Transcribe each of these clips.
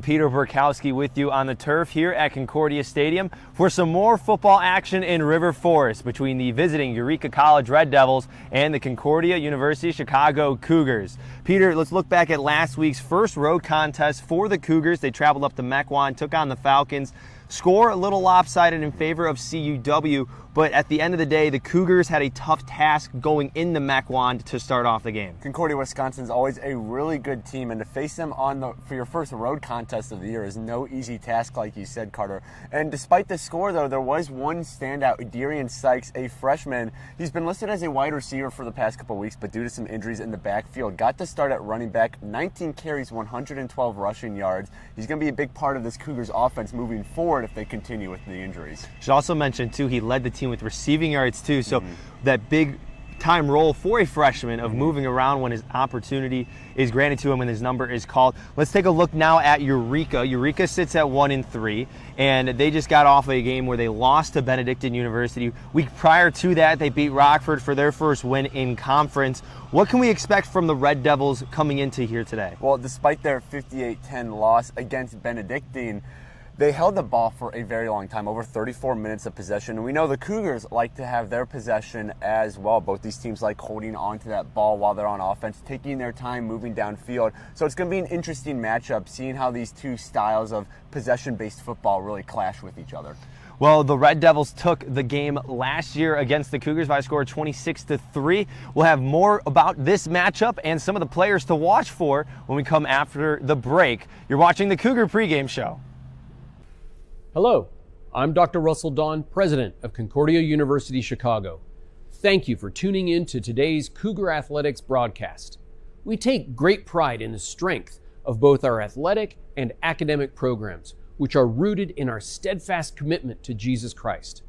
Peter Borkowski with you on the turf here at Concordia Stadium for some more football action in River Forest between the visiting Eureka College Red Devils and the Concordia University Chicago Cougars. Peter, let's look back at last week's first road contest for the Cougars. They traveled up to Mequon, took on the Falcons. Score a little lopsided in favor of CUW, but at the end of the day, the Cougars had a tough task going into Mequon to start off the game. Concordia, Wisconsin's always a really good team, and to face them for your first road contest of the year is no easy task, like you said, Carter. And despite the score, though, there was one standout, Darian Sykes, a freshman. He's been listed as a wide receiver for the past couple weeks, but due to some injuries in the backfield, got to start at running back, 19 carries, 112 rushing yards. He's going to be a big part of this Cougars offense moving forward if they continue with the injuries. Should also mention, too, he led the team with receiving yards, too, so that big time role for a freshman of moving around when his opportunity is granted to him and his number is called. Let's take a look now at Eureka. Eureka sits at 1-3, and they just got off a game where they lost to Benedictine University. Week prior to that, they beat Rockford for their first win in conference. What can we expect from the Red Devils coming into here today? Well, despite their 58-10 loss against Benedictine, they held the ball for a very long time, over 34 minutes of possession. And we know the Cougars like to have their possession as well. Both these teams like holding on to that ball while they're on offense, taking their time moving downfield. So it's going to be an interesting matchup, seeing how these two styles of possession-based football really clash with each other. Well, the Red Devils took the game last year against the Cougars by a score of 26-3. We'll have more about this matchup and some of the players to watch for when we come after the break. You're watching the Cougar Pregame Show. Hello, I'm Dr. Russell Dawn, President of Concordia University Chicago. Thank you for tuning in to today's Cougar Athletics broadcast. We take great pride in the strength of both our athletic and academic programs, which are rooted in our steadfast commitment to Jesus Christ.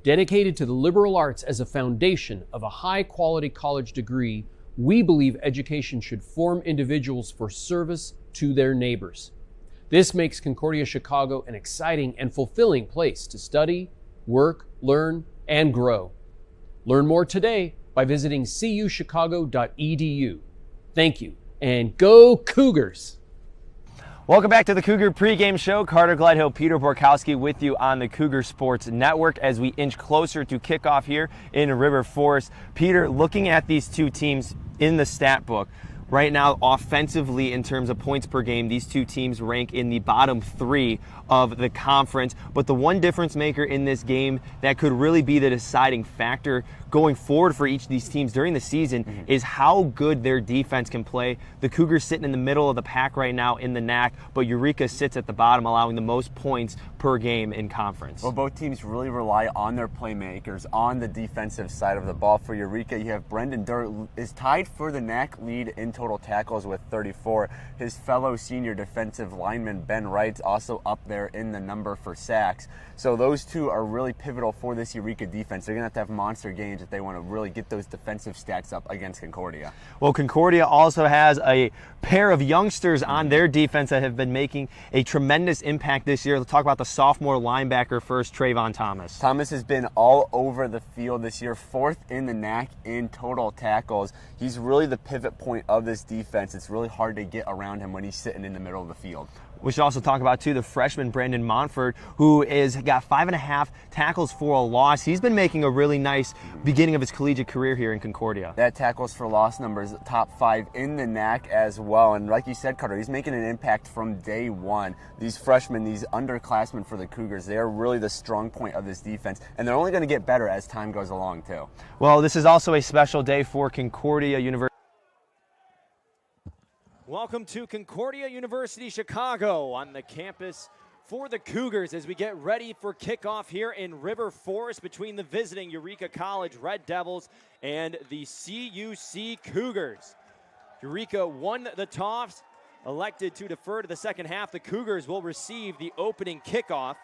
Dedicated to the liberal arts as a foundation of a high-quality college degree, we believe education should form individuals for service to their neighbors. This makes Concordia Chicago an exciting and fulfilling place to study, work, learn, and grow. Learn more today by visiting cuchicago.edu. Thank you, and go Cougars! Welcome back to the Cougar Pregame Show. Carter Gledhill, Peter Borkowski with you on the Cougar Sports Network as we inch closer to kickoff here in River Forest. Peter, looking at these two teams in the stat book, right now, offensively, in terms of points per game, these two teams rank in the bottom three of the conference. But the one difference maker in this game that could really be the deciding factor going forward for each of these teams during the season is how good their defense can play. The Cougars sitting in the middle of the pack right now in the NAC, but Eureka sits at the bottom, allowing the most points per game in conference. Well, both teams really rely on their playmakers on the defensive side of the ball. For Eureka, you have Brendan Durr is tied for the NAC lead in total tackles with 34. His fellow senior defensive lineman Ben Wright's also up there in the number for sacks. So those two are really pivotal for this Eureka defense. They're going to have monster games if they want to really get those defensive stats up against Concordia. Well, Concordia also has a pair of youngsters on their defense that have been making a tremendous impact this year. Let's talk about the sophomore linebacker first, Trayvon Thomas. Thomas has been all over the field this year, fourth in the NAC in total tackles. He's really the pivot point of this defense. It's really hard to get around him when he's sitting in the middle of the field. We should also talk about, too, the freshman Brandon Montfort, who has got 5.5 tackles for a loss. He's been making a really nice beginning of his collegiate career here in Concordia. That tackles for loss number is top 5 in the NAC as well. And like you said, Carter, he's making an impact from day one. These freshmen, these underclassmen for the Cougars, they are really the strong point of this defense. And they're only going to get better as time goes along, too. Well, this is also a special day for Concordia University. Welcome to Concordia University Chicago on the campus for the Cougars as we get ready for kickoff here in River Forest between the visiting Eureka College Red Devils and the CUC Cougars. Eureka won the toss, elected to defer to the second half. The Cougars will receive the opening kickoff.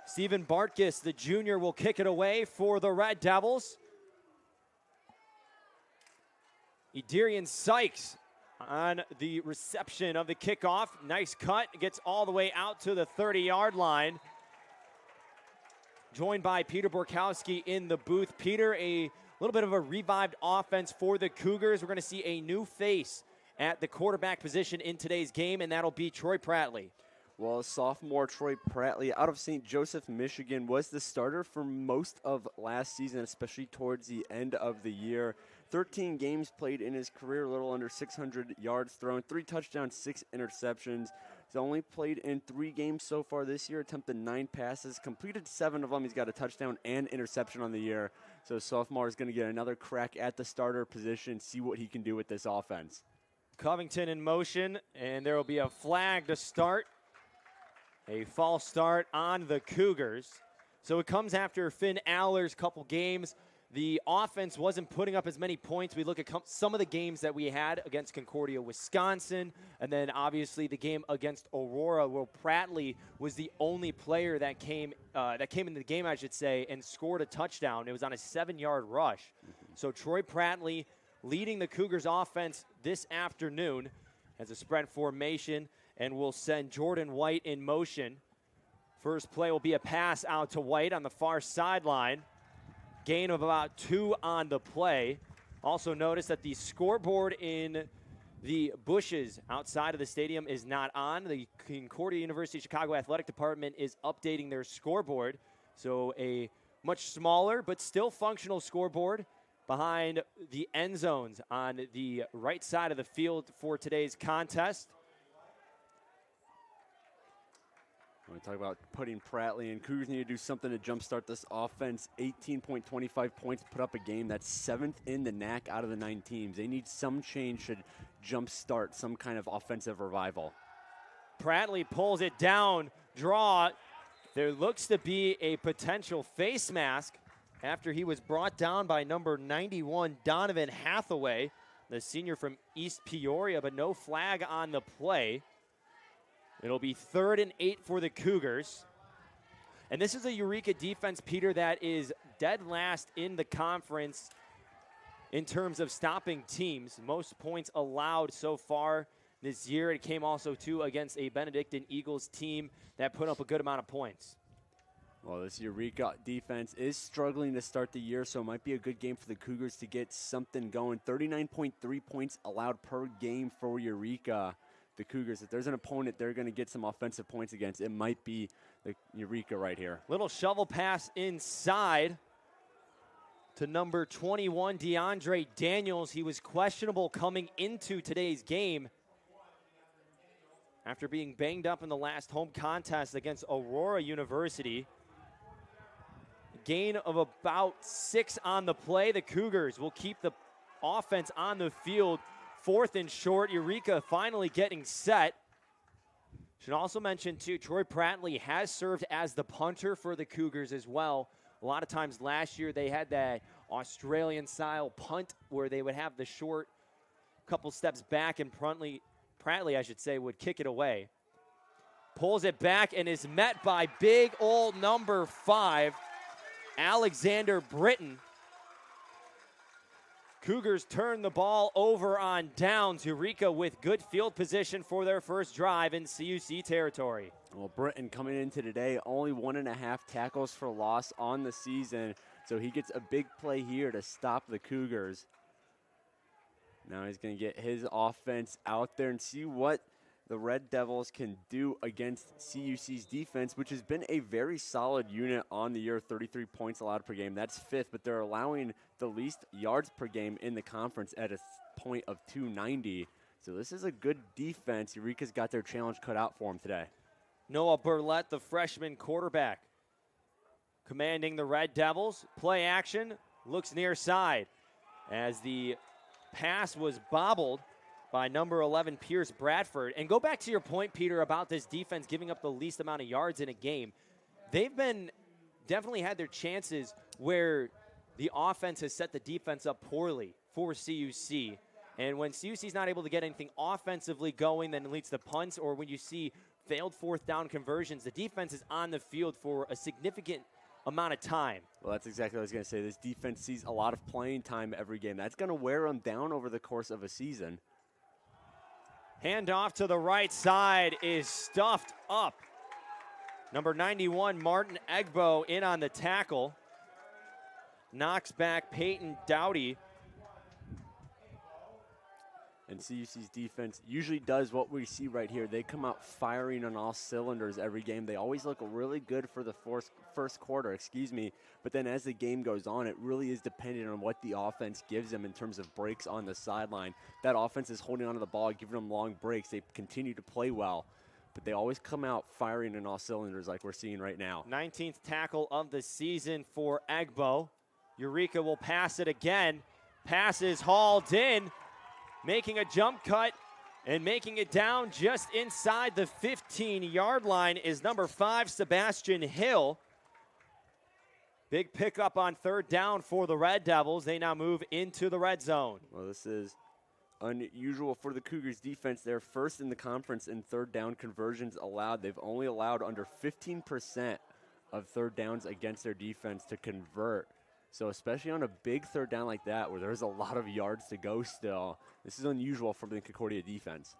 Stephen Bartkus, the junior, will kick it away for the Red Devils. Darian Sykes on the reception of the kickoff. Nice cut, gets all the way out to the 30-yard line. Joined by Peter Borkowski in the booth. Peter, a little bit of a revived offense for the Cougars. We're going to see a new face at the quarterback position in today's game, and that'll be Troy Prattley. Well, sophomore Troy Prattley out of St. Joseph, Michigan, was the starter for most of last season, especially towards the end of the year. 13 games played in his career, a little under 600 yards thrown, 3 touchdowns, 6 interceptions. He's only played in 3 games so far this year, attempted 9 passes, completed 7 of them. He's got a touchdown and interception on the year. So sophomore is going to get another crack at the starter position, see what he can do with this offense. Covington in motion, and there will be a flag to start. A false start on the Cougars. So it comes after Finn Aller's couple games. The offense wasn't putting up as many points. We look at some of the games that we had against Concordia, Wisconsin, and then obviously the game against Aurora, where Prattley was the only player that came into the game, I should say, and scored a touchdown. It was on a 7-yard rush. So Troy Prattley leading the Cougars offense this afternoon as a spread formation, and will send Jordan White in motion. First play will be a pass out to White on the far sideline. Gain of about 2 on the play. Also notice that the scoreboard in the bushes outside of the stadium is not on. The Concordia University Chicago Athletic Department is updating their scoreboard. So a much smaller but still functional scoreboard behind the end zones on the right side of the field for today's contest. When we talk about putting Prattley in, Cougars need to do something to jumpstart this offense. 18.25 points put up a game. That's 7th in the NAC out of the 9 teams. They need some change, should jumpstart some kind of offensive revival. Prattley pulls it down, draw. There looks to be a potential face mask after he was brought down by number 91, Donovan Hathaway, the senior from East Peoria, but no flag on the play. It'll be 3rd and 8 for the Cougars. And this is a Eureka defense, Peter, that is dead last in the conference in terms of stopping teams. Most points allowed so far this year. It came also, too, against a Benedictine Eagles team that put up a good amount of points. Well, this Eureka defense is struggling to start the year, so it might be a good game for the Cougars to get something going. 39.3 points allowed per game for Eureka. The Cougars, if there's an opponent they're going to get some offensive points against, it might be the Eureka right here. Little shovel pass inside to number 21, DeAndre Daniels. He was questionable coming into today's game after being banged up in the last home contest against Aurora University. Gain of about 6 on the play. The Cougars will keep the offense on the field. 4th and short. Eureka finally getting set. Should also mention, too, Troy Prattley has served as the punter for the Cougars as well. A lot of times last year they had that Australian-style punt where they would have the short couple steps back, and Prattley, I should say, would kick it away. Pulls it back and is met by big old number 5, Alexander Britton. Cougars turn the ball over on downs. Eureka with good field position for their first drive in CUC territory. Well, Britton coming into today, only 1.5 tackles for loss on the season, so he gets a big play here to stop the Cougars. Now he's going to get his offense out there and see what the Red Devils can do against CUC's defense, which has been a very solid unit on the year, 33 points allowed per game. That's 5th, but they're allowing the least yards per game in the conference at a point of 290. So this is a good defense. Eureka's got their challenge cut out for them today. Noah Burlett, the freshman quarterback, commanding the Red Devils. Play action, looks near side as the pass was bobbled by number 11, Pierce Bradford. And go back to your point, Peter, about this defense giving up the least amount of yards in a game. They've been definitely had their chances where the offense has set the defense up poorly for CUC. And when CUC's not able to get anything offensively going, then it leads to punts, or when you see failed 4th down conversions, the defense is on the field for a significant amount of time. Well, that's exactly what I was going to say. This defense sees a lot of playing time every game. That's going to wear them down over the course of a season. Handoff to the right side is stuffed up. Number 91, Martin Egbo, in on the tackle. Knocks back Peyton Dowdy. And CUC's defense usually does what we see right here. They come out firing on all cylinders every game. They always look really good for the first quarter, but then as the game goes on, it really is dependent on what the offense gives them in terms of breaks on the sideline. That offense is holding onto the ball, giving them long breaks. They continue to play well, but they always come out firing on all cylinders like we're seeing right now. 19th tackle of the season for Egbo. Eureka will pass it again. Pass is hauled in, making a jump cut and making it down just inside the 15-yard line is number 5, Sebastian Hill. Big pickup on third down for the Red Devils. They now move into the red zone. Well, this is unusual for the Cougars defense. They're first in the conference in third down conversions allowed. They've only allowed under 15% of third downs against their defense to convert. So especially on a big third down like that where there's a lot of yards to go still, this is unusual for the Concordia defense.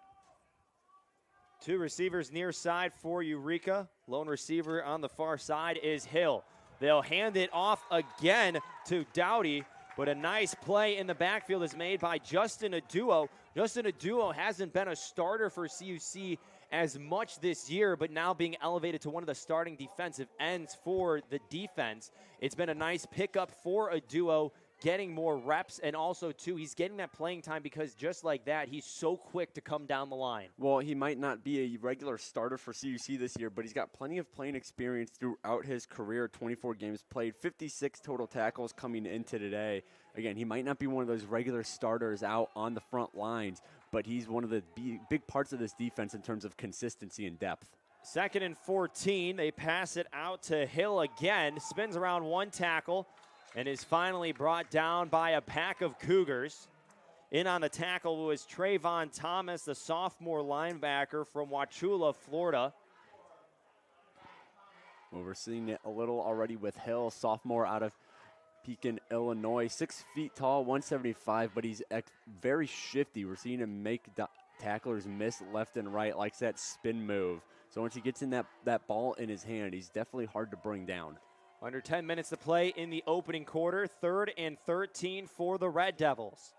2 receivers near side for Eureka. Lone receiver on the far side is Hill. They'll hand it off again to Dowdy, but a nice play in the backfield is made by Justin Aduo. Justin Aduo hasn't been a starter for CUC as much this year, but now being elevated to one of the starting defensive ends for the defense. It's been a nice pickup for Aduo, getting more reps, and also, too, he's getting that playing time because just like that, he's so quick to come down the line. Well, he might not be a regular starter for CUC this year, but he's got plenty of playing experience throughout his career, 24 games played, 56 total tackles coming into today. Again, he might not be one of those regular starters out on the front lines, but he's one of the big parts of this defense in terms of consistency and depth. 2nd and 14. They pass it out to Hill again. Spins around one tackle and is finally brought down by a pack of Cougars. In on the tackle was Trayvon Thomas, the sophomore linebacker from Wauchula, Florida. Well, we're seeing it a little already with Hill, sophomore out of Pekin, Illinois. 6 feet tall, 175, but he's very shifty. We're seeing him make tacklers miss left and right, likes that spin move. So once he gets in that ball in his hand, he's definitely hard to bring down. Under 10 minutes to play in the opening quarter. 3rd and 13 for the Red Devils.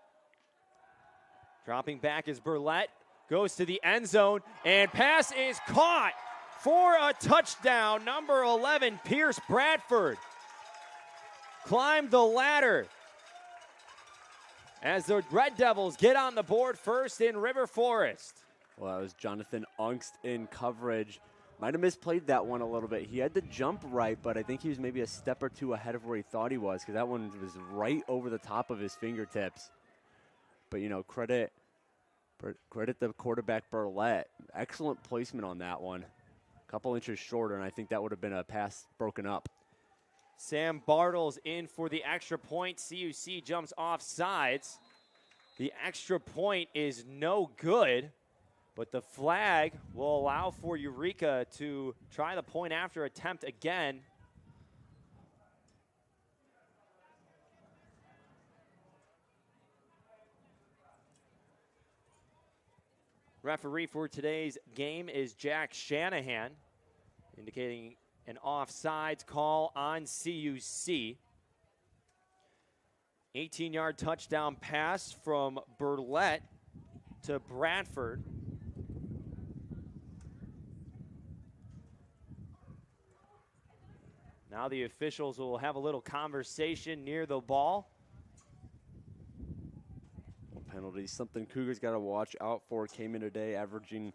Dropping back is Burlett. Goes to the end zone, and pass is caught for a touchdown. Number 11, Pierce Bradford, climbed the ladder as the Red Devils get on the board first in River Forest. Well, that was Jonathan Ungst in coverage. Might have misplayed that one a little bit. He had the jump right, but I think he was maybe a step or two ahead of where he thought he was because that one was right over the top of his fingertips. But, you know, credit the quarterback Burlett. Excellent placement on that one. A couple inches shorter, and I think that would have been a pass broken up. Sam Bartles in for the extra point. CUC jumps off sides. The extra point is no good, but the flag will allow for Eureka to try the point after attempt again. Referee for today's game is Jack Shanahan, indicating an offsides call on CUC. 18-yard touchdown pass from Burlett to Bradford. Now the officials will have a little conversation near the ball. Penalties, something Cougars got to watch out for. Came in today averaging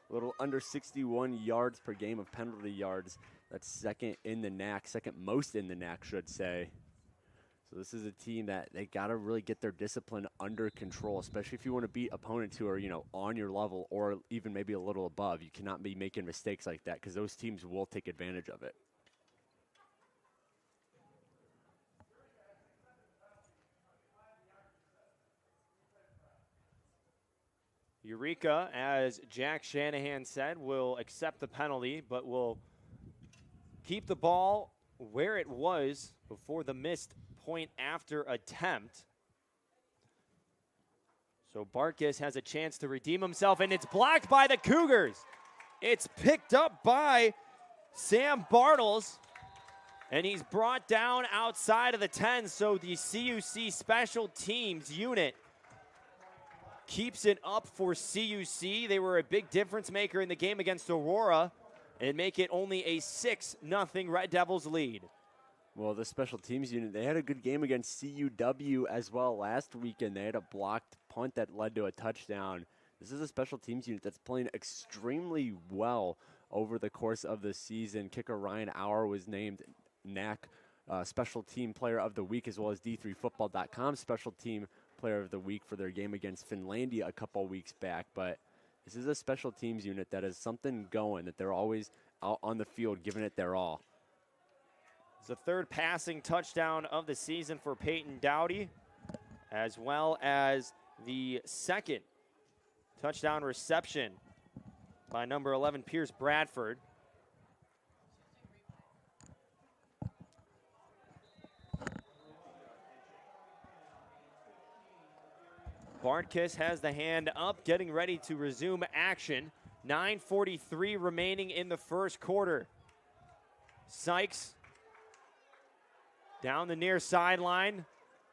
a little under 61 yards per game of penalty yards. That's second in the NAC, second most in the NAC, should say. So this is a team that they got to really get their discipline under control, especially if you want to beat opponents who are, you know, on your level or even maybe a little above. You cannot be making mistakes like that because those teams will take advantage of it. Eureka, as Jack Shanahan said, will accept the penalty, but will keep the ball where it was before the missed point after attempt. So Barkas has a chance to redeem himself, and it's blocked by the Cougars. It's picked up by Sam Bartles, and he's brought down outside of the 10, so the CUC special teams unit keeps it up for CUC. They were a big difference maker in the game against Aurora and make it only a 6-0 Red Devils lead. Well, the special teams unit, they had a good game against CUW as well last weekend. They had a blocked punt that led to a touchdown. This is a special teams unit that's playing extremely well over the course of the season. Kicker Ryan Auer was named NAC Special Team Player of the Week, as well as D3Football.com Special Team Player of the Week for their game against Finlandia a couple weeks back. But this is a special teams unit that has something going, that they're always out on the field giving it their all. It's the third passing touchdown of the season for Peyton Dowdy, as well as the second touchdown reception by number 11, Pierce Bradford. Bartkiss has the hand up, getting ready to resume action. 9:43 remaining in the first quarter. Sykes down the near sideline,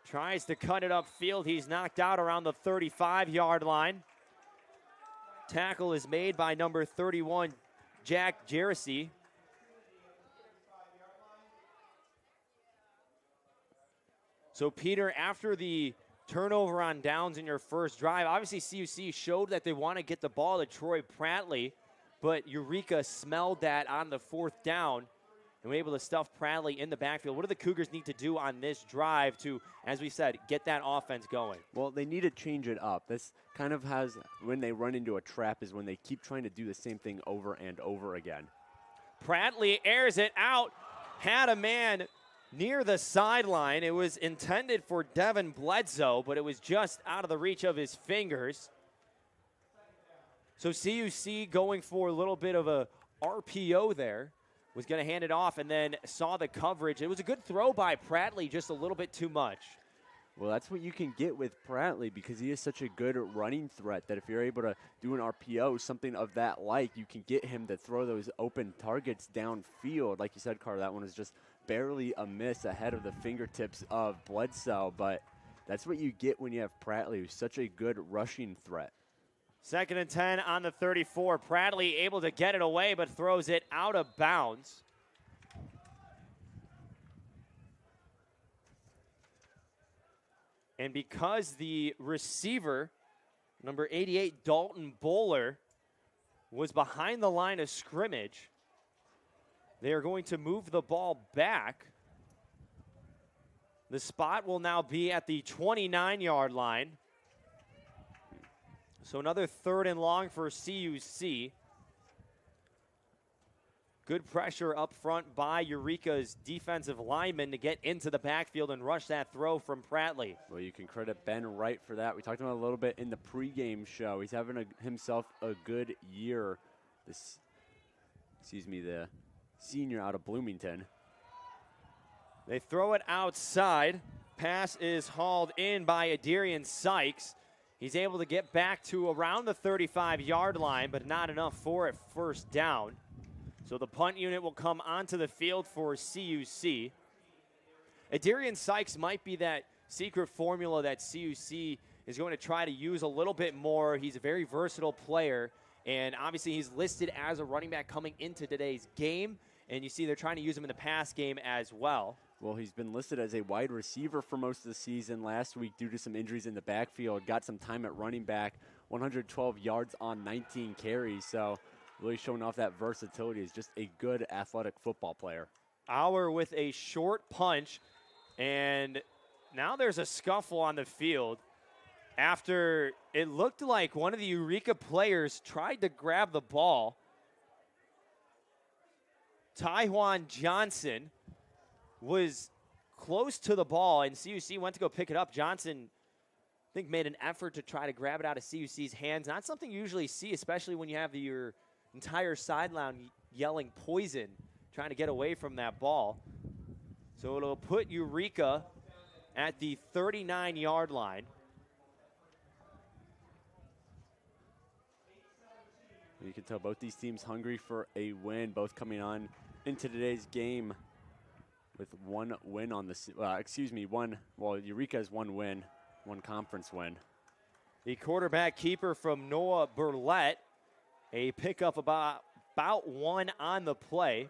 tries to cut it upfield. He's knocked out around the 35-yard line. Tackle is made by number 31, Jack Jersey. So, Peter, after the turnover on downs in your first drive, obviously CUC showed that they want to get the ball to Troy Pratley, but Eureka smelled that on the fourth down and were able to stuff Pratley in the backfield. What do the Cougars need to do on this drive to, as we said, get that offense going? Well, they need to change it up. This kind of has, when they run into a trap, is when they keep trying to do the same thing over and over again. Pratley airs it out, had a man near the sideline. It was intended for Devin Bledsoe, but it was just out of the reach of his fingers. So CUC going for a little bit of a RPO there. Was going to hand it off and then saw the coverage. It was a good throw by Pratley, just a little bit too much. Well, that's what you can get with Pratley because he is such a good running threat that if you're able to do an RPO, something of that like, you can get him to throw those open targets downfield. Like you said, Carter, that one is just barely a miss ahead of the fingertips of Bledsoe, but that's what you get when you have Pratley, who's such a good rushing threat. 2nd and 10 on the 34. Pratley able to get it away, but throws it out of bounds. And because the receiver, number 88, Dalton Bowler, was behind the line of scrimmage, they are going to move the ball back. The spot will now be at the 29-yard line. So another 3rd and long for CUC. Good pressure up front by Eureka's defensive lineman to get into the backfield and rush that throw from Pratley. Well, you can credit Ben Wright for that. We talked about it a little bit in the pregame show. He's having himself a good year. The senior out of Bloomington. They throw it outside. Pass is hauled in by Adarian Sykes. He's able to get back to around the 35-yard line, but not enough for it first down. So the punt unit will come onto the field for CUC. Adarian Sykes might be that secret formula that CUC is going to try to use a little bit more. He's a very versatile player, and obviously he's listed as a running back coming into today's game, and you see they're trying to use him in the pass game as well. Well, he's been listed as a wide receiver for most of the season. Last week, due to some injuries in the backfield, got some time at running back, 112 yards on 19 carries. So really showing off that versatility. Is just a good athletic football player. Auer with a short punch, and now there's a scuffle on the field after it looked like one of the Eureka players tried to grab the ball. Tyjuan Johnson was close to the ball, and CUC went to go pick it up. Johnson, I think, made an effort to try to grab it out of CUC's hands. Not something you usually see, especially when you have your entire sideline yelling poison, trying to get away from that ball. So it'll put Eureka at the 39-yard line. You can tell both these teams hungry for a win, both coming on into today's game with one win on the Eureka has one win, one conference win. The quarterback keeper from Noah Burlett. A pickup about 1 on the play.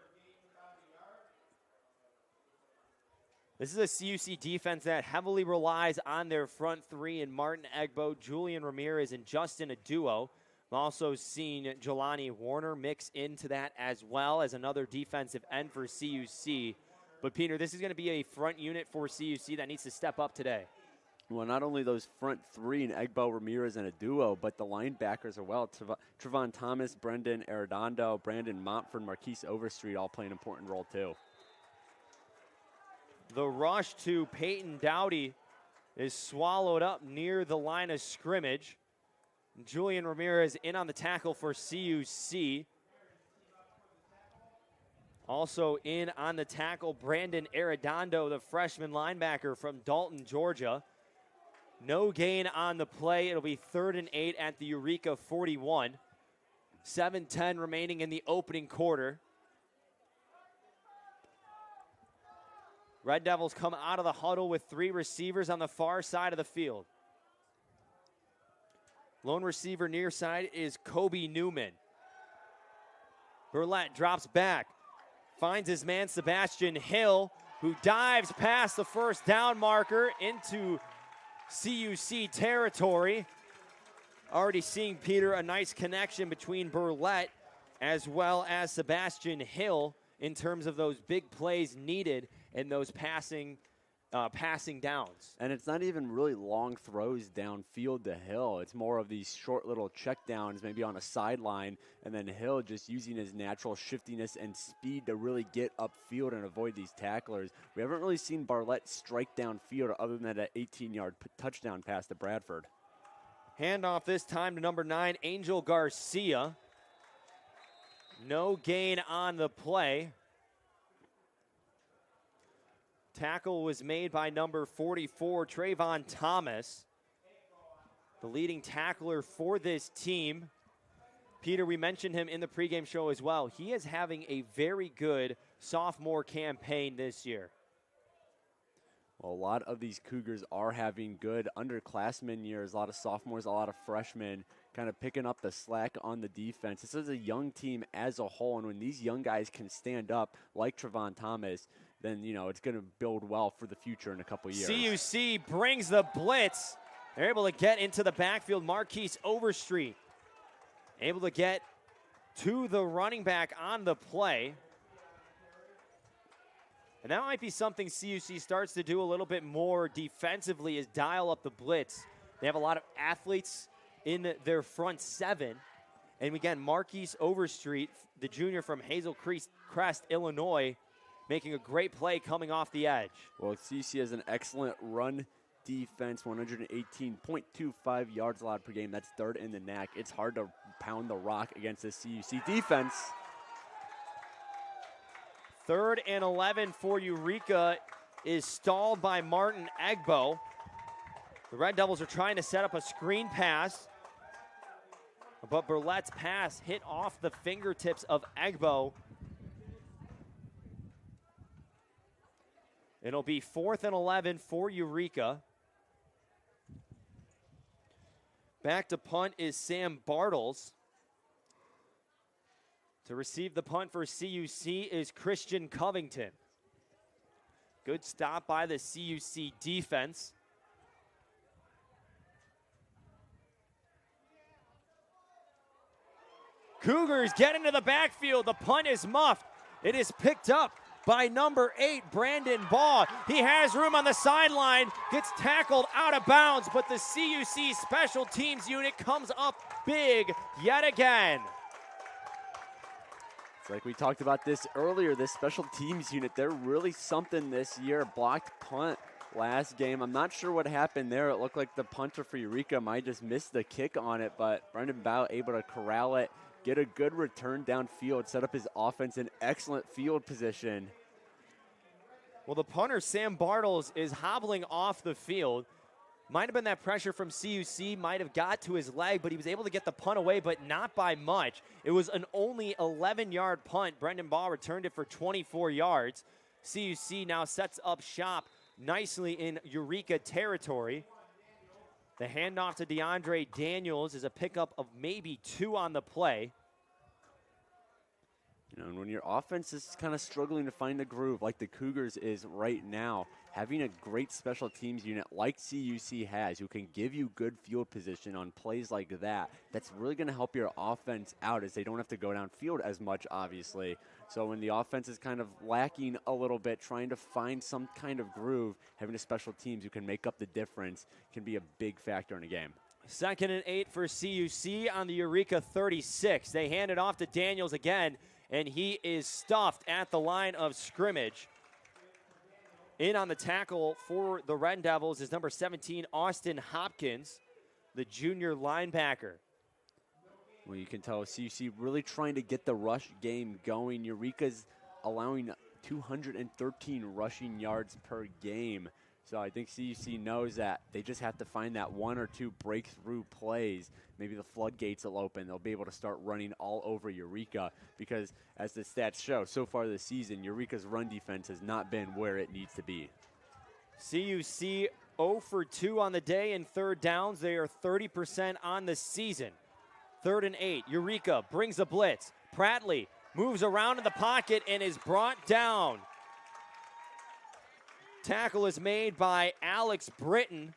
This is a CUC defense that heavily relies on their front three in Martin Egbo, Julian Ramirez, and Justin Aduo. I'm also seeing Jelani Warner mix into that as well as another defensive end for CUC. But, Peter, this is going to be a front unit for CUC that needs to step up today. Well, not only those front three in Egbo, Ramirez, and a duo, but the linebackers are well. Trevon Thomas, Brendan Arredondo, Brandon Montford, Marquise Overstreet all play an important role too. The rush to Peyton Dowdy is swallowed up near the line of scrimmage. Julian Ramirez in on the tackle for CUC. Also in on the tackle, Brandon Arredondo, the freshman linebacker from Dalton, Georgia. No gain on the play. It'll be 3rd and 8 at the Eureka 41. 7:10 remaining in the opening quarter. Red Devils come out of the huddle with 3 receivers on the far side of the field. Lone receiver near side is Kobe Newman. Burlett drops back, finds his man Sebastian Hill, who dives past the first down marker into CUC territory. Already seeing, Peter, a nice connection between Burlett as well as Sebastian Hill in terms of those big plays needed and those passing downs. And it's not even really long throws downfield to Hill. It's more of these short little check downs, maybe on a sideline, and then Hill just using his natural shiftiness and speed to really get upfield and avoid these tacklers. We haven't really seen Barlett strike downfield other than that 18-yard touchdown pass to Bradford. Handoff this time to number 9, Angel Garcia. No gain on the play. Tackle was made by number 44, Trayvon Thomas, the leading tackler for this team. Peter, we mentioned him in the pregame show as well. He is having a very good sophomore campaign this year. Well, a lot of these Cougars are having good underclassmen years, a lot of sophomores, a lot of freshmen kind of picking up the slack on the defense. This is a young team as a whole, and when these young guys can stand up like Trevon Thomas, then, you know, it's going to build well for the future in a couple years. CUC brings the blitz. They're able to get into the backfield. Marquise Overstreet able to get to the running back on the play. And that might be something CUC starts to do a little bit more defensively, is dial up the blitz. They have a lot of athletes in their front 7. And again, Marquise Overstreet, the junior from Hazel Crest, Illinois, making a great play coming off the edge. Well, CUC has an excellent run defense, 118.25 yards allowed per game. That's 3rd in the NAC. It's hard to pound the rock against this CUC defense. 3rd and 11 for Eureka is stalled by Martin Egbo. The Red Devils are trying to set up a screen pass, but Burlett's pass hit off the fingertips of Egbo. It'll be 4th and 11 for Eureka. Back to punt is Sam Bartles. To receive the punt for CUC is Christian Covington. Good stop by the CUC defense. Cougars get into the backfield. The punt is muffed. It is picked up by number 8, Brandon Baugh. He has room on the sideline, gets tackled out of bounds, but the CUC special teams unit comes up big yet again. It's like we talked about this earlier, this special teams unit, they're really something this year. Blocked punt last game. I'm not sure what happened there. It looked like the punter for Eureka might just miss the kick on it, but Brendan Baugh able to corral it, get a good return downfield, set up his offense in excellent field position. Well, the punter, Sam Bartles, is hobbling off the field. Might have been that pressure from CUC, might have got to his leg, but he was able to get the punt away, but not by much. It was an only 11-yard punt. Brendan Baugh returned it for 24 yards. CUC now sets up shop nicely in Eureka territory. The handoff to DeAndre Daniels is a pickup of maybe 2 on the play. You know, and when your offense is kind of struggling to find the groove like the Cougars is right now, having a great special teams unit like CUC has, who can give you good field position on plays like that, that's really going to help your offense out, as they don't have to go downfield as much, obviously. So when the offense is kind of lacking a little bit, trying to find some kind of groove, having a special teams who can make up the difference can be a big factor in a game. 2nd and 8 for CUC on the Eureka 36. They hand it off to Daniels again, and he is stuffed at the line of scrimmage. In on the tackle for the Red Devils is number 17, Austin Hopkins, the junior linebacker. Well, you can tell CUC really trying to get the rush game going. Eureka's allowing 213 rushing yards per game. So I think CUC knows that they just have to find that 1 or 2 breakthrough plays. Maybe the floodgates will open. They'll be able to start running all over Eureka, because as the stats show, so far this season, Eureka's run defense has not been where it needs to be. CUC 0 for 2 on the day in third downs. They are 30% on the season. 3rd and 8. Eureka brings a blitz. Prattley moves around in the pocket and is brought down. Tackle is made by Alex Britton.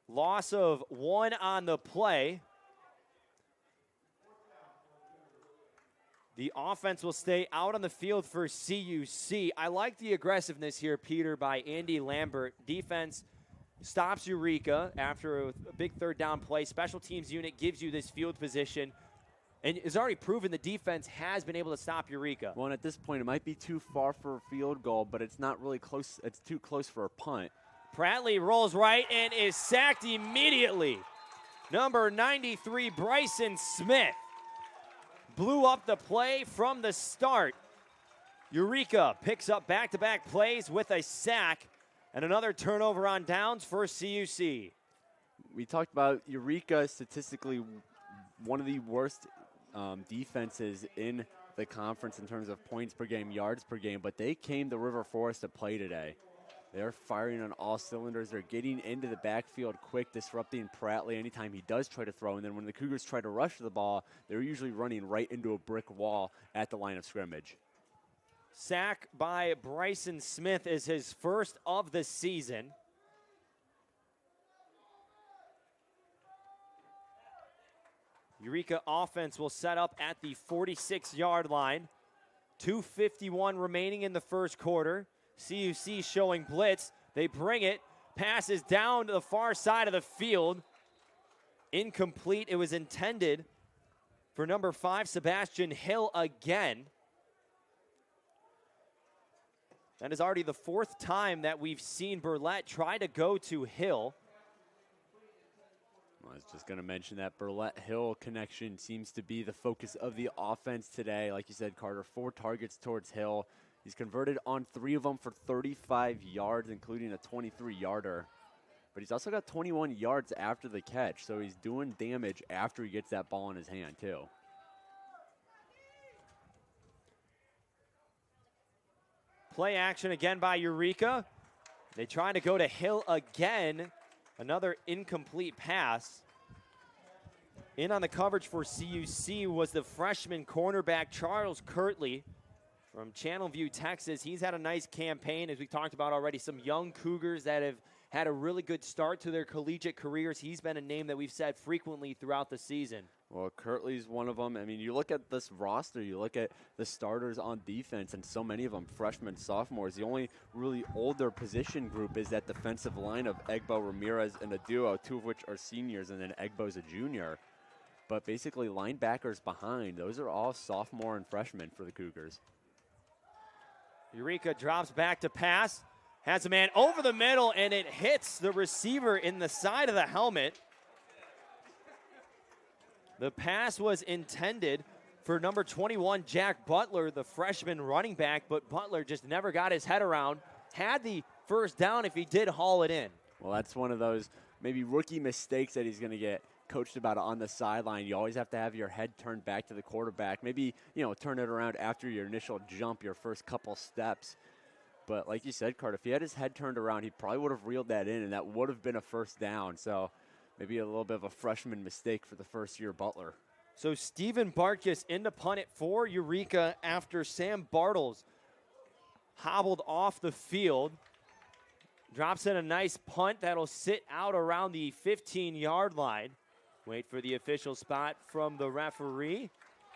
Loss of 1 on the play. The offense will stay out on the field for CUC. I like the aggressiveness here, Peter, by Andy Lambert. Defense stops Eureka after a big 3rd down play. Special teams unit gives you this field position, and it's already proven the defense has been able to stop Eureka. Well, and at this point, it might be too far for a field goal, but it's not really close. It's too close for a punt. Prattley rolls right and is sacked immediately. Number 93, Bryson Smith, blew up the play from the start. Eureka picks up back-to-back plays with a sack and another turnover on downs for CUC. We talked about Eureka, statistically one of the worst defenses in the conference in terms of points per game, yards per game, but they came to River Forest to play today. They're firing on all cylinders. They're getting into the backfield quick, disrupting Prattley anytime he does try to throw. And then when the Cougars try to rush the ball, they're usually running right into a brick wall at the line of scrimmage. Sack by Bryson Smith is his first of the season. Eureka offense will set up at the 46-yard line. 2:51 remaining in the first quarter. CUC showing blitz. They bring it. Passes down to the far side of the field. Incomplete. It was intended for number 5, Sebastian Hill again. That is already the 4th time that we've seen Burlett try to go to Hill. I was just going to mention that Burlett-Hill connection seems to be the focus of the offense today. Like you said, Carter, 4 targets towards Hill. He's converted on 3 of them for 35 yards, including a 23-yarder. But he's also got 21 yards after the catch, so he's doing damage after he gets that ball in his hand, too. Play action again by Eureka. They try to go to Hill again. Another incomplete pass. In on the coverage for CUC was the freshman cornerback Charles Kirtley from Channelview, Texas. He's had a nice campaign, as we talked about already. Some young Cougars that have had a really good start to their collegiate careers. He's been a name that we've said frequently throughout the season. Well, Kirtley's one of them. I mean, you look at this roster, you look at the starters on defense, and so many of them freshmen, sophomores. The only really older position group is that defensive line of Egbo, Ramirez, and a duo, 2 of which are seniors, and then Egbo's a junior. But basically, linebackers behind, those are all sophomore and freshmen for the Cougars. Eureka drops back to pass, has a man over the middle, and it hits the receiver in the side of the helmet. The pass was intended for number 21, Jack Butler, the freshman running back, but Butler just never got his head around. Had the first down if he did haul it in. Well, that's one of those maybe rookie mistakes that he's going to get coached about on the sideline. You always have to have your head turned back to the quarterback. Maybe, turn it around after your initial jump, your first couple steps. But like you said, Carter, if he had his head turned around, he probably would have reeled that in, and that would have been a first down. So maybe a little bit of a freshman mistake for the first-year Butler. So Steven Bartkus in to punt it for Eureka after Sam Bartles hobbled off the field. Drops in a nice punt that'll sit out around the 15-yard line. Wait for the official spot from the referee.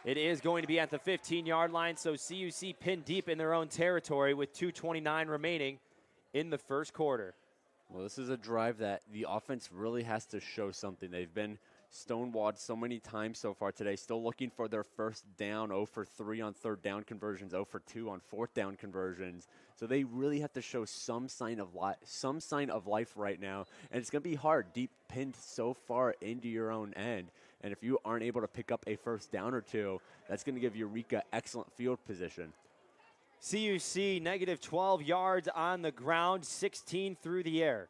It is going to be at the 15-yard line, so CUC pinned deep in their own territory with 2:29 remaining in the first quarter. Well, this is a drive that the offense really has to show something. They've been stonewalled so many times so far today, still looking for their first down, 0 for 3 on third down conversions, 0 for 2 on fourth down conversions. So they really have to show some sign of life right now, and it's going to be hard, deep pinned so far into your own end. And if you aren't able to pick up a first down or two, that's going to give Eureka excellent field position. CUC negative 12 yards on the ground, 16 through the air.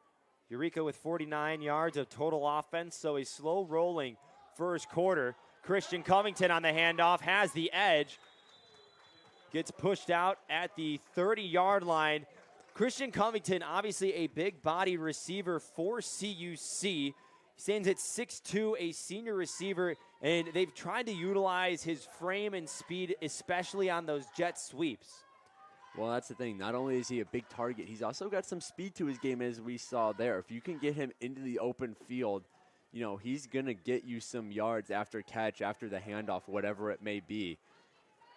Eureka with 49 yards of total offense, so a slow rolling first quarter. Christian Covington on the handoff has the edge. Gets pushed out at the 30-yard line. Christian Covington, obviously a big-bodied receiver for CUC. Stands at 6'2", a senior receiver, and they've tried to utilize his frame and speed, especially on those jet sweeps. Well, that's the thing. Not only is he a big target, he's also got some speed to his game, as we saw there. If you can get him into the open field, you know, he's going to get you some yards after catch, after the handoff, whatever it may be.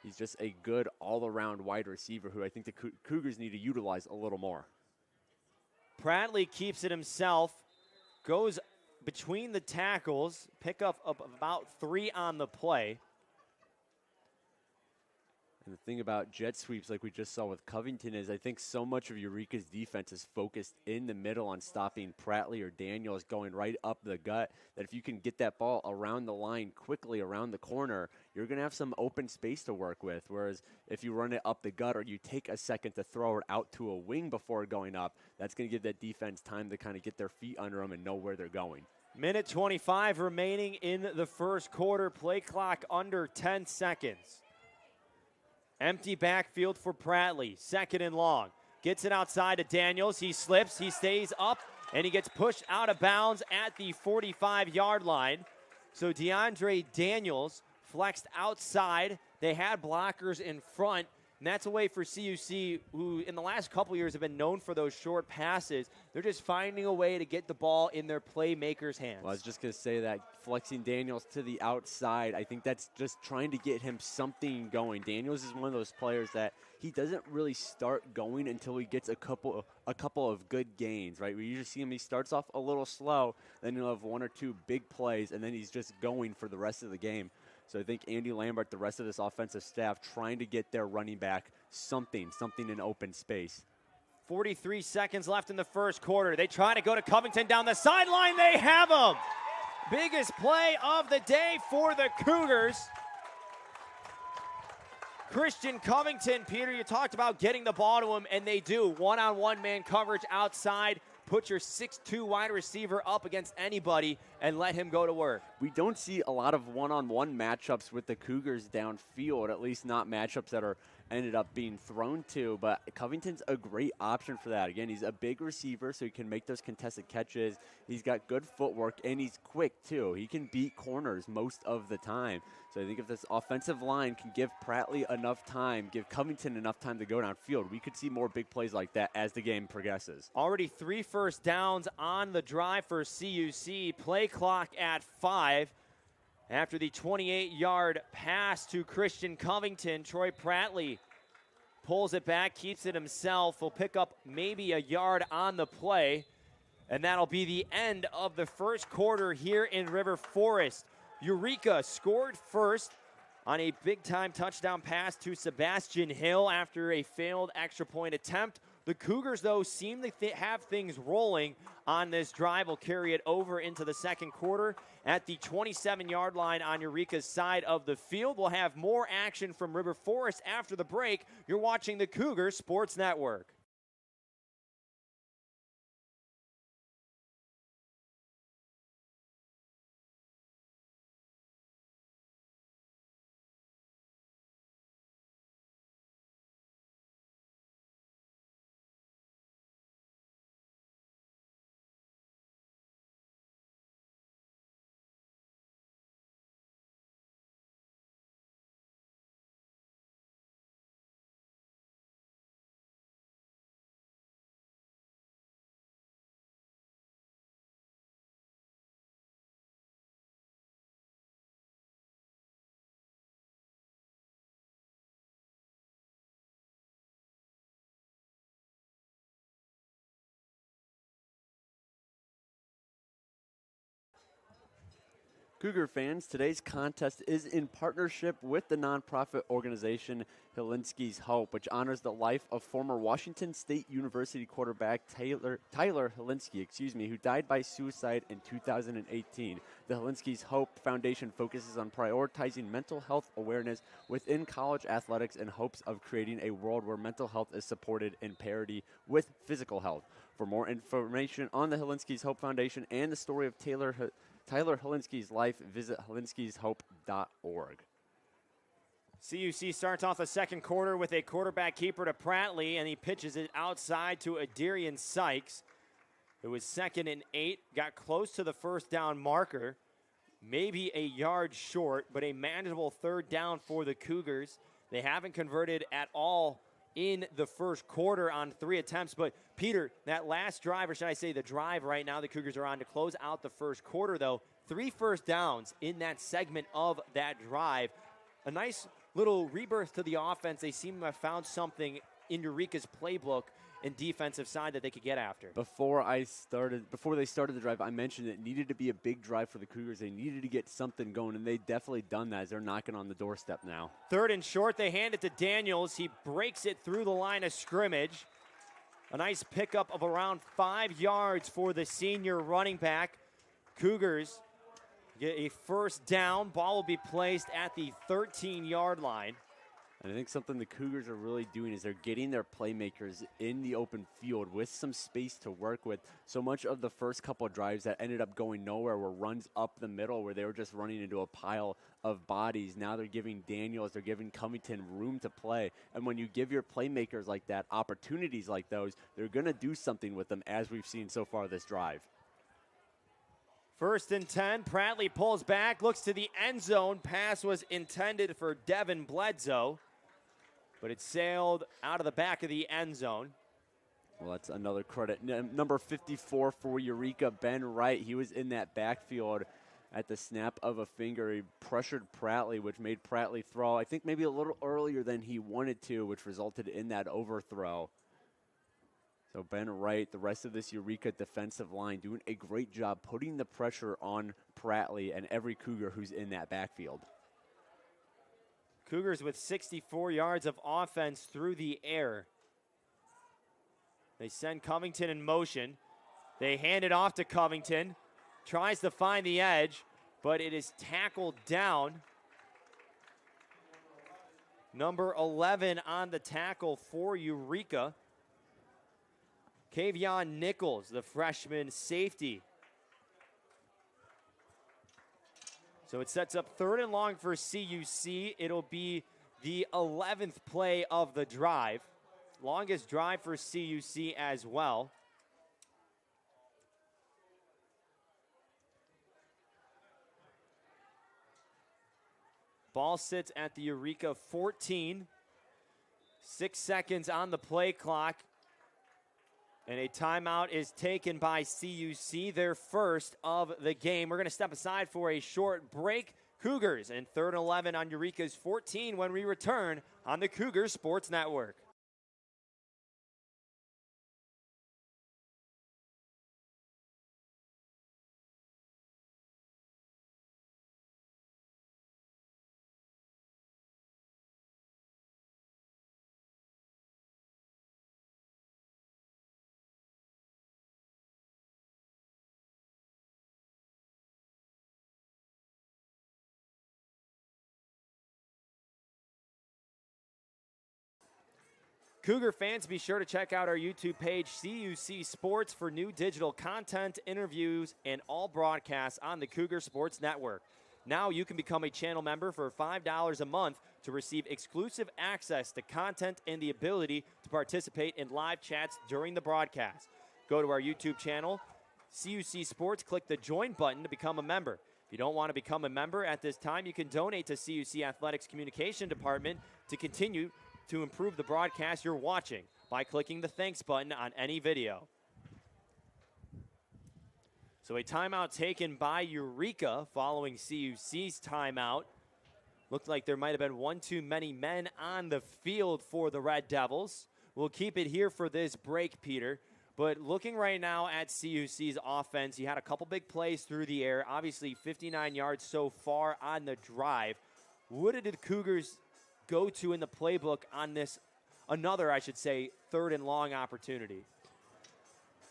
He's just a good all-around wide receiver who I think the Cougars need to utilize a little more. Prattley keeps it himself, goes between the tackles, pick up about 3 on the play. And the thing about jet sweeps, like we just saw with Covington, is I think so much of Eureka's defense is focused in the middle on stopping Prattley or Daniels going right up the gut, that if you can get that ball around the line quickly, around the corner, you're going to have some open space to work with. Whereas if you run it up the gut or you take a second to throw it out to a wing before going up, that's going to give that defense time to kind of get their feet under them and know where they're going. Minute 25 remaining in the first quarter. Play clock under 10 seconds. Empty backfield for Prattley. Second and long. Gets it outside to Daniels. He slips. He stays up, and he gets pushed out of bounds at the 45-yard line. So DeAndre Daniels flexed outside. They had blockers in front, and that's a way for CUC, who in the last couple years have been known for those short passes. They're just finding a way to get the ball in their playmakers' hands. Well, I was just going to say that flexing Daniels to the outside, I think that's just trying to get him something going. Daniels is one of those players that he doesn't really start going until he gets a couple of good gains, right? We usually see him, he starts off a little slow, then he'll have 1 or 2 big plays, and then he's just going for the rest of the game. So I think Andy Lambert, the rest of this offensive staff, trying to get their running back something in open space. 43 seconds left in the first quarter. They try to go to Covington down the sideline. They have him. Biggest play of the day for the Cougars. Christian Covington, Peter, you talked about getting the ball to him, and they do. One-on-one man coverage outside. Put your 6'2" wide receiver up against anybody and let him go to work. We don't see a lot of one-on-one matchups with the Cougars downfield, at least not matchups that are ended up being thrown to, but Covington's a great option for that. Again, he's a big receiver, so he can make those contested catches. He's got good footwork, and he's quick, too. He can beat corners most of the time. So I think if this offensive line can give Prattley enough time, give Covington enough time to go downfield, we could see more big plays like that as the game progresses. Already 3 first downs on the drive for CUC. Play clock at 5. After the 28-yard pass to Christian Covington, Troy Prattley pulls it back, keeps it himself. Will pick up maybe a yard on the play, and that'll be the end of the first quarter here in River Forest. Eureka scored first on a big-time touchdown pass to Sebastian Hill after a failed extra point attempt. The Cougars, though, seem to have things rolling on this drive. Will carry it over into the second quarter at the 27-yard line on Eureka's side of the field. We'll have more action from River Forest after the break. You're watching the Cougars Sports Network. Cougar fans, today's contest is in partnership with the nonprofit organization Helinski's Hope, which honors the life of former Washington State University quarterback Tyler Helinski, who died by suicide in 2018. The Helinski's Hope Foundation focuses on prioritizing mental health awareness within college athletics in hopes of creating a world where mental health is supported in parity with physical health. For more information on the Helinski's Hope Foundation and the story of Tyler Helinski's life, visit helinskishope.org. CUC starts off the second quarter with a quarterback keeper to Pratley, and he pitches it outside to Adarian Sykes. It was 2nd and 8, got close to the first down marker, maybe a yard short, but a manageable third down for the Cougars. They haven't converted at all in the first quarter on 3 attempts. But, Peter, that last drive, or should I say the drive right now the Cougars are on to close out the first quarter, though, 3 first downs in that segment of that drive. A nice little rebirth to the offense. They seem to have found something in Eureka's playbook and defensive side that they could get after. Before they started the drive, I mentioned it needed to be a big drive for the Cougars. They needed to get something going, and they definitely done that as they're knocking on the doorstep now. 3rd and short, they hand it to Daniels. He breaks it through the line of scrimmage. A nice pickup of around 5 yards for the senior running back. Cougars get a first down. Ball will be placed at the 13-yard line. And I think something the Cougars are really doing is they're getting their playmakers in the open field with some space to work with. So much of the first couple of drives that ended up going nowhere were runs up the middle where they were just running into a pile of bodies. Now they're giving Daniels, they're giving Covington room to play. And when you give your playmakers like that, opportunities like those, they're going to do something with them, as we've seen so far this drive. 1st and 10, Pratley pulls back, looks to the end zone. Pass was intended for Devin Bledsoe, but it sailed out of the back of the end zone. Well, that's another credit. Number 54 for Eureka, Ben Wright. He was in that backfield at the snap of a finger. He pressured Pratley, which made Pratley throw, I think maybe a little earlier than he wanted to, which resulted in that overthrow. So Ben Wright, the rest of this Eureka defensive line, doing a great job putting the pressure on Pratley and every Cougar who's in that backfield. Cougars with 64 yards of offense through the air. They send Covington in motion. They hand it off to Covington. Tries to find the edge, but it is tackled down. Number 11 on the tackle for Eureka. Kavion Nichols, the freshman safety. So it sets up 3rd and long for CUC. It'll be the 11th play of the drive. Longest drive for CUC as well. Ball sits at the Eureka 14. 6 seconds on the play clock. And a timeout is taken by CUC, their first of the game. We're going to step aside for a short break. Cougars and 3rd and 11 on Eureka's 14 when we return on the Cougars Sports Network. Cougar fans, be sure to check out our YouTube page, CUC Sports, for new digital content, interviews, and all broadcasts on the Cougar Sports Network. Now you can become a channel member for $5 a month to receive exclusive access to content and the ability to participate in live chats during the broadcast. Go to our YouTube channel, CUC Sports, click the join button to become a member. If you don't want to become a member at this time, you can donate to CUC Athletics Communication Department to continue to improve the broadcast you're watching by clicking the thanks button on any video. So a timeout taken by Eureka following CUC's timeout. Looked like there might have been one too many men on the field for the Red Devils. We'll keep it here for this break, Peter. But looking right now at CUC's offense, you had a couple big plays through the air. Obviously, 59 yards so far on the drive. What did the Cougars go to in the playbook on this, another, I should say, 3rd and long opportunity?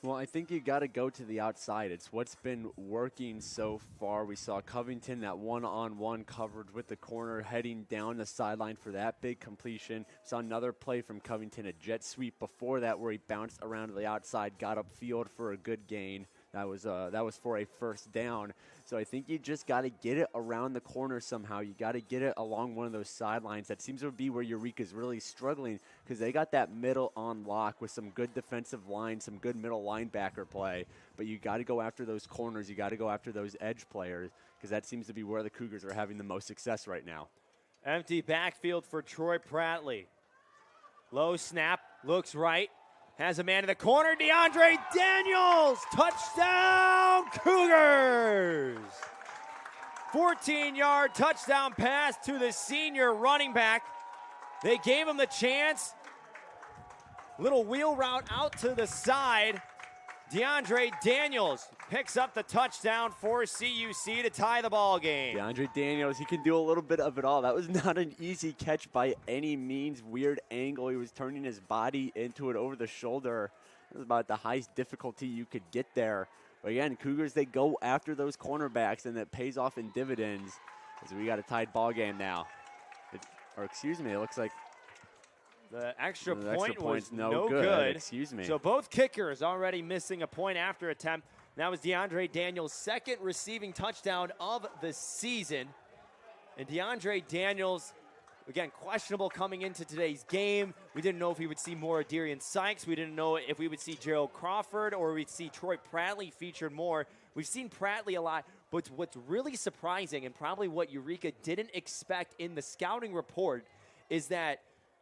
Well, I think you got to go to the outside. It's what's been working so far. We saw Covington, that one-on-one coverage with the corner, heading down the sideline for that big completion. Saw another play from Covington, a jet sweep before that where he bounced around to the outside, got upfield for a good gain. That was for a first down. So I think you just got to get it around the corner somehow. You got to get it along one of those sidelines. That seems to be where Eureka's really struggling because they got that middle on lock with some good defensive line, some good middle linebacker play. But you got to go after those corners. You got to go after those edge players because that seems to be where the Cougars are having the most success right now. Empty backfield for Troy Prattley. Low snap, looks right. Has a man in the corner, DeAndre Daniels, touchdown Cougars! 14-yard touchdown pass to the senior running back. They gave him the chance. Little wheel route out to the side. DeAndre Daniels picks up the touchdown for CUC to tie the ball game. DeAndre Daniels, he can do a little bit of it all. That was not an easy catch by any means. Weird angle. He was turning his body into it over the shoulder. It was about the highest difficulty you could get there. But again, Cougars, they go after those cornerbacks, and that pays off in dividends as we got a tied ball game now. It looks like the extra point was no good. Excuse me. So both kickers already missing a point after attempt. That was DeAndre Daniels' 2nd receiving touchdown of the season. And DeAndre Daniels, again, questionable coming into today's game. We didn't know if we would see more Adarian Sykes. We didn't know if we would see Gerald Crawford or we'd see Troy Prattley featured more. We've seen Prattley a lot, but what's really surprising and probably what Eureka didn't expect in the scouting report is that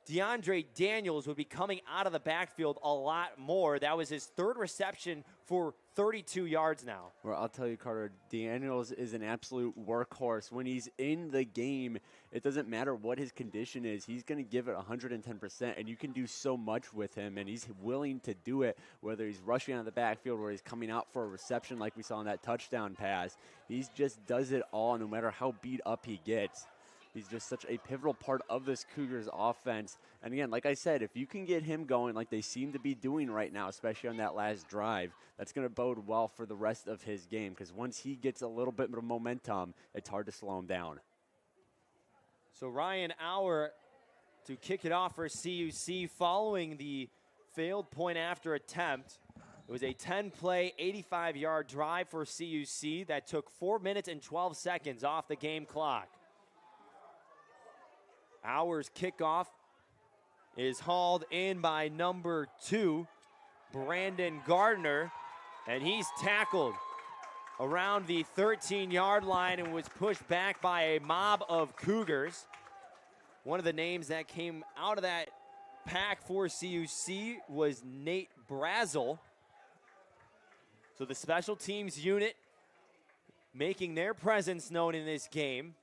DeAndre Daniels would be coming out of the backfield a lot more. That was his 3rd reception for 32 yards now. Well, I'll tell you, Carter, Daniels is an absolute workhorse. When he's in the game, it doesn't matter what his condition is. He's going to give it 110%, and you can do so much with him, and he's willing to do it, whether he's rushing out of the backfield or he's coming out for a reception like we saw in that touchdown pass. He just does it all, no matter how beat up he gets. He's just such a pivotal part of this Cougars offense. And again, like I said, if you can get him going like they seem to be doing right now, especially on that last drive, that's going to bode well for the rest of his game because once he gets a little bit of momentum, it's hard to slow him down. So Ryan Auer to kick it off for CUC following the failed point after attempt. It was a 10-play, 85-yard drive for CUC that took 4 minutes and 12 seconds off the game clock. Auer's kickoff is hauled in by number 2, Brandon Gardner, and he's tackled around the 13-yard line and was pushed back by a mob of Cougars. One of the names that came out of that pack for CUC was Nate Brazel. So the special teams unit making their presence known in this game.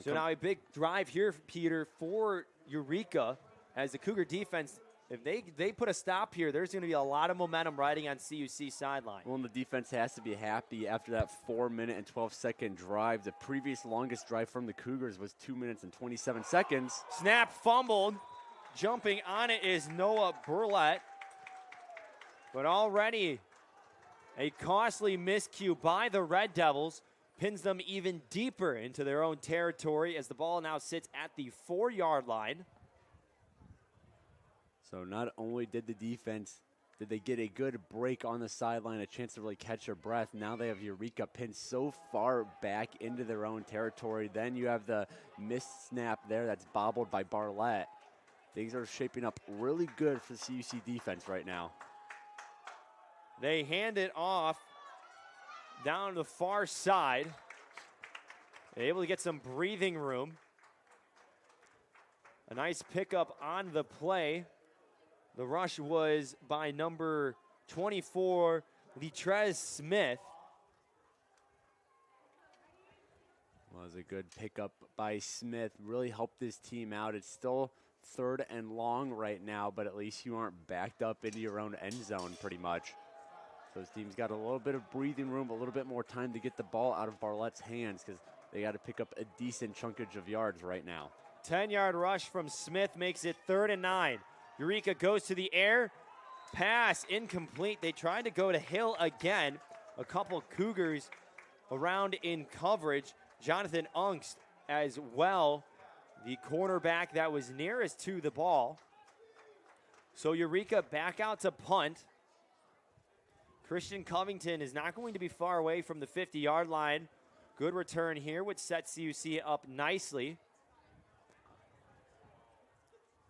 So now a big drive here, Peter, for Eureka as the Cougar defense. If they put a stop here, there's going to be a lot of momentum riding on CUC sideline. Well, and the defense has to be happy after that 4-minute and 12-second drive. The previous longest drive from the Cougars was 2 minutes and 27 seconds. Snap fumbled. Jumping on it is Noah Burlett. But already a costly miscue by the Red Devils pins them even deeper into their own territory as the ball now sits at the 4-yard line. So not only did the defense, did they get a good break on the sideline, a chance to really catch their breath, now they have Eureka pinned so far back into their own territory. Then you have the missed snap there that's bobbled by Barlett. Things are shaping up really good for the CUC defense right now. They hand it off down to the far side. They're able to get some breathing room. A nice pickup on the play. The rush was by number 24, Letrez Smith. Well, it was a good pickup by Smith. Really helped this team out. It's still 3rd and long right now, but at least you aren't backed up into your own end zone pretty much. So this team's got a little bit of breathing room, a little bit more time to get the ball out of Barlett's hands because they got to pick up a decent chunkage of yards right now. 10-yard rush from Smith makes it 3rd and 9. Eureka goes to the air. Pass incomplete. They tried to go to Hill again. A couple Cougars around in coverage. Jonathan Ungst as well, the cornerback that was nearest to the ball. So Eureka back out to punt. Christian Covington is not going to be far away from the 50-yard line. Good return here, which sets CUC up nicely.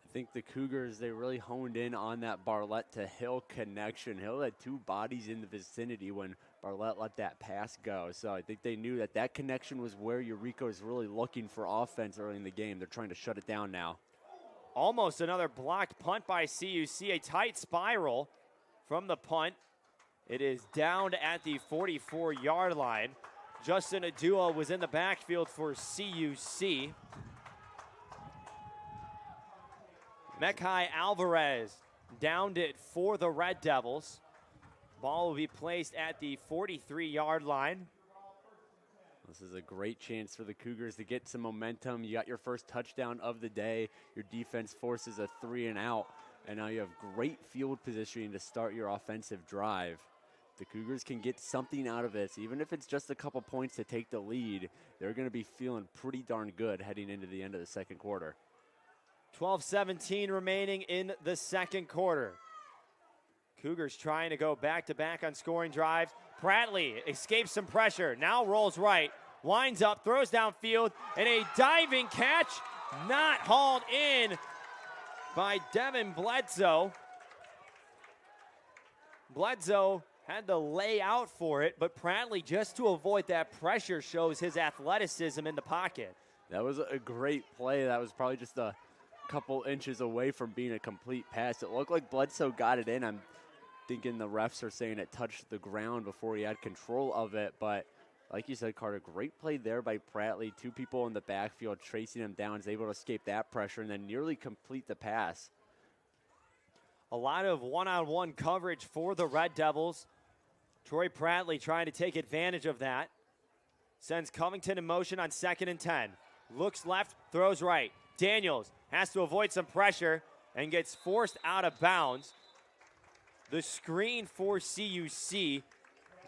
I think the Cougars, they really honed in on that Barlett to Hill connection. Hill had 2 bodies in the vicinity when Barlett let that pass go. So I think they knew that that connection was where Eureka was really looking for offense early in the game. They're trying to shut it down now. Almost another blocked punt by CUC. A tight spiral from the punt. It is down at the 44-yard line. Justin Adua was in the backfield for CUC. Mekai Alvarez downed it for the Red Devils. Ball will be placed at the 43-yard line. This is a great chance for the Cougars to get some momentum. You got your first touchdown of the day. Your defense forces a 3-and-out, and now you have great field positioning to start your offensive drive. The Cougars can get something out of this, even if it's just a couple points to take the lead. They're going to be feeling pretty darn good heading into the end of the second quarter. 12-17 remaining in the second quarter. Cougars trying to go back-to-back on scoring drives. Pratley escapes some pressure, now rolls right, winds up, throws downfield, and a diving catch not hauled in by Devin Bledsoe. Bledsoe had to lay out for it, but Pratley, just to avoid that pressure, shows his athleticism in the pocket. That was a great play. That was probably just a couple inches away from being a complete pass. It looked like Bledsoe got it in. I'm thinking the refs are saying it touched the ground before he had control of it, but like you said, Carter, great play there by Pratley. 2 people in the backfield tracing him down. He's able to escape that pressure and then nearly complete the pass. A lot of one-on-one coverage for the Red Devils. Troy Pratley trying to take advantage of that. Sends Covington in motion on 2nd and 10. Looks left, throws right. Daniels has to avoid some pressure and gets forced out of bounds. The screen for CUC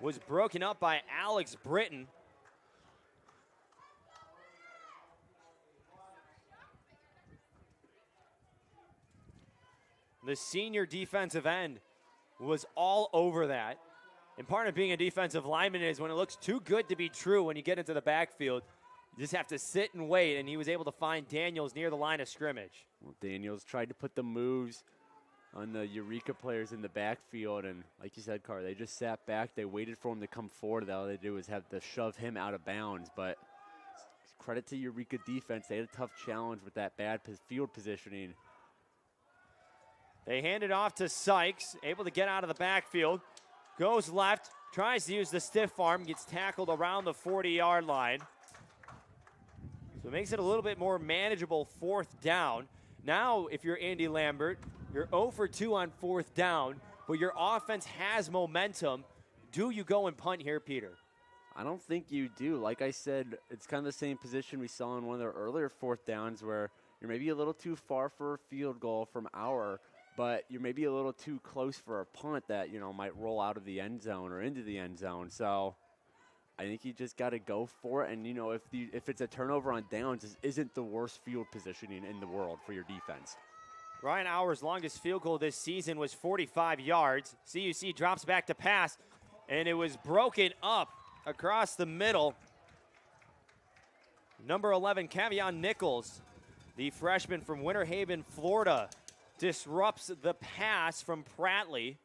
was broken up by Alex Britton. The senior defensive end was all over that. And part of being a defensive lineman is when it looks too good to be true when you get into the backfield, you just have to sit and wait, and he was able to find Daniels near the line of scrimmage. Well, Daniels tried to put the moves on the Eureka players in the backfield, and like you said, Carr, they just sat back. They waited for him to come forward. All they did was have to shove him out of bounds. But credit to Eureka defense. They had a tough challenge with that bad field positioning. They hand it off to Sykes, able to get out of the backfield. Goes left, tries to use the stiff arm, gets tackled around the 40-yard line. So it makes it a little bit more manageable 4th down. Now, if you're Andy Lambert, you're 0 for 2 on 4th down, but your offense has momentum. Do you go and punt here, Peter? I don't think you do. Like I said, it's kind of the same position we saw in one of their earlier 4th downs where you're maybe a little too far for a field goal from our, but you're maybe a little too close for a punt that, might roll out of the end zone or into the end zone. So I think you just got to go for it. And, if it's a turnover on downs, this isn't the worst field positioning in the world for your defense. Ryan Hour's longest field goal this season was 45 yards. CUC drops back to pass, and it was broken up across the middle. Number 11, Cavion Nichols, the freshman from Winter Haven, Florida, disrupts the pass from Pratley.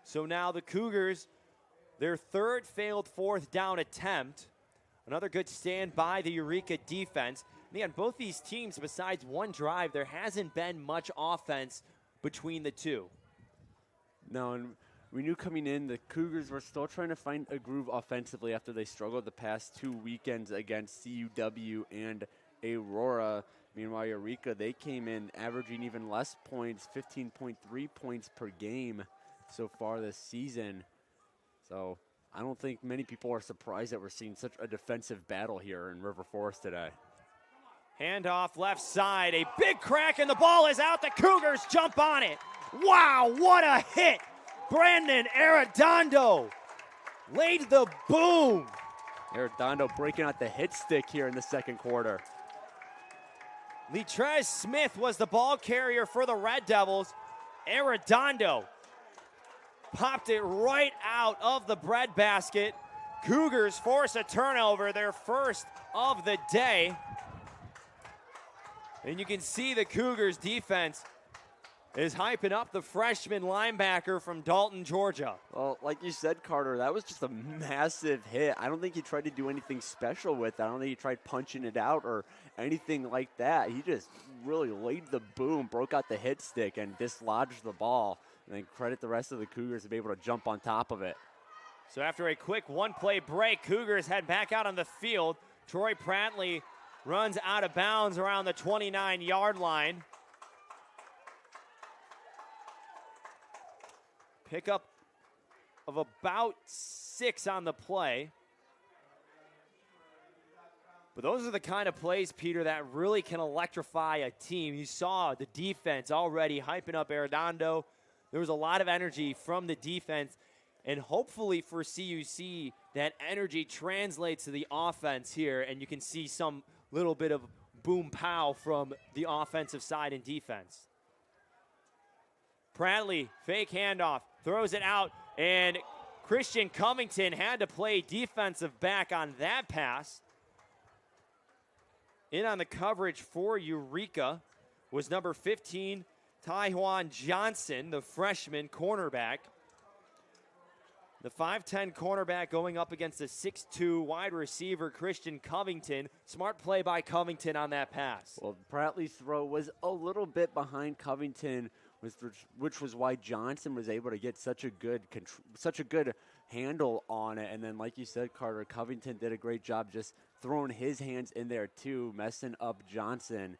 So now the Cougars, their 3rd failed 4th down attempt. Another good stand by the Eureka defense. And again, both these teams, besides one drive, there hasn't been much offense between the two. No, and we knew coming in the Cougars were still trying to find a groove offensively after they struggled the past 2 weekends against CUW and Aurora. Meanwhile, Eureka, they came in averaging even less points, 15.3 points per game so far this season. So I don't think many people are surprised that we're seeing such a defensive battle here in River Forest today. Handoff left side, a big crack and the ball is out. The Cougars jump on it. Wow, what a hit. Brandon Arredondo laid the boom. Arredondo breaking out the hit stick here in the second quarter. Letrez Smith was the ball carrier for the Red Devils. Arredondo popped it right out of the breadbasket. Cougars force a turnover, their first of the day. And you can see the Cougars defense is hyping up the freshman linebacker from Dalton, Georgia. Well, like you said, Carter, that was just a massive hit. I don't think he tried to do anything special with it. I don't think he tried punching it out or anything like that. He just really laid the boom, broke out the hit stick, and dislodged the ball. And then credit the rest of the Cougars to be able to jump on top of it. So after a quick one-play break, Cougars head back out on the field. Troy Prattley runs out of bounds around the 29-yard line. Pickup of about 6 on the play. But those are the kind of plays, Peter, that really can electrify a team. You saw the defense already hyping up Arredondo. There was a lot of energy from the defense. And hopefully for CUC, that energy translates to the offense here, and you can see some little bit of boom pow from the offensive side and defense. Prattley, fake handoff, throws it out, and Christian Covington had to play defensive back on that pass. In on the coverage for Eureka was number 15, Tyjuan Johnson, the freshman cornerback. The 5'10 cornerback going up against the 6'2 wide receiver, Christian Covington. Smart play by Covington on that pass. Well, Prattley's throw was a little bit behind Covington, which was why Johnson was able to get such a good handle on it. And then, like you said, Carter, Covington did a great job just throwing his hands in there too, messing up Johnson,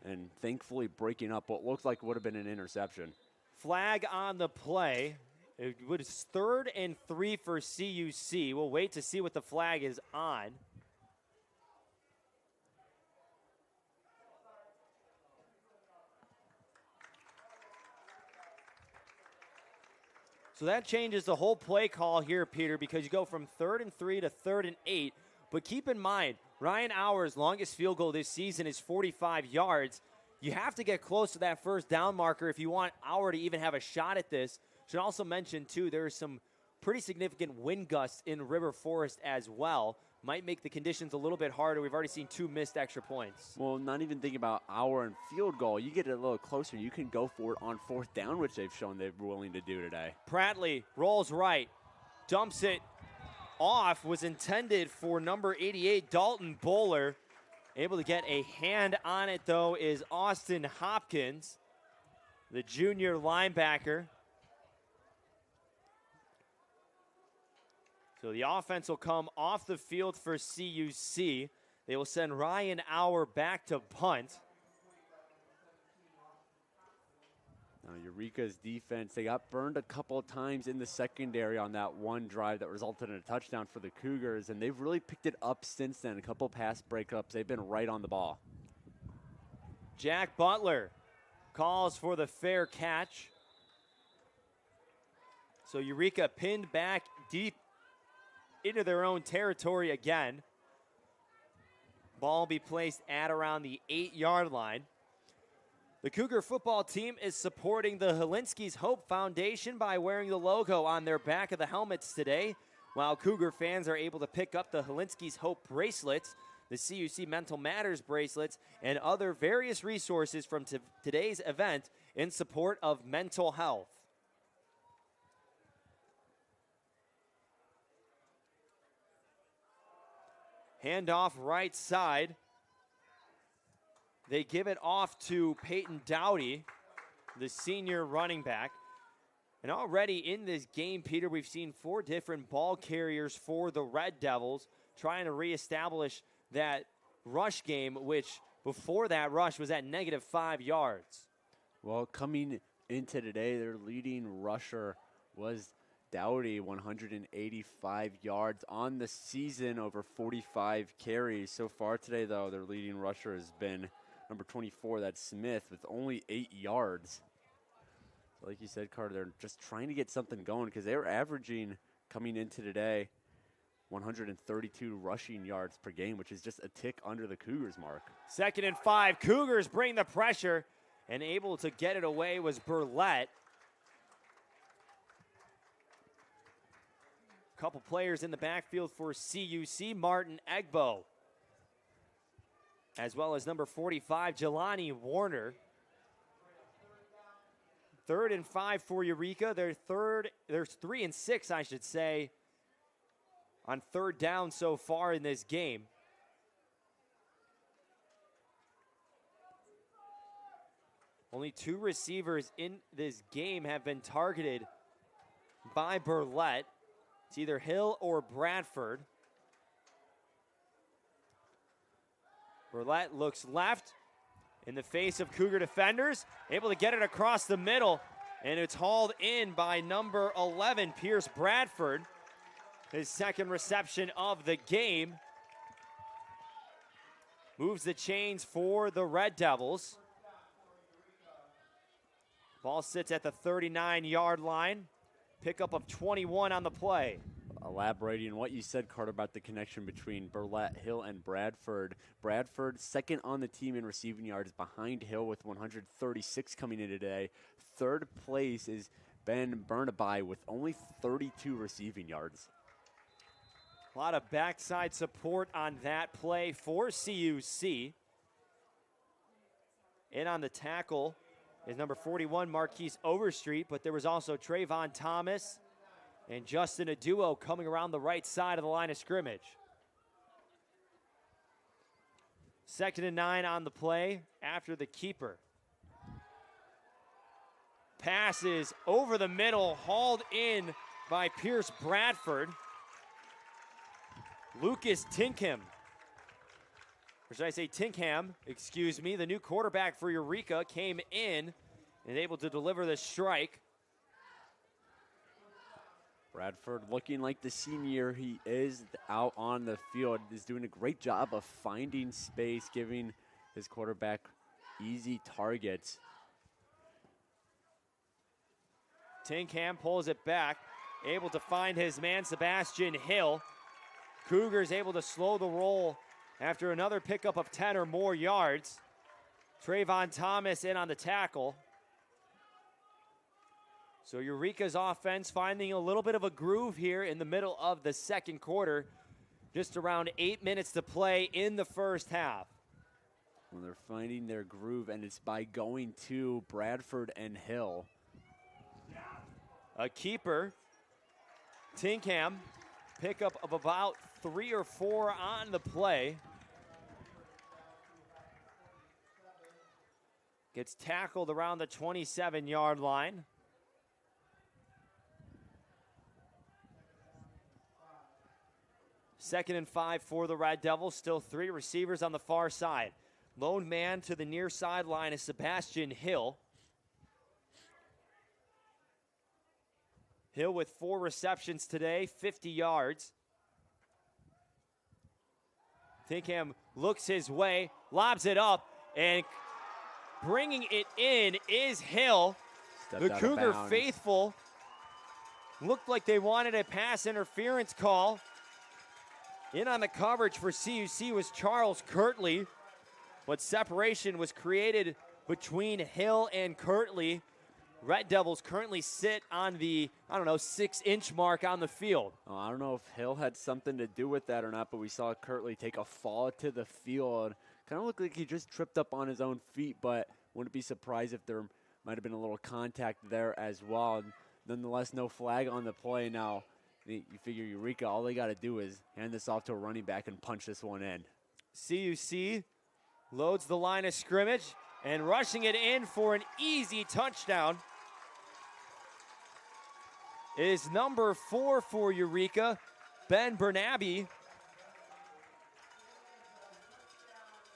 and thankfully breaking up what looked like would have been an interception. Flag on the play. It was 3rd and 3 for CUC. We'll wait to see what the flag is on. So that changes the whole play call here, Peter, because you go from 3rd and 3 to 3rd and 8. But keep in mind, Ryan Hour's longest field goal this season is 45 yards. You have to get close to that first down marker if you want Hour to even have a shot at this. Should also mention, too, there are some pretty significant wind gusts in River Forest as well. Might make the conditions a little bit harder. We've already seen 2 missed extra points. Well, not even thinking about Hour and field goal. You get it a little closer, you can go for it on 4th down, which they've shown they're willing to do today. Prattley rolls right, dumps it off, was intended for number 88, Dalton Bowler. Able to get a hand on it, though, is Austin Hopkins, the junior linebacker. So the offense will come off the field for CUC. They will send Ryan Hour back to punt. Now, Eureka's defense, they got burned a couple of times in the secondary on that one drive that resulted in a touchdown for the Cougars, and they've really picked it up since then. A couple pass breakups. They've been right on the ball. Jack Butler calls for the fair catch. So Eureka pinned back deep into their own territory again. Ball will be placed at around the 8-yard line. The Cougar football team is supporting the Helinski's Hope Foundation by wearing the logo on their back of the helmets today, while Cougar fans are able to pick up the Helinski's Hope bracelets, the CUC Mental Matters bracelets, and other various resources from today's event in support of mental health. Handoff right side. They give it off to Peyton Dowdy, the senior running back. And already in this game, Peter, we've seen 4 different ball carriers for the Red Devils trying to reestablish that rush game, which before that rush was at -5 yards. Well, coming into today, their leading rusher was Dowdy, 185 yards on the season, over 45 carries. So far today, though, their leading rusher has been number 24, that's Smith, with only 8 yards. So like you said, Carter, they're just trying to get something going because they were averaging, coming into today, 132 rushing yards per game, which is just a tick under the Cougars mark. 2nd and 5. Cougars bring the pressure, and able to get it away was Burlett. Couple players in the backfield for CUC, Martin Egbo, as well as number 45, Jelani Warner. 3rd and 5 for Eureka. There's 3 and 6, I should say, on 3rd down so far in this game. Only 2 receivers in this game have been targeted by Burlett. It's either Hill or Bradford. Burlett looks left in the face of Cougar defenders, able to get it across the middle, and it's hauled in by number 11, Pierce Bradford, his 2nd reception of the game. Moves the chains for the Red Devils. Ball sits at the 39-yard line. Pickup of 21 on the play. Elaborating on what you said, Carter, about the connection between Burlett, Hill, and Bradford. Bradford, 2nd on the team in receiving yards, behind Hill with 136 coming in today. 3rd place is Ben Burnaby with only 32 receiving yards. A lot of backside support on that play for CUC. In on the tackle is number 41, Marquise Overstreet, but there was also Trayvon Thomas and Justin Aduo coming around the right side of the line of scrimmage. 2nd and 9 on the play after the keeper. Passes over the middle, hauled in by Pierce Bradford. Lucas Tinkham, or should I say Tinkham, excuse me, the new quarterback for Eureka, came in and able to deliver the strike. Bradford, looking like the senior he is out on the field, is doing a great job of finding space, giving his quarterback easy targets. Tinkham pulls it back, able to find his man, Sebastian Hill. Cougars able to slow the roll after another pickup of 10 or more yards. Trayvon Thomas in on the tackle. So Eureka's offense finding a little bit of a groove here in the middle of the 2nd quarter. Just around 8 minutes to play in the 1st half. Well, they're finding their groove, and it's by going to Bradford and Hill. A keeper, Tinkham, pickup of about 3 or 4 on the play. Gets tackled around the 27-yard line. Second and 5 for the Red Devils. Still 3 receivers on the far side. Lone man to the near sideline is Sebastian Hill. Hill with 4 receptions today, 50 yards. Tinkham looks his way, lobs it up, and bringing it in is Hill. The Cougar faithful looked like they wanted a pass interference call. In on the coverage for CUC was Charles Kirtley, but separation was created between Hill and Kirtley. Red Devils currently sit on the, 6-inch mark on the field. Oh, I don't know if Hill had something to do with that or not, but we saw Kirtley take a fall to the field. Kind of looked like he just tripped up on his own feet, but wouldn't be surprised if there might have been a little contact there as well. Nonetheless, no flag on the play. Now, you figure Eureka, all they got to do is hand this off to a running back and punch this one in. CUC loads the line of scrimmage and rushing it in for an easy touchdown is number 4 for Eureka, Ben Bernabe.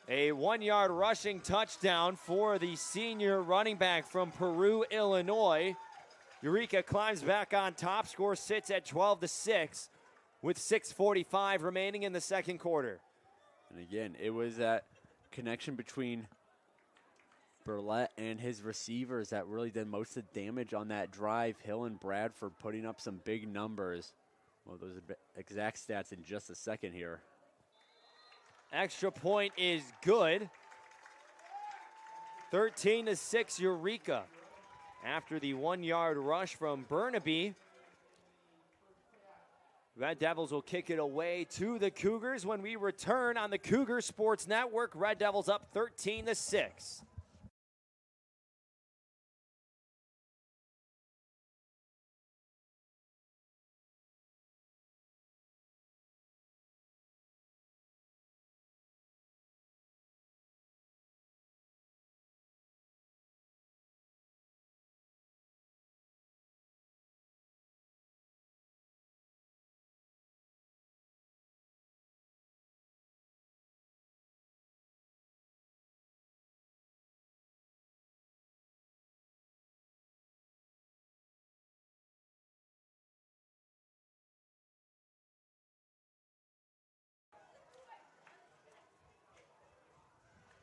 A 1-yard rushing touchdown for the senior running back from Peru, Illinois. Eureka climbs back on top. Score sits at 12-6 with 6:45 remaining in the second quarter. And again, it was that connection between Burlett and his receivers that really did most of the damage on that drive. Hill and Bradford putting up some big numbers. Well, those exact stats in just a second here. Extra point is good. 13-6 Eureka. After the 1-yard rush from Burnaby, Red Devils will kick it away to the Cougars when we return on the Cougar Sports Network. Red Devils up 13-6.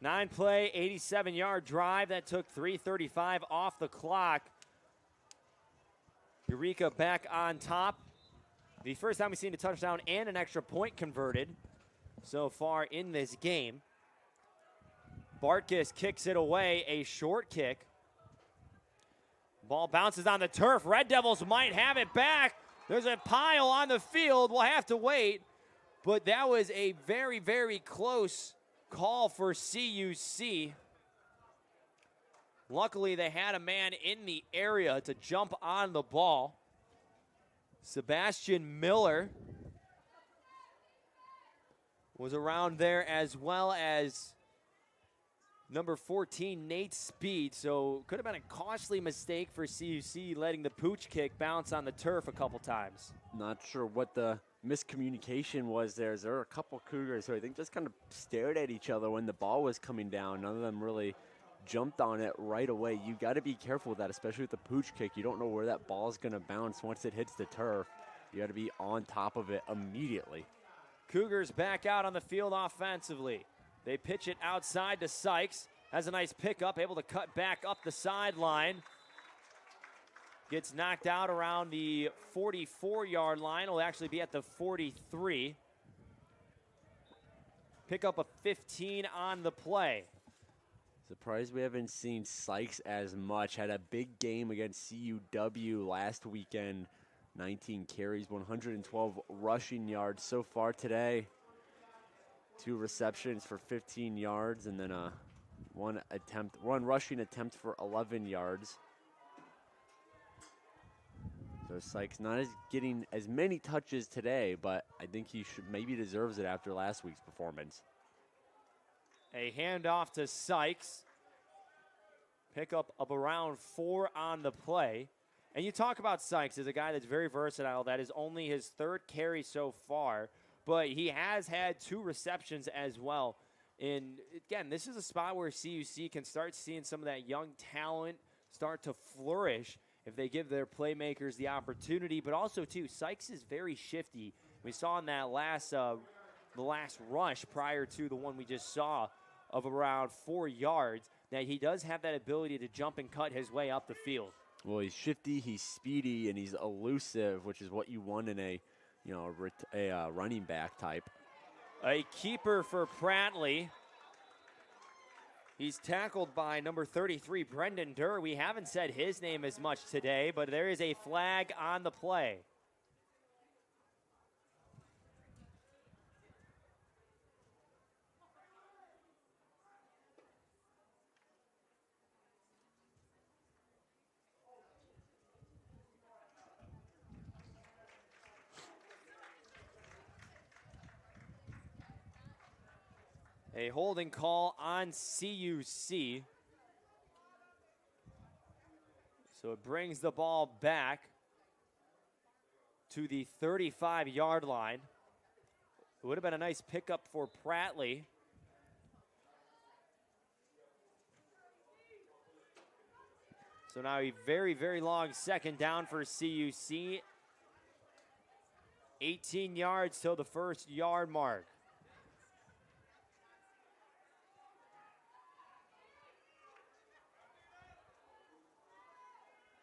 Nine-play, 87-yard drive that took 3:35 off the clock. Eureka back on top. The first time we've seen a touchdown and an extra point converted so far in this game. Bartkus kicks it away, a short kick. Ball bounces on the turf. Red Devils might have it back. There's a pile on the field. We'll have to wait. But that was a very, very close call for CUC. Luckily, they had a man in the area to jump on the ball. Sebastian Miller was around there, as well as number 14, Nate Speed. So could have been a costly mistake for CUC, letting the pooch kick bounce on the turf a couple times. Not sure what the miscommunication was there. There were a couple Cougars who I think just kind of stared at each other when the ball was coming down. None of them really jumped on it right away. You got to be careful with that, especially with the pooch kick. You don't know where that ball is going to bounce once it hits the turf. You got to be on top of it immediately. Cougars back out on the field offensively. They pitch it outside to Sykes. Has a nice pickup, able to cut back up the sideline. Gets knocked out around the 44-yard line. Will actually be at the 43. Pick up a 15 on the play. Surprised we haven't seen Sykes as much. Had a big game against CUW last weekend. 19 carries, 112 rushing yards so far today. 2 receptions for 15 yards, and then one rushing attempt for 11 yards. So Sykes not getting as many touches today, but I think he maybe deserves it after last week's performance. A handoff to Sykes. Pickup of around 4 on the play. And you talk about Sykes as a guy that's very versatile. That is only his 3rd carry so far, but he has had 2 receptions as well. And again, this is a spot where CUC can start seeing some of that young talent start to flourish if they give their playmakers the opportunity. But also, too, Sykes is very shifty. We saw in that the last rush prior to the one we just saw of around 4 yards, that he does have that ability to jump and cut his way up the field. Well, he's shifty, he's speedy, and he's elusive, which is what you want in a running back type. A keeper for Prattley. He's tackled by number 33, Brendan Durr. We haven't said his name as much today, but there is a flag on the play. A holding call on CUC. So it brings the ball back to the 35-yard line. It would have been a nice pickup for Prattley. So now a very, very long second down for CUC. 18 yards till the first yard mark.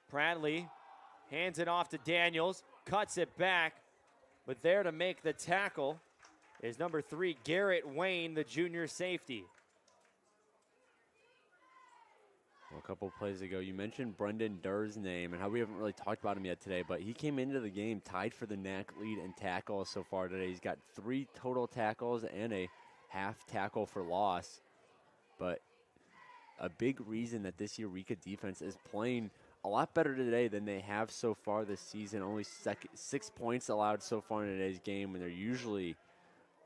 Bradley hands it off to Daniels, cuts it back, but there to make the tackle is number 3, Garrett Wayne, the junior safety. Well, a couple plays ago, you mentioned Brendan Durr's name and how we haven't really talked about him yet today, but he came into the game tied for the NAC lead in tackles so far today. He's got 3 total tackles and a half tackle for loss. But a big reason that this Eureka defense is playing a lot better today than they have so far this season. Only 6 points allowed so far in today's game, and they're usually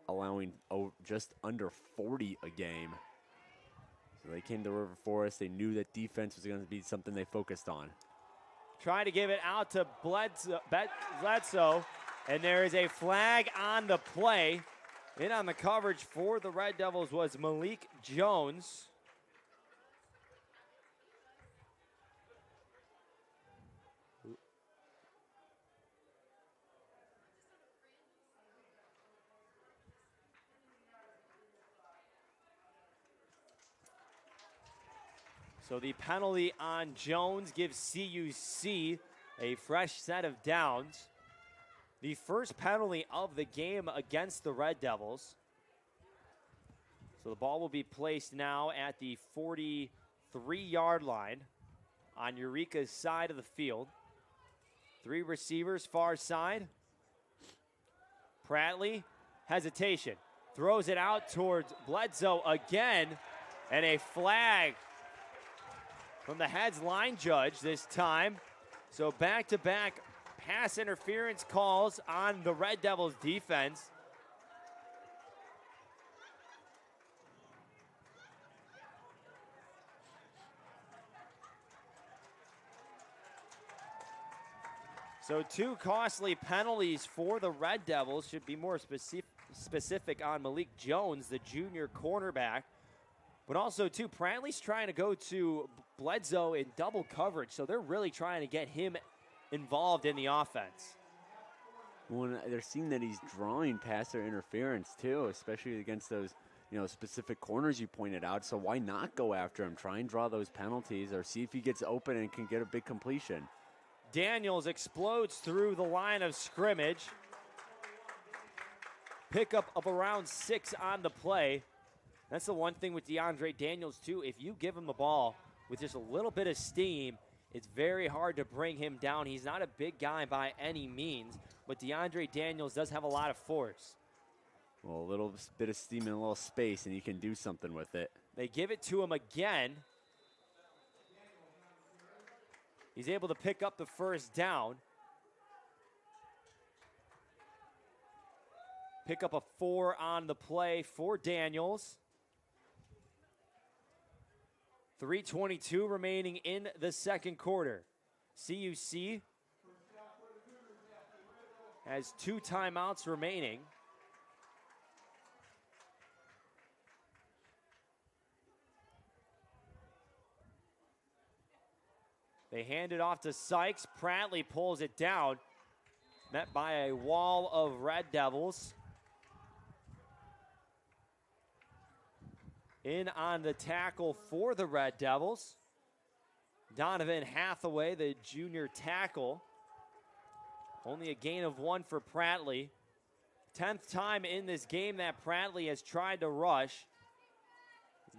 allowing just under 40 a game. So they came to River Forest. They knew that defense was going to be something they focused on. Trying to give it out to Bledsoe, and there is a flag on the play. In on the coverage for the Red Devils was Malik Jones. So the penalty on Jones gives CUC a fresh set of downs. The first penalty of the game against the Red Devils. So the ball will be placed now at the 43-yard line on Eureka's side of the field. 3 receivers far side. Pratley, hesitation, throws it out towards Bledsoe again, and a flag from the heads line judge this time. So back-to-back pass interference calls on the Red Devils defense. So 2 costly penalties for the Red Devils. Should be more specific on Malik Jones, the junior cornerback. But also, too, Pratley's trying to go to Bledsoe in double coverage, so they're really trying to get him involved in the offense. When they're seeing that he's drawing passer interference, too, especially against those specific corners you pointed out. So why not go after him? Try and draw those penalties or see if he gets open and can get a big completion. Daniels explodes through the line of scrimmage. Pickup of around 6 on the play. That's the one thing with DeAndre Daniels, too. If you give him the ball with just a little bit of steam, it's very hard to bring him down. He's not a big guy by any means, but DeAndre Daniels does have a lot of force. Well, a little bit of steam in a little space, and you can do something with it. They give it to him again. He's able to pick up the first down. Pick up a 4 on the play for Daniels. 3:22 remaining in the second quarter. CUC has 2 timeouts remaining. They hand it off to Sykes. Pratley pulls it down. Met by a wall of Red Devils. In on the tackle for the Red Devils. Donovan Hathaway, the junior tackle. Only a gain of 1 for Pratley. 10th time in this game that Pratley has tried to rush.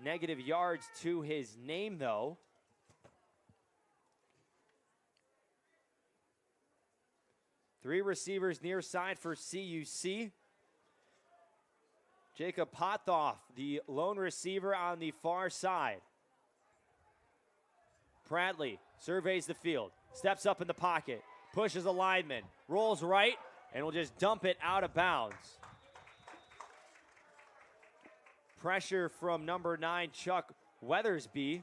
Negative yards to his name, though. Three receivers near side for CUC. Jacob Pothoff, the lone receiver on the far side. Pratley surveys the field, steps up in the pocket, pushes a lineman, rolls right, and will just dump it out of bounds. Pressure from number 9, Chuck Weathersby.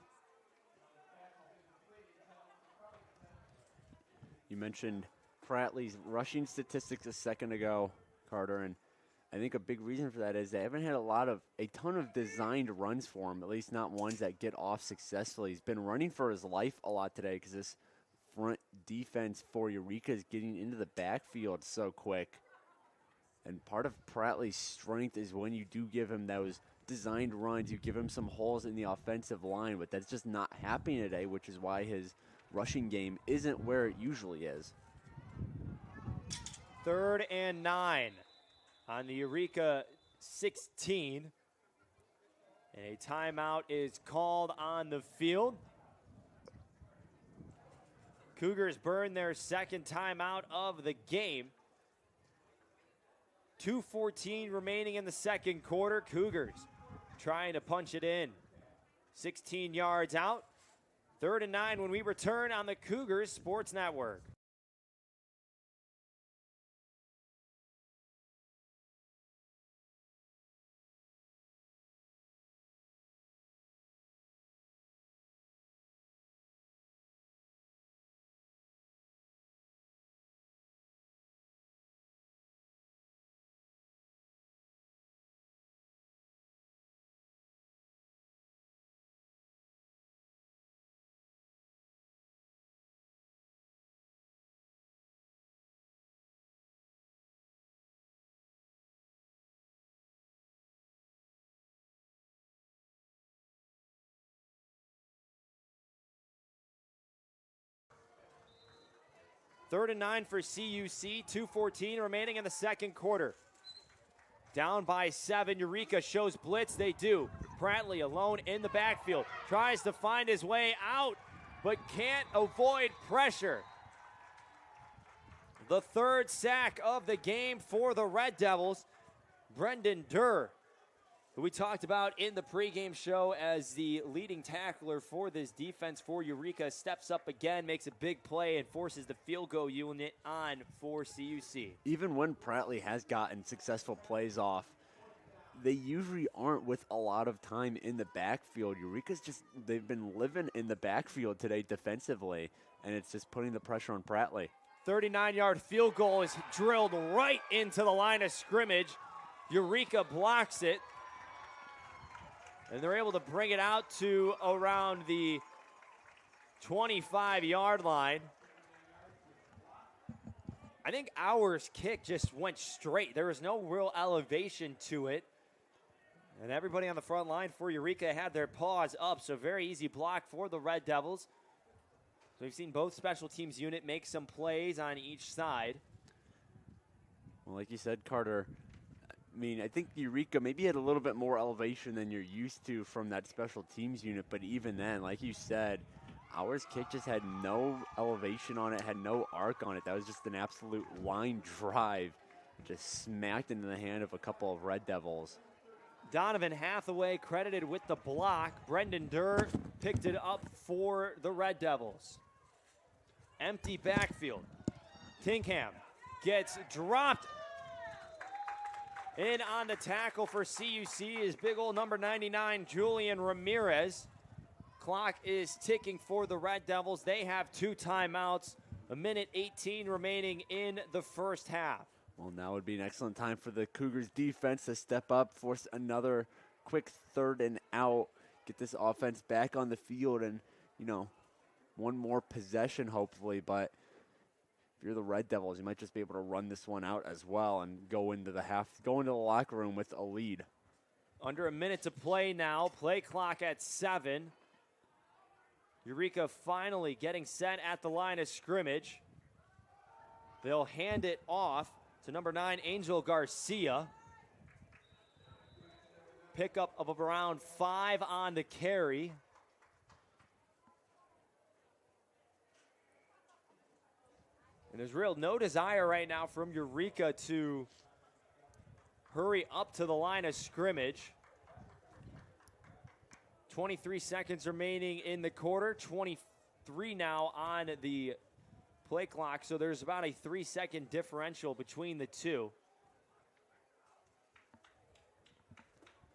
You mentioned Pratley's rushing statistics a second ago, Carter, and I think a big reason for that is they haven't had a ton of designed runs for him, at least not ones that get off successfully. He's been running for his life a lot today because this front defense for Eureka is getting into the backfield so quick. And part of Prattley's strength is when you do give him those designed runs, you give him some holes in the offensive line, but that's just not happening today, which is why his rushing game isn't where it usually is. 3rd and 9 on the Eureka 16. And a timeout is called on the field. Cougars burn their second timeout of the game. 2:14 remaining in the second quarter. Cougars trying to punch it in. 16 yards out. 3rd and 9 when we return on the Cougars Sports Network. Third and 9 for CUC, 2:14 remaining in the second quarter. Down by 7, Eureka shows blitz, they do. Prattley alone in the backfield, tries to find his way out, but can't avoid pressure. The 3rd sack of the game for the Red Devils. Brendan Durr, who we talked about in the pregame show as the leading tackler for this defense for Eureka, steps up again, makes a big play, and forces the field goal unit on for CUC. Even when Prattley has gotten successful plays off, they usually aren't with a lot of time in the backfield. Eureka's they've been living in the backfield today defensively, and it's just putting the pressure on Prattley. 39-yard field goal is drilled right into the line of scrimmage. Eureka blocks it. And they're able to bring it out to around the 25-yard line. I think ours kick just went straight. There was no real elevation to it. And everybody on the front line for Eureka had their paws up, so very easy block for the Red Devils. So we've seen both special teams unit make some plays on each side. Well, like you said, Carter, I think Eureka maybe had a little bit more elevation than you're used to from that special teams unit, but even then, like you said, ours kick just had no elevation on it, had no arc on it. That was just an absolute line drive, just smacked into the hand of a couple of Red Devils. Donovan Hathaway credited with the block. Brendan Durr picked it up for the Red Devils. Empty backfield. Tinkham gets dropped. In on the tackle for CUC is big old number 99, Julian Ramirez. Clock is ticking for the Red Devils. They have 2 timeouts, 1:18 remaining in the first half. Well, now would be an excellent time for the Cougars defense to step up, force another quick 3rd and out, get this offense back on the field, and, one more possession hopefully, but if you're the Red Devils, you might just be able to run this one out as well and go into the locker room with a lead. Under a minute to play now. Play clock at 7. Eureka finally getting set at the line of scrimmage. They'll hand it off to number 9, Angel Garcia. Pickup of around 5 on the carry. And there's no desire right now from Eureka to hurry up to the line of scrimmage. 23 seconds remaining in the quarter, 23 now on the play clock, so there's about a 3-second differential between the two.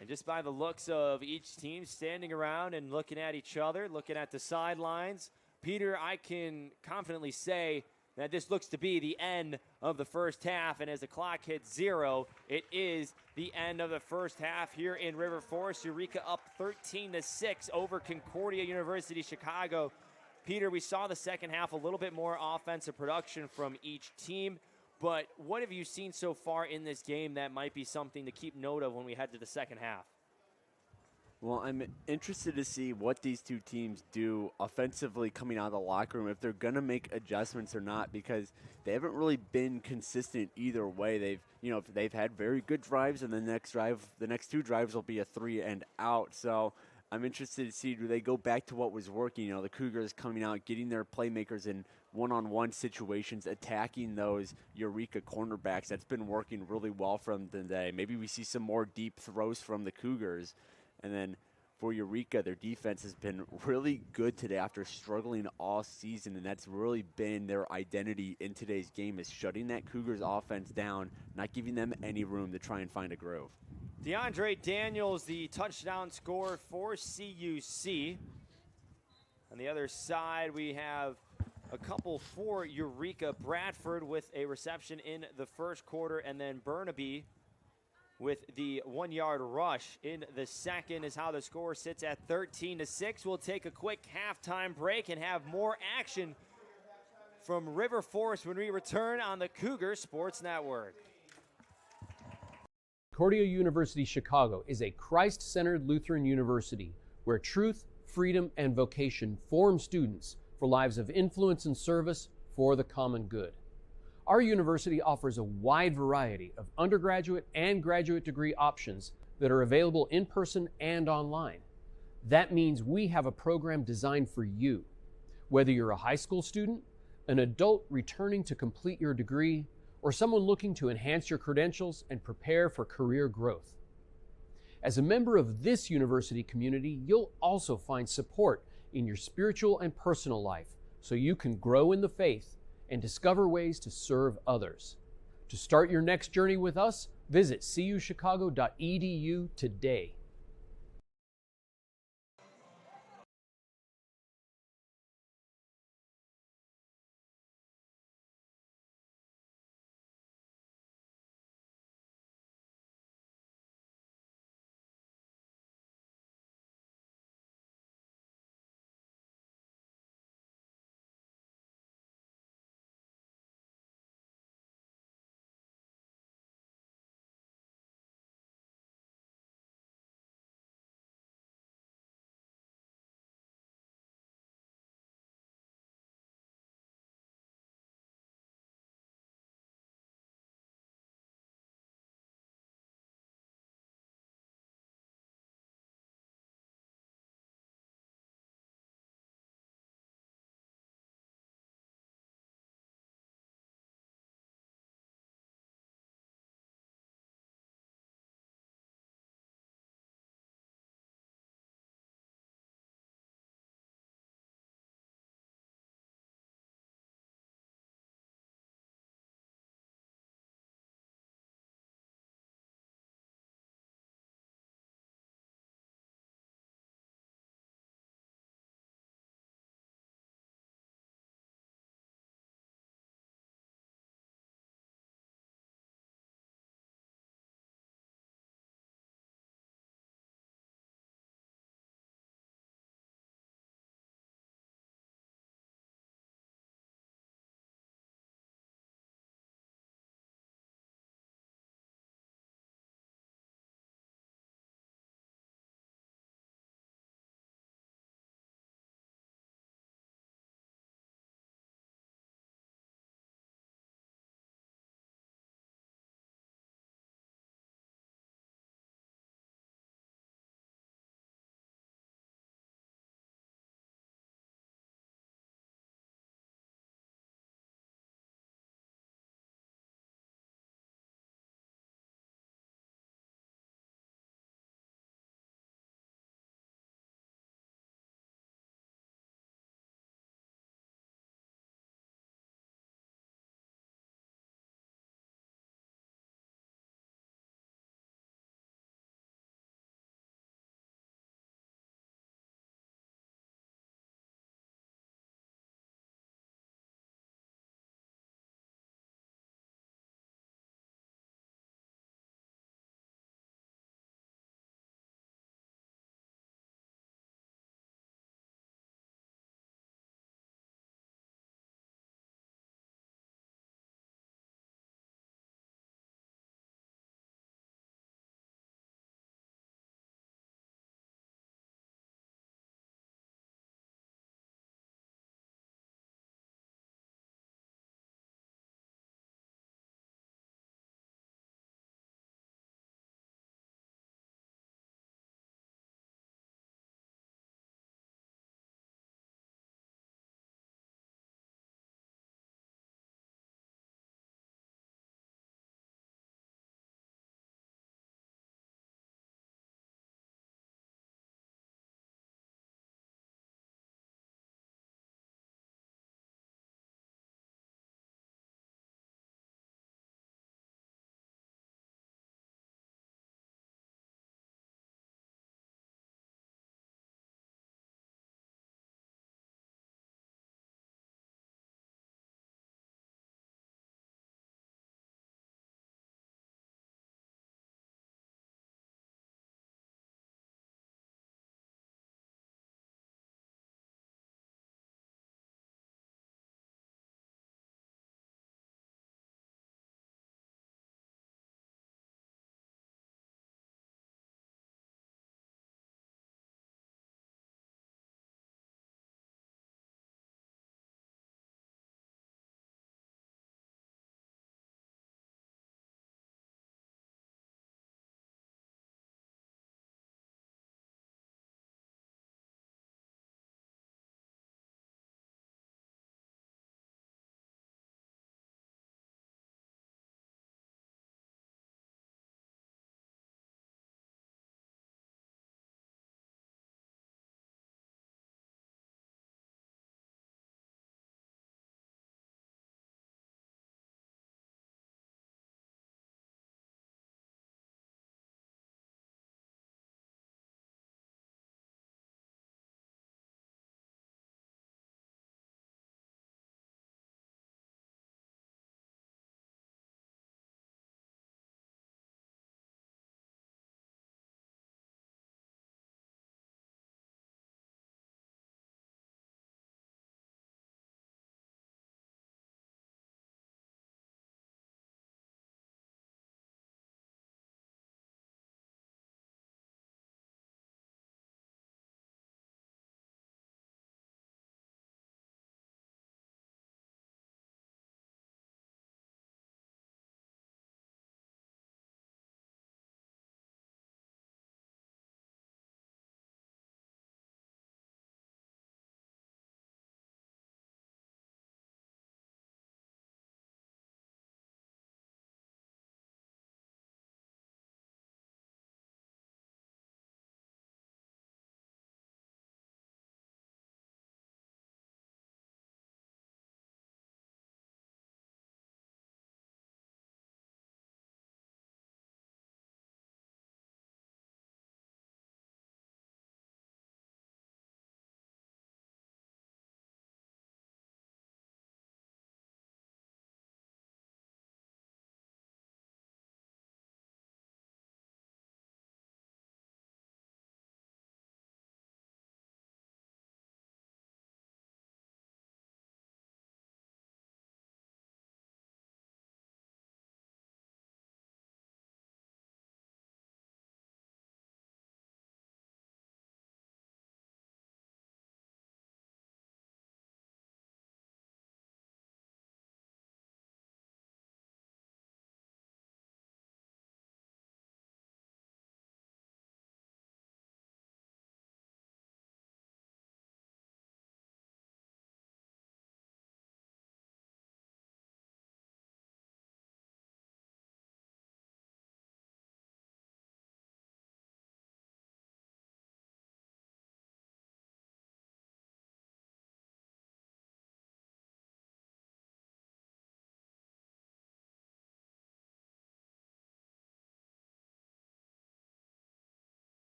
And just by the looks of each team standing around and looking at each other, looking at the sidelines, Peter, I can confidently say that this looks to be the end of the first half. And as the clock hits 0, it is the end of the first half here in River Forest. Eureka up 13-6 over Concordia University Chicago. Peter, we saw the second half a little bit more offensive production from each team, but what have you seen so far in this game that might be something to keep note of when we head to the second half? Well, I'm interested to see what these two teams do offensively coming out of the locker room, if they're going to make adjustments or not, because they haven't really been consistent either way. They've had very good drives, and the next two drives will be a 3 and out. So I'm interested to see, do they go back to what was working? The Cougars coming out, getting their playmakers in one-on-one situations, attacking those Eureka cornerbacks. That's been working really well for them today. Maybe we see some more deep throws from the Cougars. And then for Eureka, their defense has been really good today after struggling all season, and that's really been their identity in today's game, is shutting that Cougars offense down, not giving them any room to try and find a groove. DeAndre Daniels, the touchdown scorer for CUC. On the other side, we have a couple for Eureka. Bradford with a reception in the first quarter, and then Burnaby with the 1-yard rush in the second is how the score sits at 13-6. We'll take a quick halftime break and have more action from River Forest when we return on the Cougar Sports Network. Concordia University Chicago is a Christ-centered Lutheran university where truth, freedom, and vocation form students for lives of influence and service for the common good. Our university offers a wide variety of undergraduate and graduate degree options that are available in person and online. That means we have a program designed for you. Whether you're a high school student, an adult returning to complete your degree, or someone looking to enhance your credentials and prepare for career growth. As a member of this university community, you'll also find support in your spiritual and personal life so you can grow in the faith and discover ways to serve others. To start your next journey with us, visit cuchicago.edu today.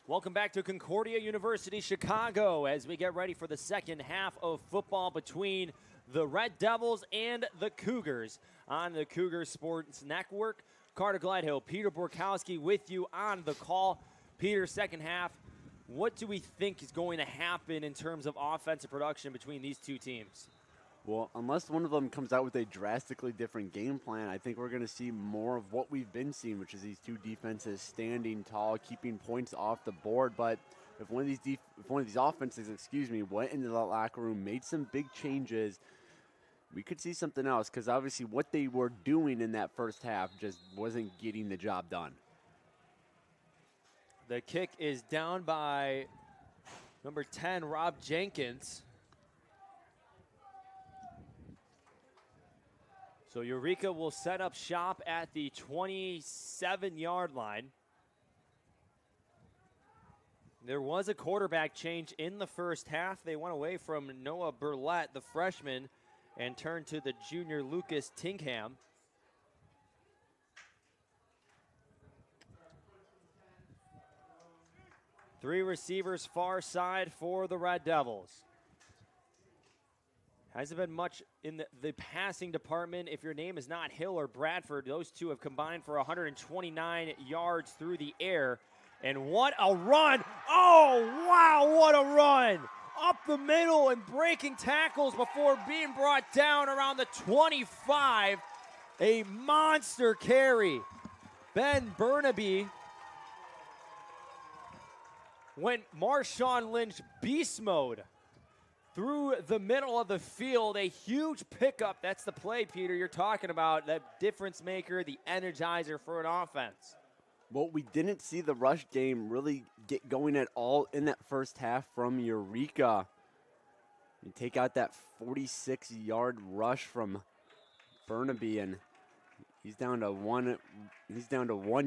Welcome back to Concordia University, Chicago, as we get ready for the second half of football between the Red Devils and the Cougars on the Cougars Sports Network. Carter Gleithill, Peter Borkowski with you on the call. Peter, second half, what do we think is going to happen in terms of offensive production between these two teams? Well, unless one of them comes out with a drastically different game plan, I think we're going to see more of what we've been seeing, which is these two defenses standing tall, keeping points off the board. But if one of these offenses, went into the locker room, made some big changes, we could see something else, because obviously what they were doing in that first half just wasn't getting the job done. The kick is down by number 10, Rob Jenkins. So Eureka will set up shop at the 27-yard line. There was a quarterback change in the first half. They went away from Noah Burlett, the freshman, and turned to the junior Lucas Tinkham. Three receivers far side for the Red Devils. Hasn't been much in the passing department. If your name is not Hill or Bradford, those two have combined for 129 yards through the air. And what a run! Oh, wow, what a run! Up the middle and breaking tackles before being brought down around the 25. A monster carry. Ben Burnaby went Marshawn Lynch beast mode through the middle of the field. A huge pickup. That's the play, Peter, you're talking about. That difference maker, the energizer for an offense. Well, we didn't see the rush game really get going at all in that first half from Eureka. You take out that 46-yard rush from Burnaby, and he's down to 1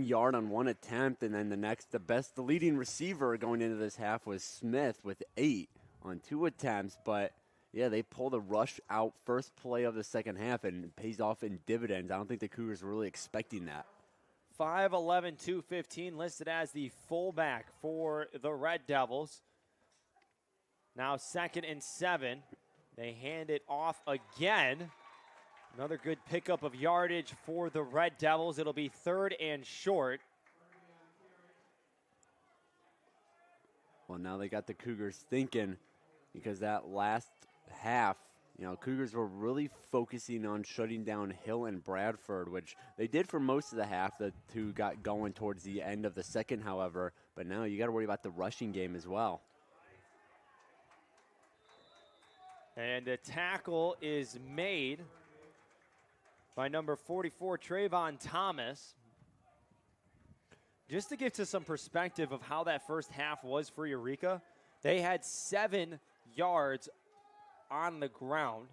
yard on one attempt, and then the leading receiver going into this half was Smith with 8 on 2 attempts. But yeah, they pulled a rush out first play of the second half, and it pays off in dividends. I don't think the Cougars were really expecting that. 5'11", 215, listed as the fullback for the Red Devils. Now 2nd and 7. They hand it off again. Another good pickup of yardage for the Red Devils. It'll be 3rd and short. Well, now they got the Cougars thinking, because that last half, Cougars were really focusing on shutting down Hill and Bradford, which they did for most of the half. The two got going towards the end of the second, however. But now you got to worry about the rushing game as well. And the tackle is made by number 44, Trayvon Thomas. Just to give to some perspective of how that first half was for Eureka, they had 7 yards on the ground.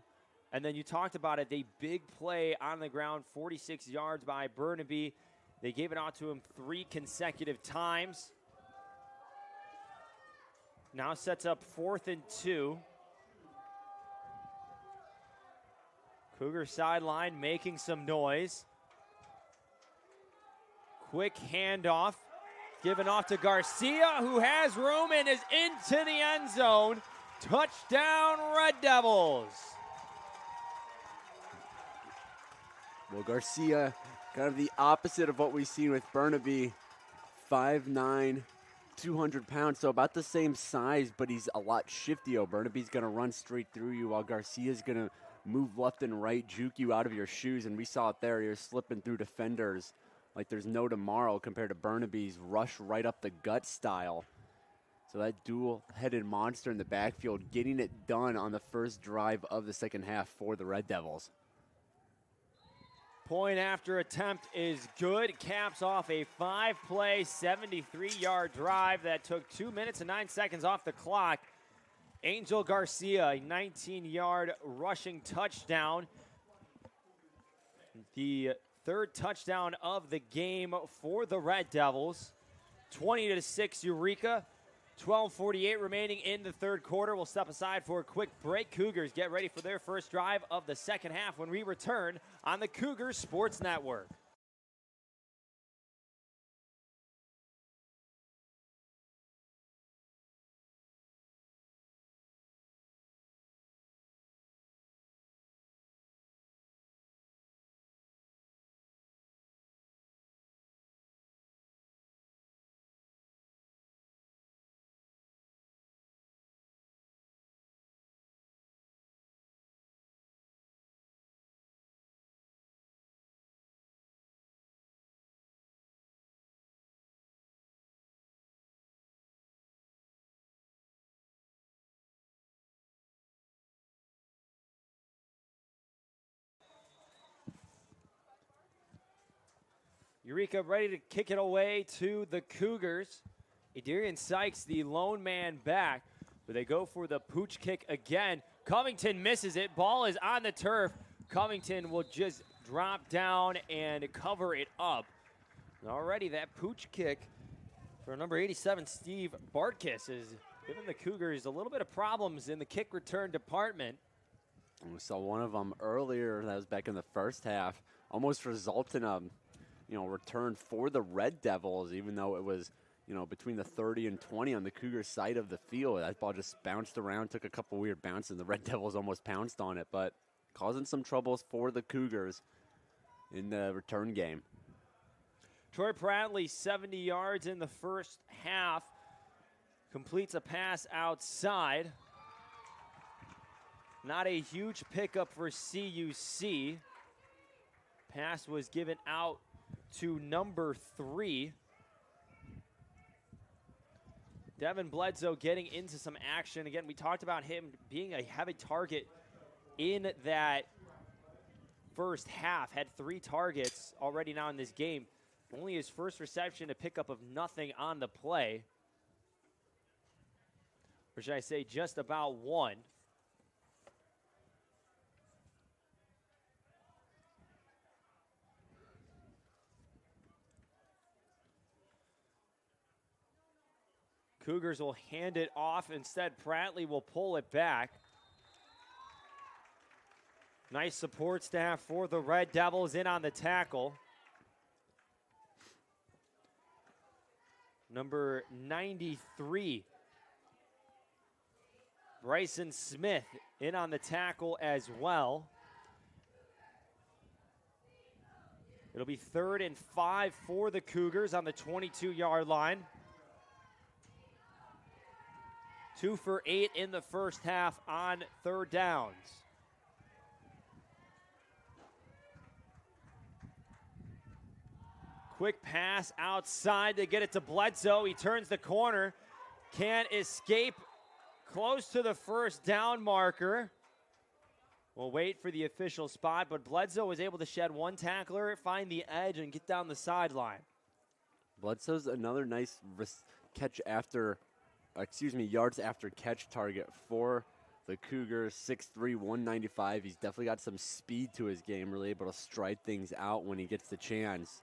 And then you talked about it, a big play on the ground, 46 yards by Burnaby. They gave it out to him 3 consecutive times. Now sets up 4th and 2. Cougar sideline making some noise. Quick handoff, given off to Garcia, who has room and is into the end zone. Touchdown, Red Devils. Well, Garcia, kind of the opposite of what we've seen with Burnaby. 5'9", 200 pounds, so about the same size, but he's a lot shifty. Burnaby's going to run straight through you, while Garcia's going to move left and right, juke you out of your shoes, and we saw it there. You're slipping through defenders like there's no tomorrow compared to Burnaby's rush right up the gut style. So that dual-headed monster in the backfield getting it done on the first drive of the second half for the Red Devils. Point after attempt is good. Caps off a 5-play, 73-yard drive that took 2 minutes and 9 seconds off the clock. Angel Garcia, a 19-yard rushing touchdown. The 3rd touchdown of the game for the Red Devils. 20-6 Eureka. 12:48 remaining in the 3rd quarter. We'll step aside for a quick break. Cougars get ready for their first drive of the second half when we return on the Cougars Sports Network. Eureka ready to kick it away to the Cougars. Adrian Sykes, the lone man back, but they go for the pooch kick again. Covington misses it. Ball is on the turf. Covington will just drop down and cover it up. And already that pooch kick for number 87, Steve Bartkiss, is giving the Cougars a little bit of problems in the kick return department. And we saw one of them earlier, that was back in the first half, almost result in a return for the Red Devils, even though it was between the 30 and 20 on the Cougars side of the field. That ball just bounced around, took a couple weird bounces, and the Red Devils almost pounced on it, but causing some troubles for the Cougars in the return game. Troy Pradley, 70 yards in the first half, completes a pass outside. Not a huge pickup for CUC. Pass was given out to number 3. Devin Bledsoe getting into some action. Again, we talked about him being a heavy target in that first half. Had 3 targets already now in this game. Only his first reception, a pickup of nothing on the play. Or should I say just about 1. Cougars will hand it off. Instead, Prattley will pull it back. Nice support staff for the Red Devils in on the tackle. Number 93, Bryson Smith, in on the tackle as well. It'll be 3rd and 5 for the Cougars on the 22-yard line. 2 for 8 in the first half on 3rd downs. Quick pass outside to get it to Bledsoe. He turns the corner, can't escape, close to the first down marker. We'll wait for the official spot, but Bledsoe was able to shed 1 tackler, find the edge, and get down the sideline. Bledsoe's another nice catch after, yards after catch target for the Cougars. 6'3", 195. He's definitely got some speed to his game, really able to stride things out when he gets the chance.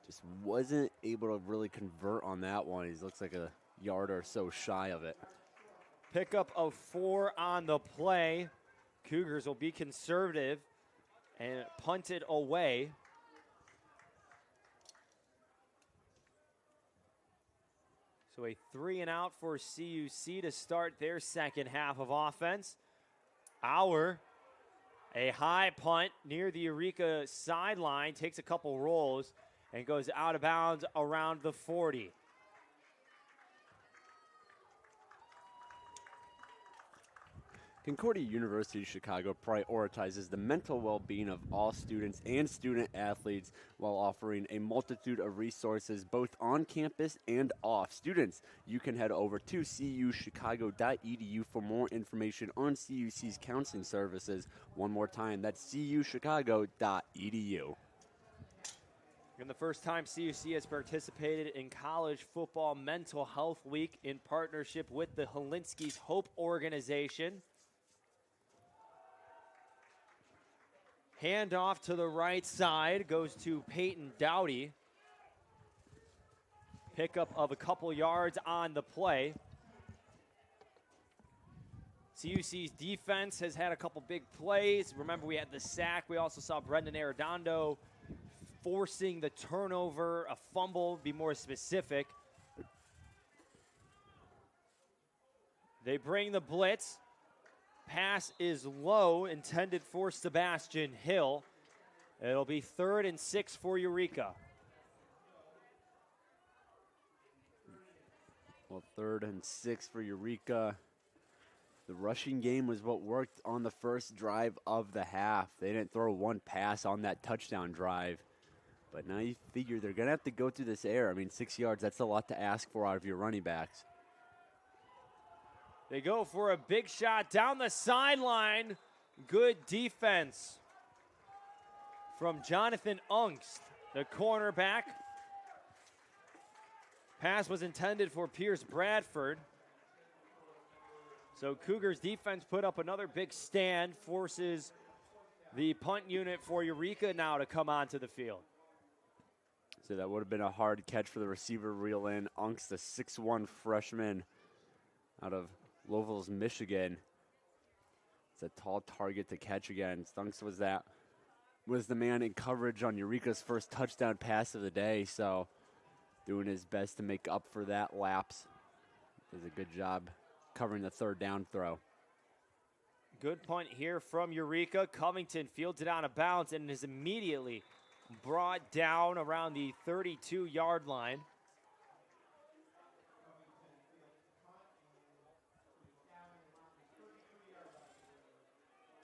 Just wasn't able to really convert on that one. He looks like a yard or so shy of it. Pickup of 4 on the play. Cougars will be conservative and punt it away. So a 3 and out for CUC to start their second half of offense. A high punt near the Eureka sideline, takes a couple rolls and goes out of bounds around the 40. Concordia University Chicago prioritizes the mental well-being of all students and student athletes while offering a multitude of resources both on campus and off. Students, you can head over to cuchicago.edu for more information on CUC's counseling services. One more time, that's cuchicago.edu. And the first time CUC has participated in College Football Mental Health Week in partnership with the Helinski's Hope Organization. Handoff to the right side goes to Peyton Dowdy. Pickup of a couple yards on the play. CUC's defense has had a couple big plays. Remember, we had the sack. We also saw Brendan Arredondo forcing the turnover, a fumble, be more specific. They bring the blitz. Pass is low, intended for Sebastian Hill. It'll be 3rd and 6 for Eureka. Well, 3rd and 6 for Eureka. The rushing game was what worked on the first drive of the half. They didn't throw 1 pass on that touchdown drive. But now you figure they're going to have to go through this air. 6 yards, that's a lot to ask for out of your running backs. They go for a big shot down the sideline. Good defense from Jonathan Ungst. the cornerback. Pass was intended for Pierce Bradford. So Cougars defense put up another big stand, forces the punt unit for Eureka now to come onto the field. So that would have been a hard catch for the receiver to reel in. Unks, the 6'1 freshman out of Louisville, Michigan. It's a tall target to catch again. Unks was the man in coverage on Eureka's first touchdown pass of the day, so doing his best to make up for that lapse. Does a good job covering the third down throw. Good punt here from Eureka. Covington fields it out of bounds and is immediately brought down around the 32-yard line.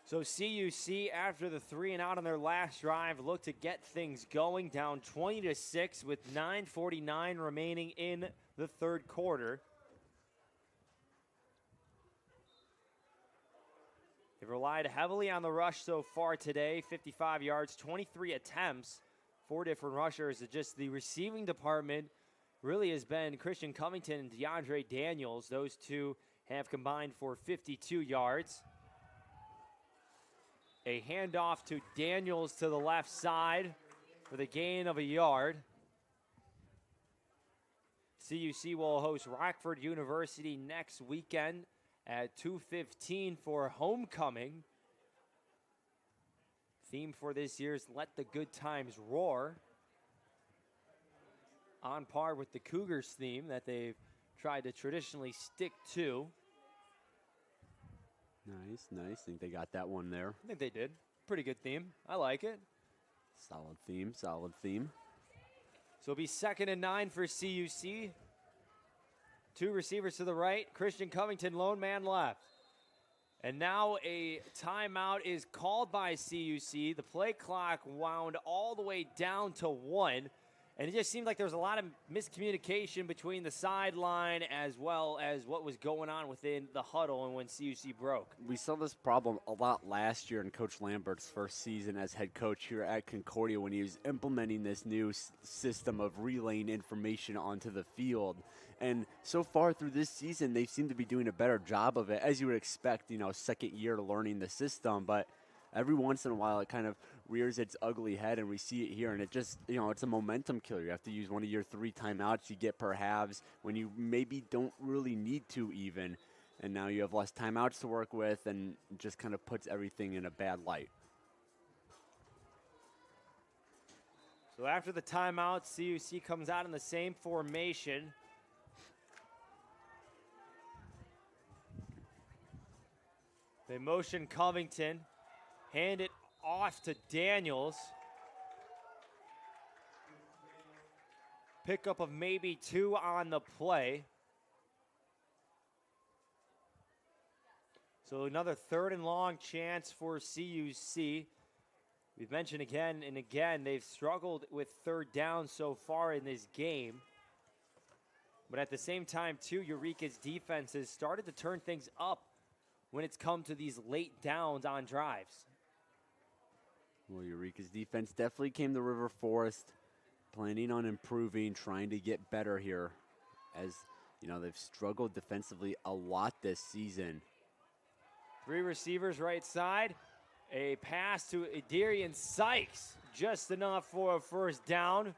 So CUC, after the 3 and out on their last drive, looked to get things going, down 20-6 with 9:49 remaining in the third quarter. They've relied heavily on the rush so far today, 55 yards, 23 attempts, 4 different rushers. Just the receiving department really has been Christian Covington and DeAndre Daniels. Those two have combined for 52 yards. A handoff to Daniels to the left side for the gain of a yard. CUC will host Rockford University next weekend at 2:15 for homecoming. Theme for this year's Let the Good Times Roar. On par with the Cougars theme that they've tried to traditionally stick to. Nice. Think they got that one there. I think they did. Pretty good theme. I like it. Solid theme. So it'll be 2nd and 9 for CUC. 2 receivers to the right. Christian Covington, lone man left. And now a timeout is called by CUC. The play clock wound all the way down to 1. And it just seemed like there was a lot of miscommunication between the sideline as well as what was going on within the huddle and when CUC broke. We saw this problem a lot last year in Coach Lambert's first season as head coach here at Concordia when he was implementing this new system of relaying information onto the field. And so far through this season, they seem to be doing a better job of it, as you would expect, second year learning the system. But every once in a while, it kind of rears its ugly head, and we see it here. And it just, it's a momentum killer. You have to use one of your 3 timeouts you get per halves when you maybe don't really need to even. And now you have less timeouts to work with, and it just kind of puts everything in a bad light. So after the timeout, CUC comes out in the same formation. They motion Covington, hand it off to Daniels. Pickup of maybe 2 on the play. So another 3rd and long chance for CUC. We've mentioned again and again, they've struggled with 3rd down so far in this game. But at the same time, too, Eureka's defense has started to turn things up when it's come to these late downs on drives. Well, Eureka's defense definitely came to River Forest, planning on improving, trying to get better here. As, they've struggled defensively a lot this season. 3 receivers right side. A pass to Adarian Sykes. Just enough for a first down.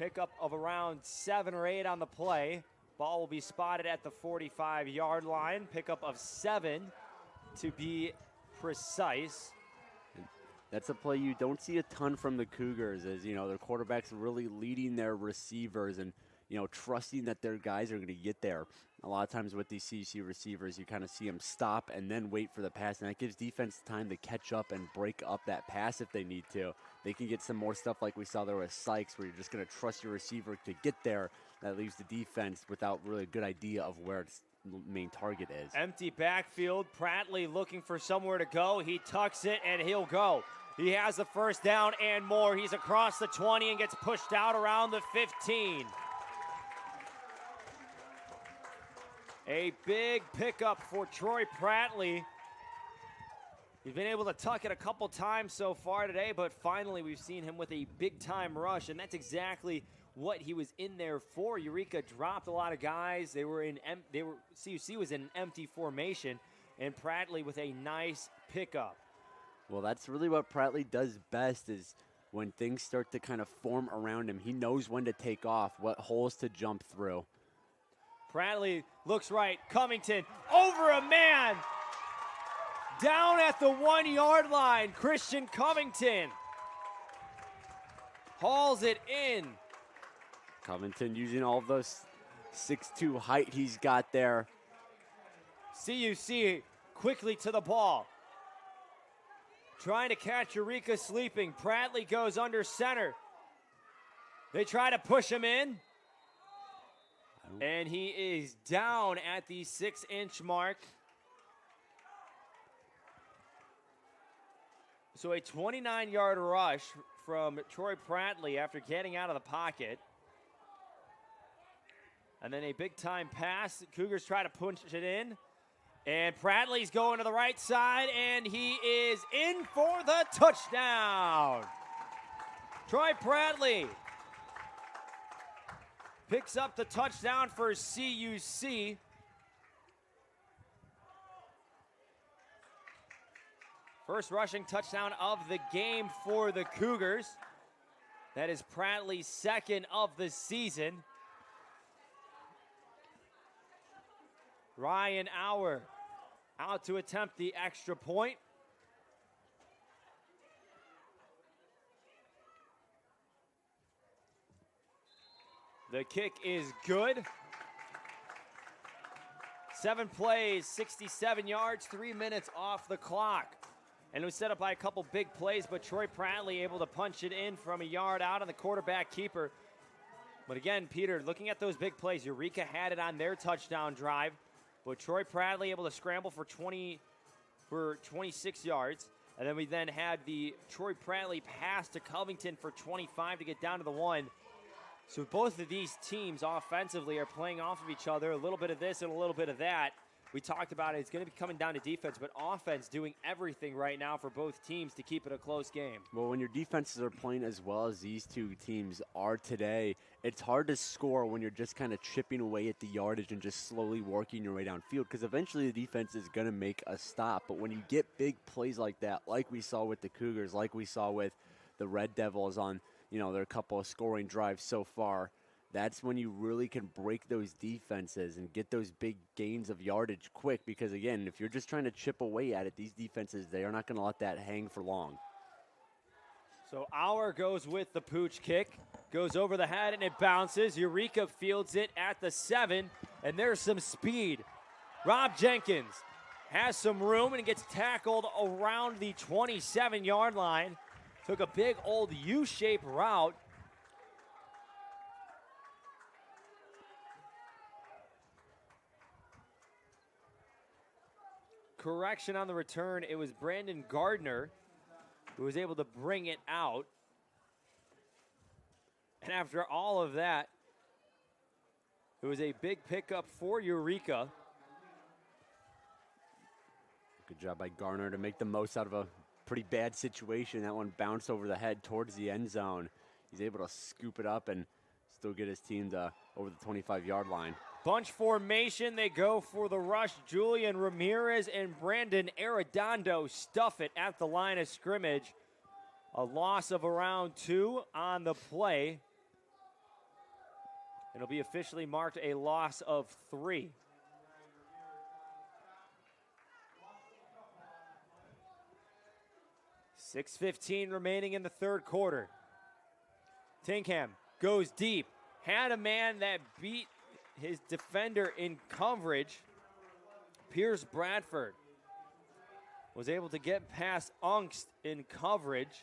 Pickup of around 7 or 8 on the play. Ball will be spotted at the 45-yard line. Pickup of 7 to be precise. That's a play you don't see a ton from the Cougars, as their quarterback's really leading their receivers and trusting that their guys are going to get there. A lot of times with these CUC receivers, you kind of see them stop and then wait for the pass, and that gives defense time to catch up and break up that pass if they need to. They can get some more stuff like we saw there with Sykes, where you're just going to trust your receiver to get there. That leaves the defense without really a good idea of where its main target is. Empty backfield. Pratley looking for somewhere to go. He tucks it, and he'll go. He has the first down and more. He's across the 20 and gets pushed out around the 15. A big pickup for Troy Pratley. He's been able to tuck it a couple times so far today, but finally we've seen him with a big-time rush, and that's exactly what he was in there for. Eureka dropped a lot of guys. CUC was in an empty formation, and Prattley with a nice pickup. Well, that's really what Prattley does best, is when things start to kind of form around him, he knows when to take off, what holes to jump through. Prattley looks right. Covington over a man. Down at the 1 yard line, Christian Covington hauls it in. Covington using all of those 6'2" height he's got there. CUC quickly to the ball. Trying to catch Eureka sleeping. Prattley goes under center. They try to push him in. And he is down at the 6-inch mark. So a 29-yard rush from Troy Prattley after getting out of the pocket. And then a big-time pass. The Cougars try to punch it in. And Prattley's going to the right side, and he is in for the touchdown. Troy Prattley picks up the touchdown for CUC. First rushing touchdown of the game for the Cougars. That is Prattley's second of the season. Ryan Auer out to attempt the extra point. The kick is good. 7 plays, 67 yards, 3 minutes off the clock. And it was set up by a couple big plays, but Troy Prattley able to punch it in from a yard out on the quarterback keeper. But again, Peter, looking at those big plays, Eureka had it on their touchdown drive, but Troy Prattley able to scramble for 26 yards. And then we then had the Troy Prattley pass to Covington for 25 to get down to the 1. So both of these teams offensively are playing off of each other, a little bit of this and a little bit of that. We talked about it. It's going to be coming down to defense, but offense doing everything right now for both teams to keep it a close game. Well, when your defenses are playing as well as these two teams are today, it's hard to score when you're just kind of chipping away at the yardage and just slowly working your way downfield, because eventually the defense is going to make a stop. But when you get big plays like that, like we saw with the Cougars, like we saw with the Red Devils on, their couple of scoring drives so far, that's when you really can break those defenses and get those big gains of yardage quick, because, again, if you're just trying to chip away at it, these defenses, they are not going to let that hang for long. So Auer goes with the pooch kick, goes over the head, and it bounces. Eureka fields it at the 7, and there's some speed. Rob Jenkins has some room and gets tackled around the 27-yard line. Took a big old U-shaped route. Correction on the return, it was Brandon Gardner who was able to bring it out. And after all of that, it was a big pickup for Eureka. Good job by Gardner to make the most out of a pretty bad situation. That one bounced over the head towards the end zone. He's able to scoop it up and still get his team to over the 25-yard line. Bunch formation, they go for the rush. Julian Ramirez and Brandon Arredondo stuff it at the line of scrimmage. A loss of around 2 on the play. It'll be officially marked a loss of 3. .6:15 remaining in the third quarter. Tinkham goes deep. Had a man that beat his defender in coverage. Pierce Bradford was able to get past Ungst in coverage.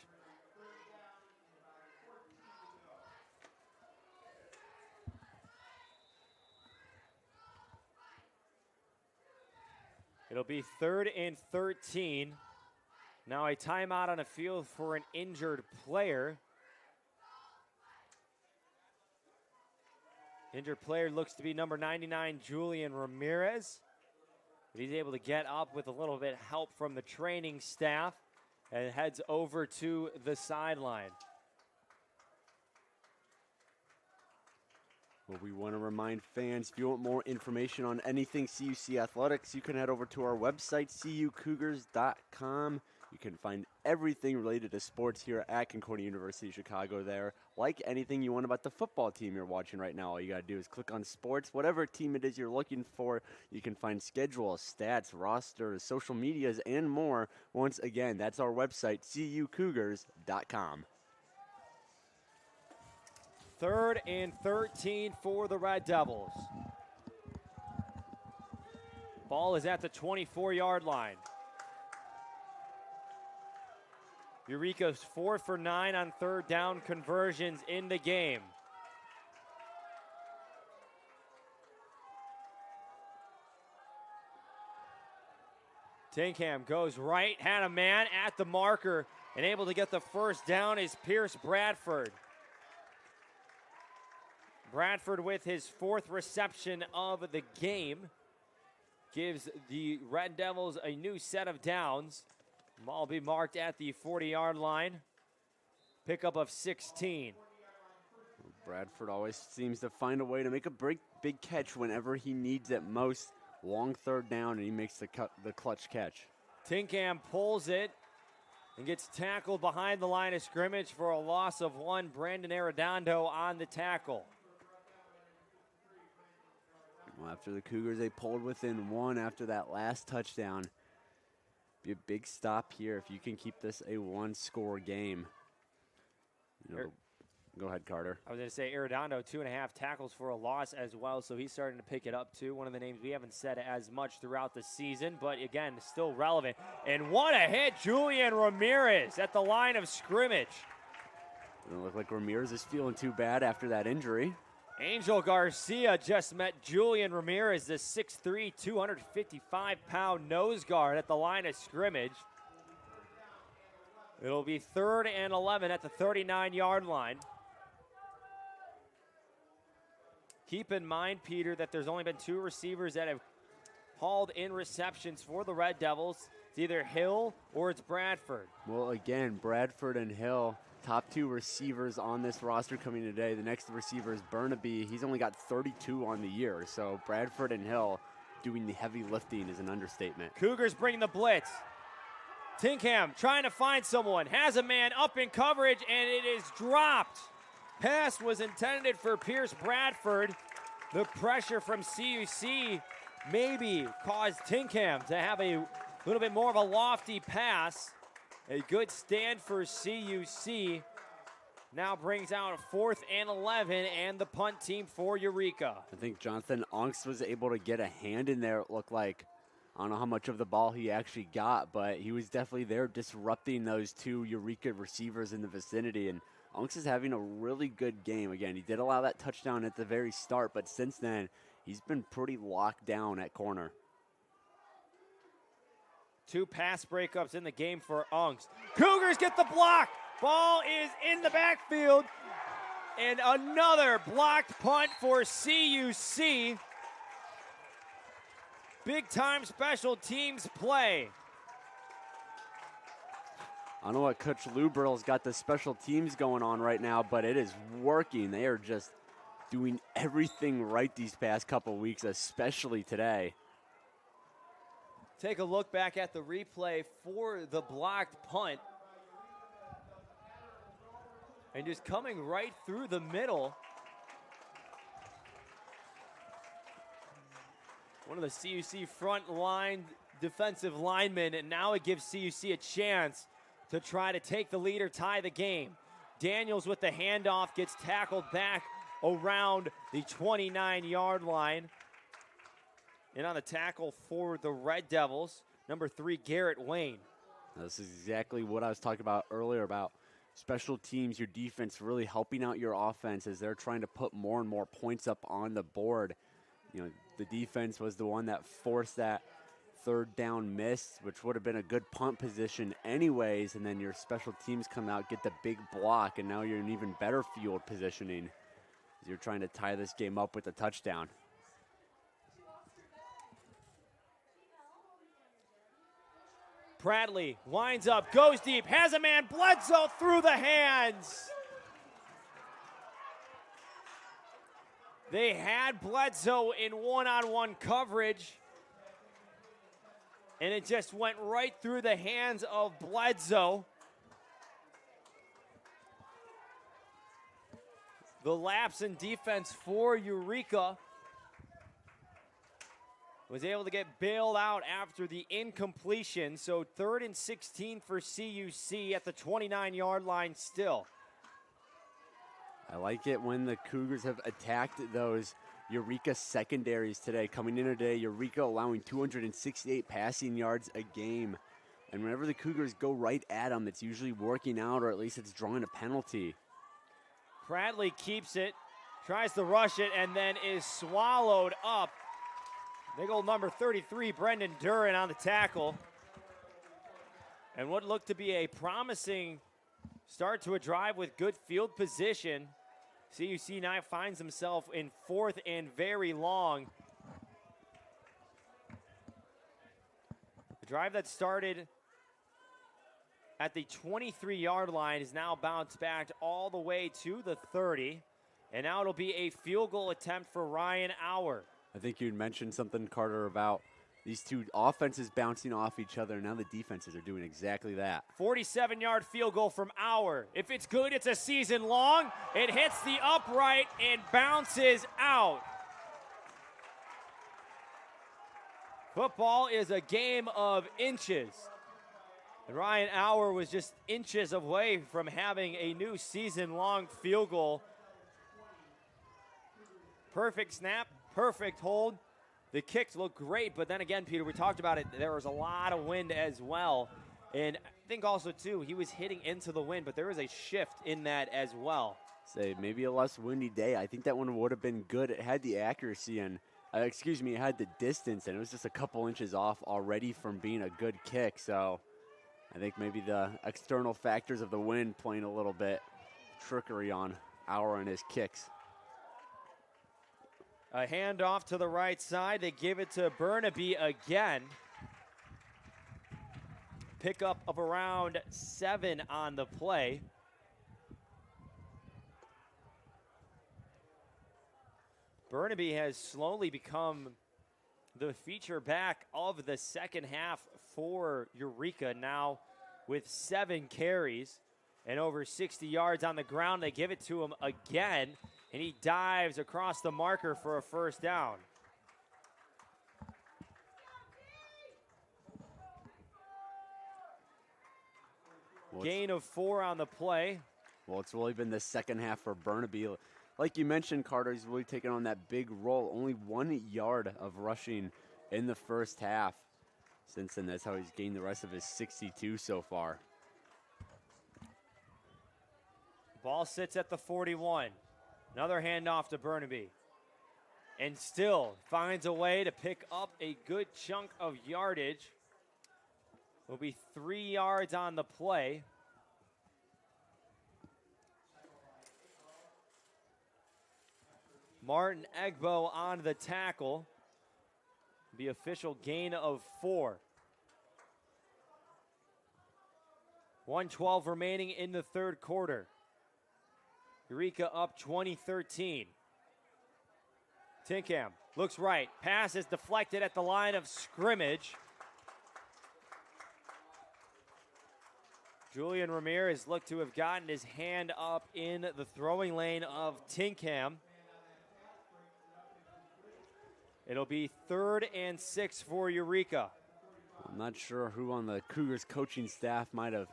It'll be 3rd and 13. Now a timeout on the field for an injured player. Injured player looks to be number 99, Julian Ramirez. But he's able to get up with a little bit help from the training staff and heads over to the sideline. Well, we want to remind fans, if you want more information on anything CUC athletics, you can head over to our website, cucougars.com. You can find everything related to sports here at Concordia University Chicago there. Like anything you want about the football team you're watching right now, all you got to do is click on sports. Whatever team it is you're looking for, you can find schedules, stats, rosters, social medias, and more. Once again, that's our website, cucougars.com. 3rd and 13 for the Red Devils. Ball is at the 24-yard line. Eureka's 4 for 9 on 3rd down conversions in the game. Tinkham goes right, had a man at the marker, and able to get the first down is Pierce Bradford. Bradford with his 4th reception of the game gives the Red Devils a new set of downs. Ball will be marked at the 40-yard line. Pickup of 16. Bradford always seems to find a way to make a big catch whenever he needs it most. Long 3rd down, and he makes the clutch catch. Tinkham pulls it and gets tackled behind the line of scrimmage for a loss of 1. Brandon Arredondo on the tackle. Well, after the Cougars, they pulled within 1 after that last touchdown. Be a big stop here if you can keep this a 1-score game. Go ahead, Carter. I was going to say Arredondo, 2.5 tackles for a loss as well, so he's starting to pick it up too. One of the names we haven't said as much throughout the season, but again, still relevant. And what a hit, Julian Ramirez at the line of scrimmage. Doesn't look like Ramirez is feeling too bad after that injury. Angel Garcia just met Julian Ramirez, the 6'3", 255-pound nose guard at the line of scrimmage. It'll be 3rd and 11 at the 39-yard line. Keep in mind, Peter, that there's only been 2 receivers that have hauled in receptions for the Red Devils. It's either Hill or it's Bradford. Well, again, Bradford and Hill, top 2 receivers on this roster coming today. The next receiver is Burnaby. He's only got 32 on the year, so Bradford and Hill doing the heavy lifting is an understatement. Cougars bring the blitz. Tinkham trying to find someone, has a man up in coverage, and it is dropped. Pass was intended for Pierce Bradford. The pressure from CUC maybe caused Tinkham to have a little bit more of a lofty pass. A good stand for CUC. Now brings out 4th and 11 and the punt team for Eureka. I think Jonathan Unks was able to get a hand in there, it looked like. I don't know how much of the ball he actually got, but he was definitely there disrupting those 2 Eureka receivers in the vicinity. And Unks is having a really good game. Again, he did allow that touchdown at the very start, but since then, he's been pretty locked down at corner. 2 pass breakups in the game for Unks. Cougars get the block. Ball is in the backfield. And another blocked punt for CUC. Big time special teams play. I don't know what Coach Lubrill's got the special teams going on right now, but it is working. They are just doing everything right these past couple weeks, especially today. Take a look back at the replay for the blocked punt. And just coming right through the middle. One of the CUC front line defensive linemen, and now it gives CUC a chance to try to take the lead or tie the game. Daniels with the handoff gets tackled back around the 29-yard line. And on the tackle for the Red Devils, number 3, Garrett Wayne. This is exactly what I was talking about earlier about special teams, your defense really helping out your offense as they're trying to put more and more points up on the board. You know, the defense was the one that forced that 3rd down miss, which would have been a good punt position anyways, and then your special teams come out, get the big block, and now you're in even better field positioning as you're trying to tie this game up with a touchdown. Bradley winds up, goes deep, has a man, Bledsoe through the hands. They had Bledsoe in one-on-one coverage, and it just went right through the hands of Bledsoe. The lapse in defense for Eureka was able to get bailed out after the incompletion. So 3rd and 16 for CUC at the 29-yard line still. I like it when the Cougars have attacked those Eureka secondaries today. Coming in today, Eureka allowing 268 passing yards a game. And whenever the Cougars go right at them, it's usually working out, or at least it's drawing a penalty. Bradley keeps it, tries to rush it, and then is swallowed up. Big old number 33, Brendan Duran on the tackle. And what looked to be a promising start to a drive with good field position. CUC now finds himself in 4th and very long. The drive that started at the 23-yard line is now bounced back all the way to the 30. And now it'll be a field goal attempt for Ryan Auer. I think you'd mentioned something, Carter, about these two offenses bouncing off each other, and now the defenses are doing exactly that. 47-yard field goal from Auer. If it's good, it's a season long. It hits the upright and bounces out. Football is a game of inches. And Ryan Auer was just inches away from having a new season-long field goal. Perfect snap, perfect hold. The kicks look great, but then again, Peter, we talked about it. There was a lot of wind as well. And I think also, too, he was hitting into the wind, but there was a shift in that as well. Say maybe a less windy day. I think that one would have been good. It had the accuracy and, it had the distance, and it was just a couple inches off already from being a good kick. So I think maybe the external factors of the wind playing a little bit trickery on Auer and his kicks. A handoff to the right side. They give it to Burnaby again. Pickup of around 7 on the play. Burnaby has slowly become the feature back of the second half for Eureka, now with 7 carries and over 60 yards on the ground. They give it to him again, and he dives across the marker for a first down. Gain of 4 on the play. Well, it's really been the second half for Burnaby. Like you mentioned, Carter, he's really taken on that big role. Only 1 yard of rushing in the first half. Since then, that's how he's gained the rest of his 62 so far. Ball sits at the 41. Another handoff to Burnaby. And still finds a way to pick up a good chunk of yardage. Will be 3 yards on the play. Martin Egbo on the tackle. The official gain of 4. 1:12 remaining in the third quarter. Eureka up 20-13. Tinkham looks right. Pass is deflected at the line of scrimmage. Julian Ramirez looked to have gotten his hand up in the throwing lane of Tinkham. It'll be 3rd and 6 for Eureka. I'm not sure who on the Cougars coaching staff might have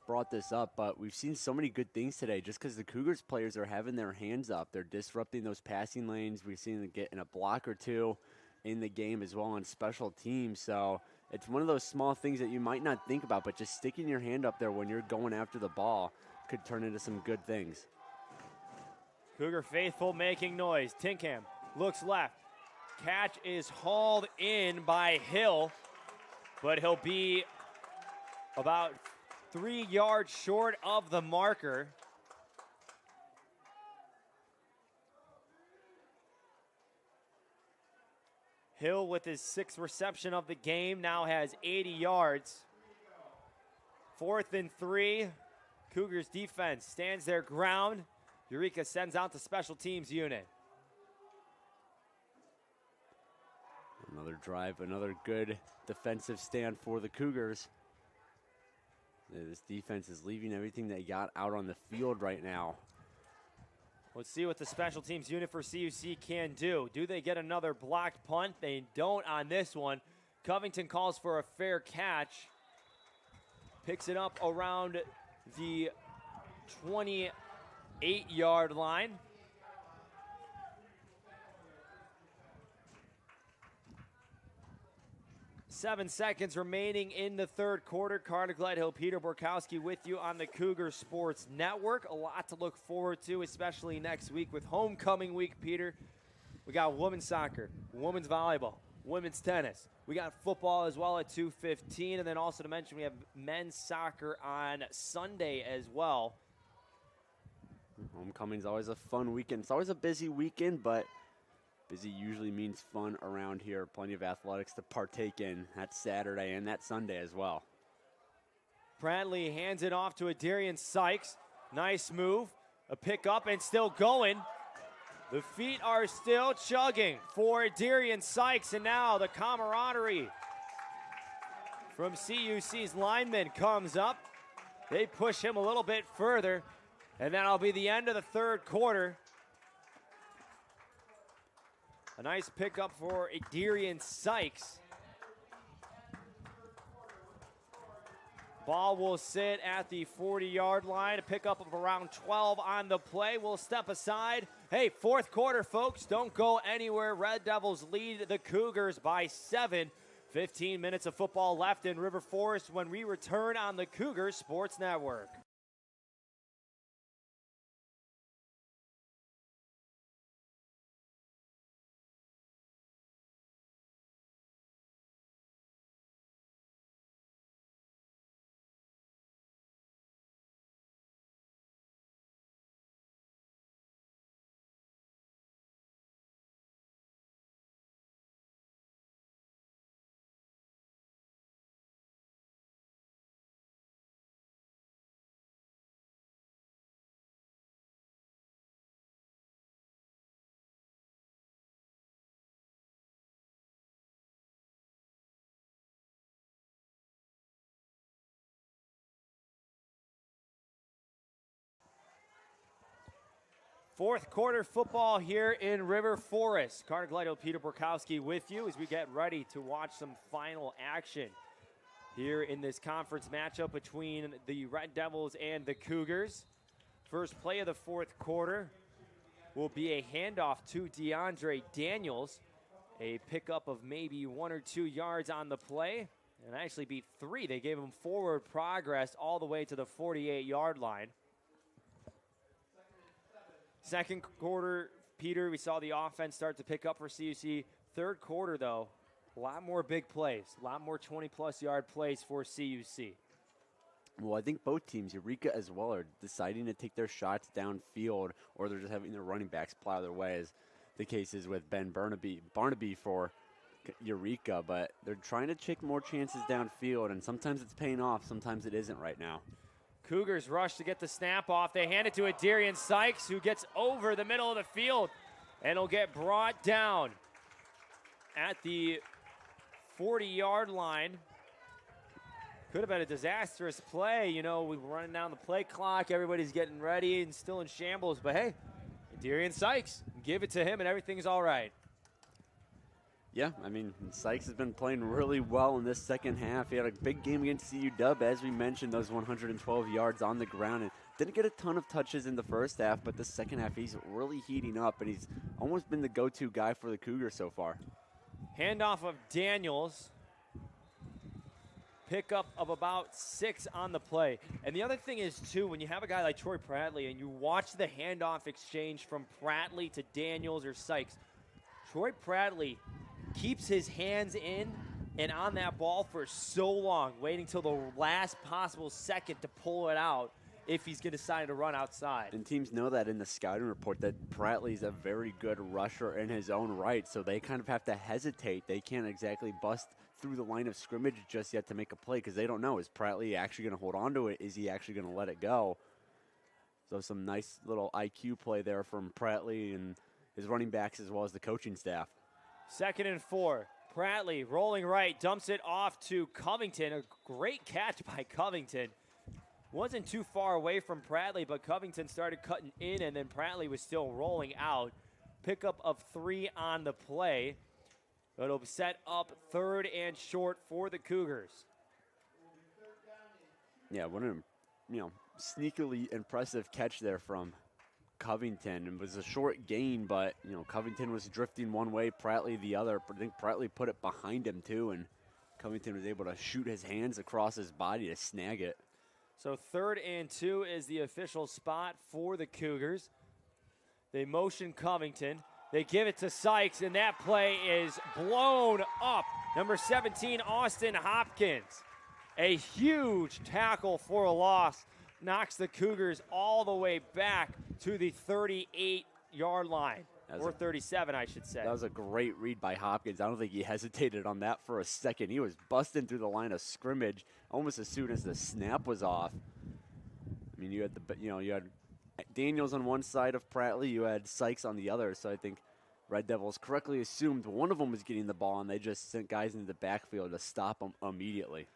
brought this up, but we've seen so many good things today just because the Cougars players are having their hands up. They're disrupting those passing lanes. We've seen them get in a block or two in the game as well on special teams. So it's one of those small things that you might not think about, but just sticking your hand up there when you're going after the ball could turn into some good things. Cougar faithful making noise. Tinkham looks left. Catch is hauled in by Hill, but he'll be about 3 yards short of the marker. Hill with his 6th reception of the game now has 80 yards. 4th and 3. Cougars defense stands their ground. Eureka sends out the special teams unit. Another drive, another good defensive stand for the Cougars. This defense is leaving everything they got out on the field right now. Let's see what the special teams unit for CUC can do. Do they get another blocked punt? They don't on this one. Covington calls for a fair catch. Picks it up around the 28-yard line. Seven seconds remaining in the third quarter. Carter Gledhill, Peter Borkowski with you on the Cougar Sports Network. A lot to look forward to, especially next week with homecoming week, Peter. We got women's soccer, women's volleyball, women's tennis. We got football as well at 2:15. And then also to mention we have men's soccer on Sunday as well. Homecoming's always a fun weekend. It's always a busy weekend, but busy usually means fun around here. Plenty of athletics to partake in that Saturday and that Sunday as well. Bradley hands it off to Adarian Sykes. Nice move. A pick up and still going. The feet are still chugging for Adarian Sykes, and now the camaraderie from CUC's linemen comes up. They push him a little bit further, and that'll be the end of the third quarter. A nice pickup for Adarian Sykes. Ball will sit at the 40-yard line. A pickup of around 12 on the play. We'll step aside. Hey, fourth quarter, folks. Don't go anywhere. Red Devils lead the Cougars by 7. 15 minutes of football left in River Forest when we return on the Cougar Sports Network. Fourth quarter football here in River Forest. Carter Gledhill, Peter Borkowski with you as we get ready to watch some final action here in this conference matchup between the Red Devils and the Cougars. First play of the fourth quarter will be a handoff to DeAndre Daniels. A pickup of maybe 1 or 2 yards on the play, and actually be 3. They gave him forward progress all the way to the 48-yard line. Second quarter, Peter, we saw the offense start to pick up for CUC. Third quarter, though, a lot more big plays, a lot more 20-plus yard plays for CUC. Well, I think both teams, Eureka as well, are deciding to take their shots downfield, or they're just having their running backs plow their way, as the case is with Ben Barnaby for Eureka, but they're trying to take more chances downfield, and sometimes it's paying off, sometimes it isn't right now. Cougars rush to get the snap off. They hand it to Adarian Sykes, who gets over the middle of the field and will get brought down at the 40-yard line. Could have been a disastrous play. You know, we were running down the play clock. Everybody's getting ready and still in shambles. But, hey, Adarian Sykes, give it to him and everything's all right. Yeah, I mean, Sykes has been playing really well in this second half. He had a big game against CUW, as we mentioned, those 112 yards on the ground. And didn't get a ton of touches in the first half, but the second half he's really heating up, and he's almost been the go-to guy for the Cougars so far. Handoff of Daniels. Pickup of about 6 on the play. And the other thing is, too, when you have a guy like Troy Pratley and you watch the handoff exchange from Pratley to Daniels or Sykes, Troy Pratley keeps his hands in and on that ball for so long, waiting till the last possible second to pull it out if he's going to decide to run outside. And teams know that in the scouting report that Pratley's a very good rusher in his own right, so they kind of have to hesitate. They can't exactly bust through the line of scrimmage just yet to make a play because they don't know. Is Prattley actually going to hold on to it? Is he actually going to let it go? So some nice little IQ play there from Prattley and his running backs as well as the coaching staff. 2nd and 4. Prattley rolling right, dumps it off to Covington. A great catch by Covington. Wasn't too far away from Prattley, but Covington started cutting in, and then Prattley was still rolling out. Pickup of 3 on the play. It'll set up 3rd and short for the Cougars. Yeah, what an sneakily impressive catch there from Covington. It was a short gain, but Covington was drifting one way, Prattley the other. I think Prattley put it behind him too, and Covington was able to shoot his hands across his body to snag it. So 3rd and 2 is the official spot for the Cougars. They motion Covington. They give it to Sykes, and that play is blown up. Number 17, Austin Hopkins. A huge tackle for a loss. Knocks the Cougars all the way back to the 38-yard line. Or 37, I should say. That was a great read by Hopkins. I don't think he hesitated on that for a second. He was busting through the line of scrimmage almost as soon as the snap was off. I mean, you had Daniels on one side of Prattley, you had Sykes on the other. So I think Red Devils correctly assumed one of them was getting the ball, and they just sent guys into the backfield to stop them immediately.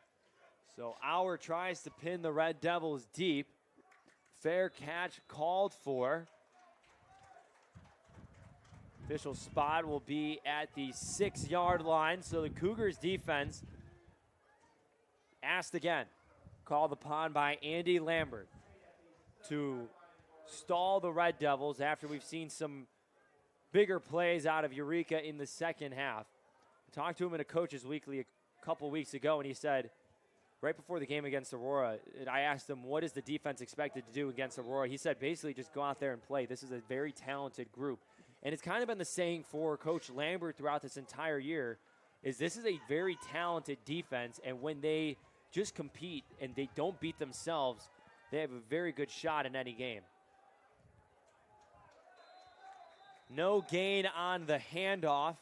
So Auer tries to pin the Red Devils deep. Fair catch called for. Official spot will be at the 6-yard line. So the Cougars defense asked again, called upon by Andy Lambert to stall the Red Devils after we've seen some bigger plays out of Eureka in the second half. I talked to him in a Coach's Weekly a couple weeks ago, and he said, right before the game against Aurora, I asked him, what is the defense expected to do against Aurora? He said, basically just go out there and play. This is a very talented group. And it's kind of been the saying for Coach Lambert throughout this entire year, is this is a very talented defense, and when they just compete and they don't beat themselves, they have a very good shot in any game. No gain on the handoff.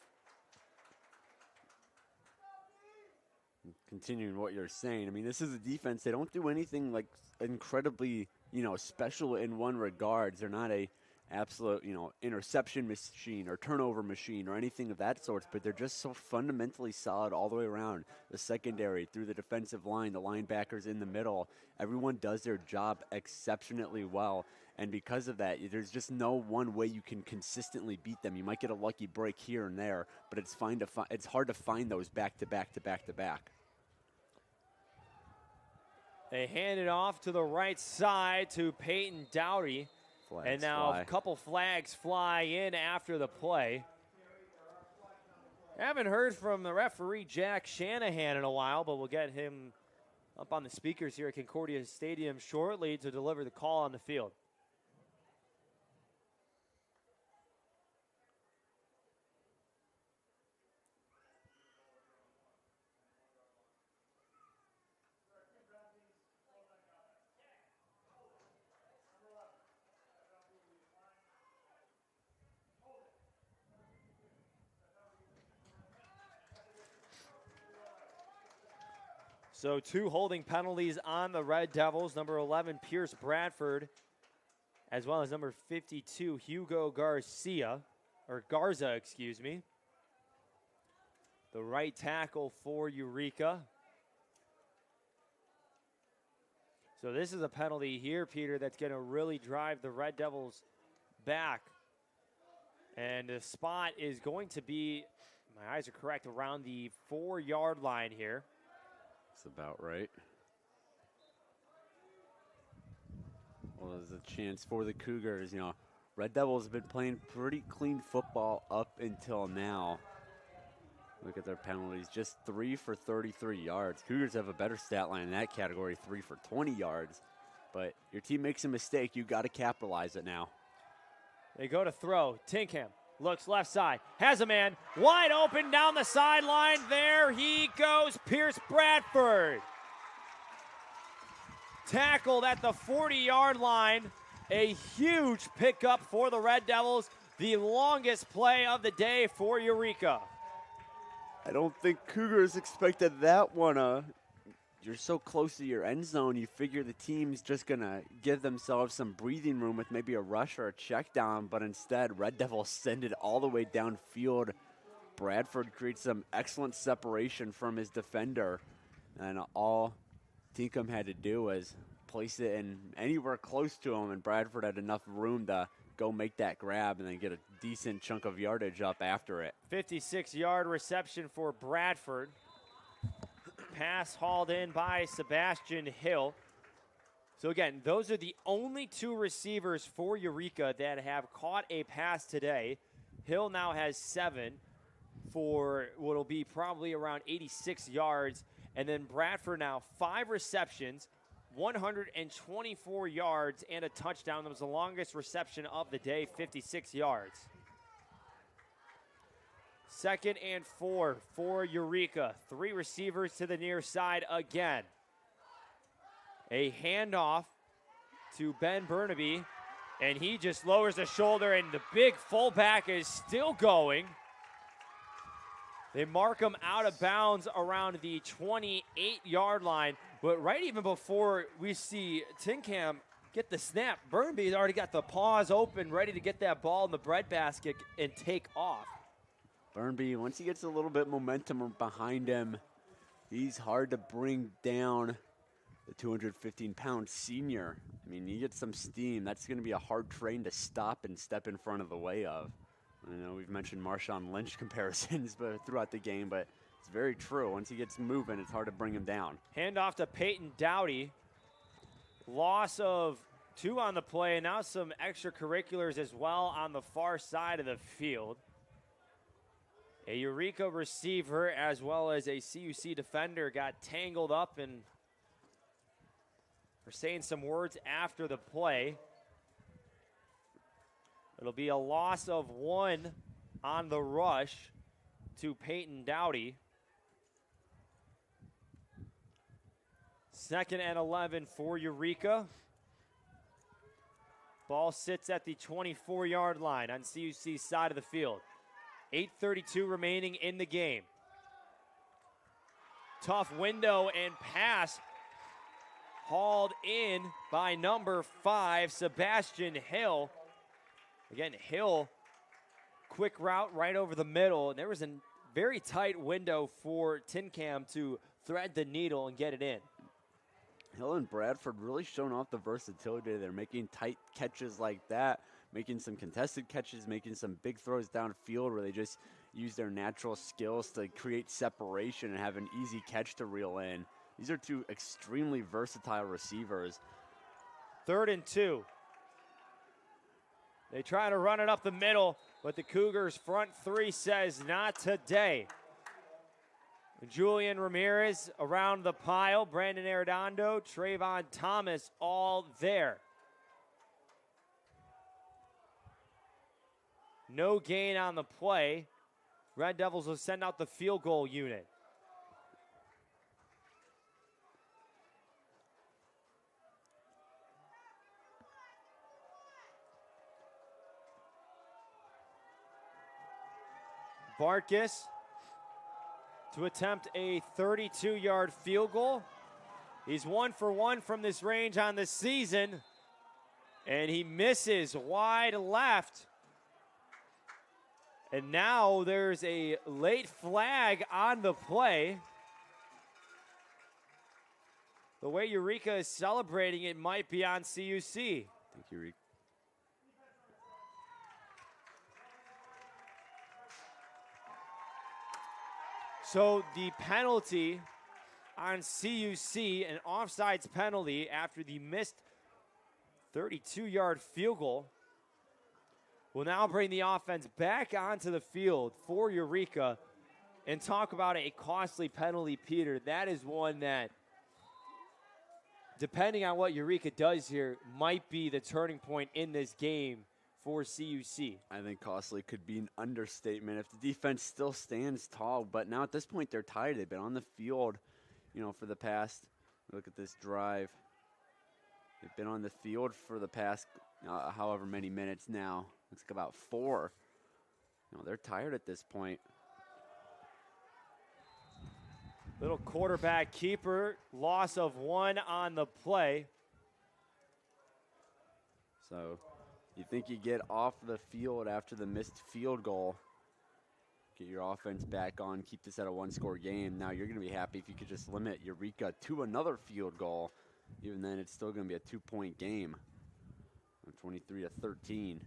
Continuing what you're saying, I mean, this is a defense. They don't do anything like incredibly, special in one regard. They're not a absolute, interception machine or turnover machine or anything of that sort, but they're just so fundamentally solid all the way around. The secondary, through the defensive line, the linebackers in the middle, everyone does their job exceptionally well. And because of that, there's just no one way you can consistently beat them. You might get a lucky break here and there, but it's hard to find those back to back to back to back. They hand it off to the right side to Peyton Dowdy. And now a couple flags fly in after the play. Haven't heard from the referee, Jack Shanahan, in a while, but we'll get him up on the speakers here at Concordia Stadium shortly to deliver the call on the field. So 2 holding penalties on the Red Devils. Number 11, Pierce Bradford, as well as number 52, Hugo Garza, excuse me. The right tackle for Eureka. So this is a penalty here, Peter, that's going to really drive the Red Devils back. And the spot is going to be, my eyes are correct, around the 4-yard line here. That's about right. Well, there's a chance for the Cougars. Red Devils have been playing pretty clean football up until now. Look at their penalties, just 3 for 33 yards. Cougars have a better stat line in that category, 3 for 20 yards. But your team makes a mistake, you got to capitalize it now. They go to throw. Tinkham looks left side, has a man wide open down the sideline. There he goes, Pierce Bradford. Tackled at the 40-yard line. A huge pickup for the Red Devils. The longest play of the day for Eureka. I don't think Cougars expected that one. You're so close to your end zone, you figure the team's just going to give themselves some breathing room with maybe a rush or a check down, but instead Red Devils send it all the way downfield. Bradford creates some excellent separation from his defender, and all Tinkham had to do was place it in anywhere close to him, and Bradford had enough room to go make that grab and then get a decent chunk of yardage up after it. 56-yard reception for Bradford. Pass hauled in by Sebastian Hill. So again, those are the only two receivers for Eureka that have caught a pass today. Hill now has 7 for what will be probably around 86 yards. And then Bradford now 5 receptions, 124 yards, and a touchdown. That was the longest reception of the day, 56 yards. 2nd and 4 for Eureka. 3 receivers to the near side again. A handoff to Ben Burnaby, and he just lowers the shoulder, and the big fullback is still going. They mark him out of bounds around the 28-yard line, but right even before we see Tinkham get the snap, Burnaby's already got the paws open, ready to get that ball in the breadbasket and take off. Burnby, once he gets a little bit momentum behind him, he's hard to bring down the 215-pound senior. I mean, you get some steam. That's going to be a hard train to stop and step in front of the way of. I know we've mentioned Marshawn Lynch comparisons throughout the game, but it's very true. Once he gets moving, it's hard to bring him down. Handoff to Peyton Dowdy. Loss of 2 on the play, and now some extracurriculars as well on the far side of the field. A Eureka receiver as well as a CUC defender got tangled up and are saying some words after the play. It'll be a loss of 1 on the rush to Peyton Dowdy. 2nd and 11 for Eureka. Ball sits at the 24-yard line on CUC's side of the field. 8:32 remaining in the game. Tough window and pass hauled in by number 5, Sebastian Hill. Again, Hill, quick route right over the middle. And there was a very tight window for Tinkham to thread the needle and get it in. Hill and Bradford really showing off the versatility. They're making tight catches like that, making some contested catches, making some big throws downfield where they just use their natural skills to create separation and have an easy catch to reel in. These are 2 extremely versatile receivers. 3rd and 2. They try to run it up the middle, but the Cougars front 3 says not today. Julian Ramirez around the pile, Brandon Arredondo, Trayvon Thomas, all there. No gain on the play. Red Devils will send out the field goal unit. Barkas to attempt a 32-yard field goal. He's 1 for 1 from this range on the season, and he misses wide left. And now there's a late flag on the play. The way Eureka is celebrating, it might be on CUC. Thank you, Eureka. So the penalty on CUC, an offsides penalty after the missed 32-yard field goal, will now bring the offense back onto the field for Eureka. And talk about a costly penalty, Peter. That is one that, depending on what Eureka does here, might be the turning point in this game for CUC. I think costly could be an understatement if the defense still stands tall. But now at this point, they're tired. They've been on the field, for the past, look at this drive. They've been on the field for the past however many minutes now. Looks like about 4. They're tired at this point. Little quarterback keeper, loss of 1 on the play. So you think you get off the field after the missed field goal, get your offense back on, keep this at a 1-score game. Now you're going to be happy if you could just limit Eureka to another field goal. Even then, it's still going to be a 2-point game, 23-13.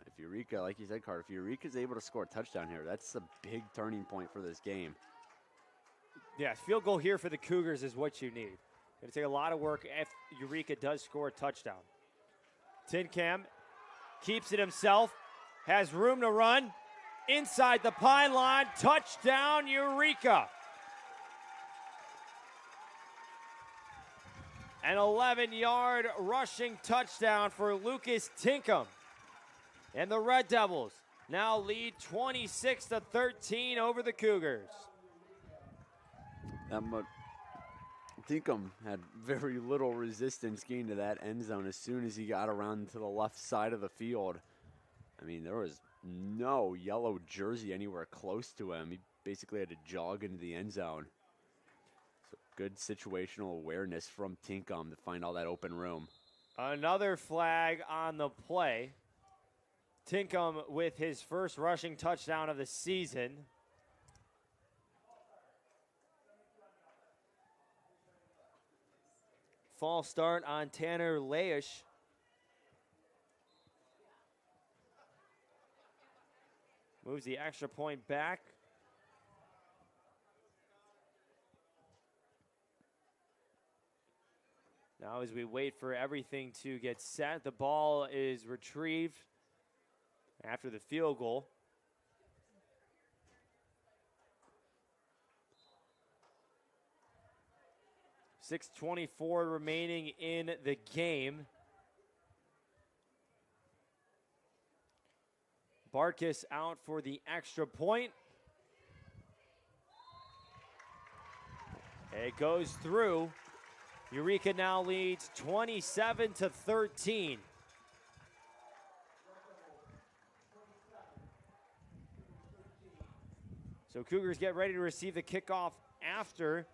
If Eureka, like you said, Carter, if Eureka's able to score a touchdown here, that's a big turning point for this game. Yes, field goal here for the Cougars is what you need. Going to take a lot of work if Eureka does score a touchdown. Tin Cam keeps it himself, has room to run, inside the pylon, touchdown Eureka. An 11-yard rushing touchdown for Lucas Tinkham. And the Red Devils now lead 26-13 over the Cougars. Tinkham had very little resistance getting to that end zone as soon as he got around to the left side of the field. I mean, there was no yellow jersey anywhere close to him. He basically had to jog into the end zone. So good situational awareness from Tinkham to find all that open room. Another flag on the play. Tinkham with his first rushing touchdown of the season. False start on Tanner Leish. Moves the extra point back. Now as we wait for everything to get set, the ball is retrieved after the field goal. .6:24 remaining in the game. Barkas out for the extra point. It goes through. Eureka now leads 27-13. So Cougars get ready to receive the kickoff after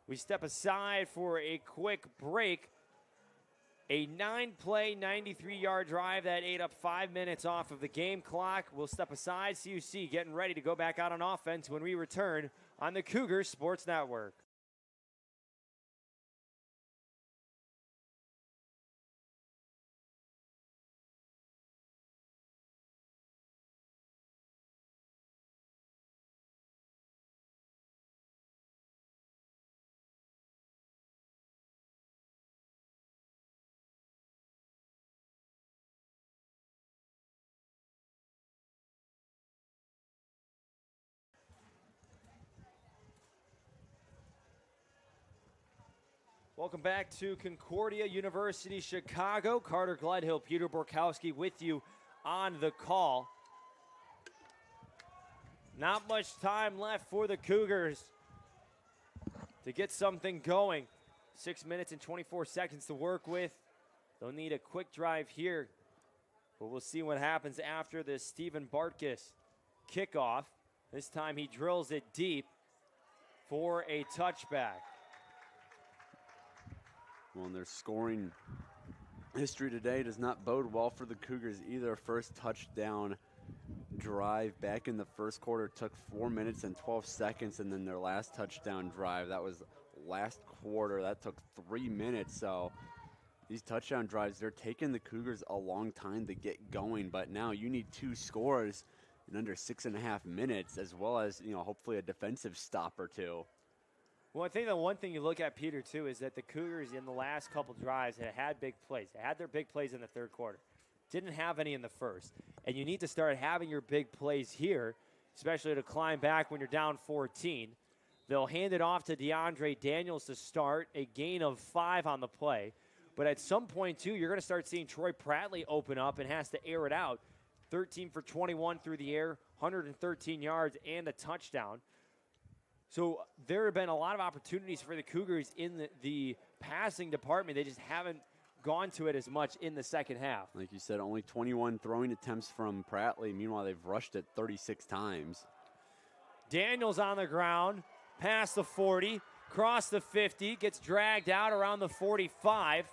we step aside for a quick break. A 9-play, 93-yard drive that ate up 5 minutes off of the game clock. We'll step aside. CUC getting ready to go back out on offense when we return on the Cougars Sports Network. Welcome back to Concordia University, Chicago. Carter Gledhill, Peter Borkowski with you on the call. Not much time left for the Cougars to get something going. 6 minutes and 24 seconds to work with. They'll need a quick drive here, but we'll see what happens after this Stephen Bartkus kickoff. This time he drills it deep for a touchback. Well, and their scoring history today does not bode well for the Cougars either. First touchdown drive back in the first quarter took 4 minutes and 12 seconds, and then their last touchdown drive, that was last quarter, that took 3 minutes. So these touchdown drives, they're taking the Cougars a long time to get going, but now you need 2 scores in under 6.5 minutes, as well as, you know, hopefully a defensive stop or 2. Well, I think the one thing you look at, Peter, too, is that the Cougars in the last couple drives had big plays. They had their big plays in the third quarter. Didn't have any in the first. And you need to start having your big plays here, especially to climb back when you're down 14. They'll hand it off to DeAndre Daniels to start, a gain of 5 on the play. But at some point, too, you're going to start seeing Troy Prattley open up and has to air it out. 13 for 21 through the air, 113 yards, and a touchdown. So there have been a lot of opportunities for the Cougars in the passing department. They just haven't gone to it as much in the second half. Like you said, only 21 throwing attempts from Prattley. Meanwhile, they've rushed it 36 times. Daniels on the ground, past the 40, across the 50, gets dragged out around the 45.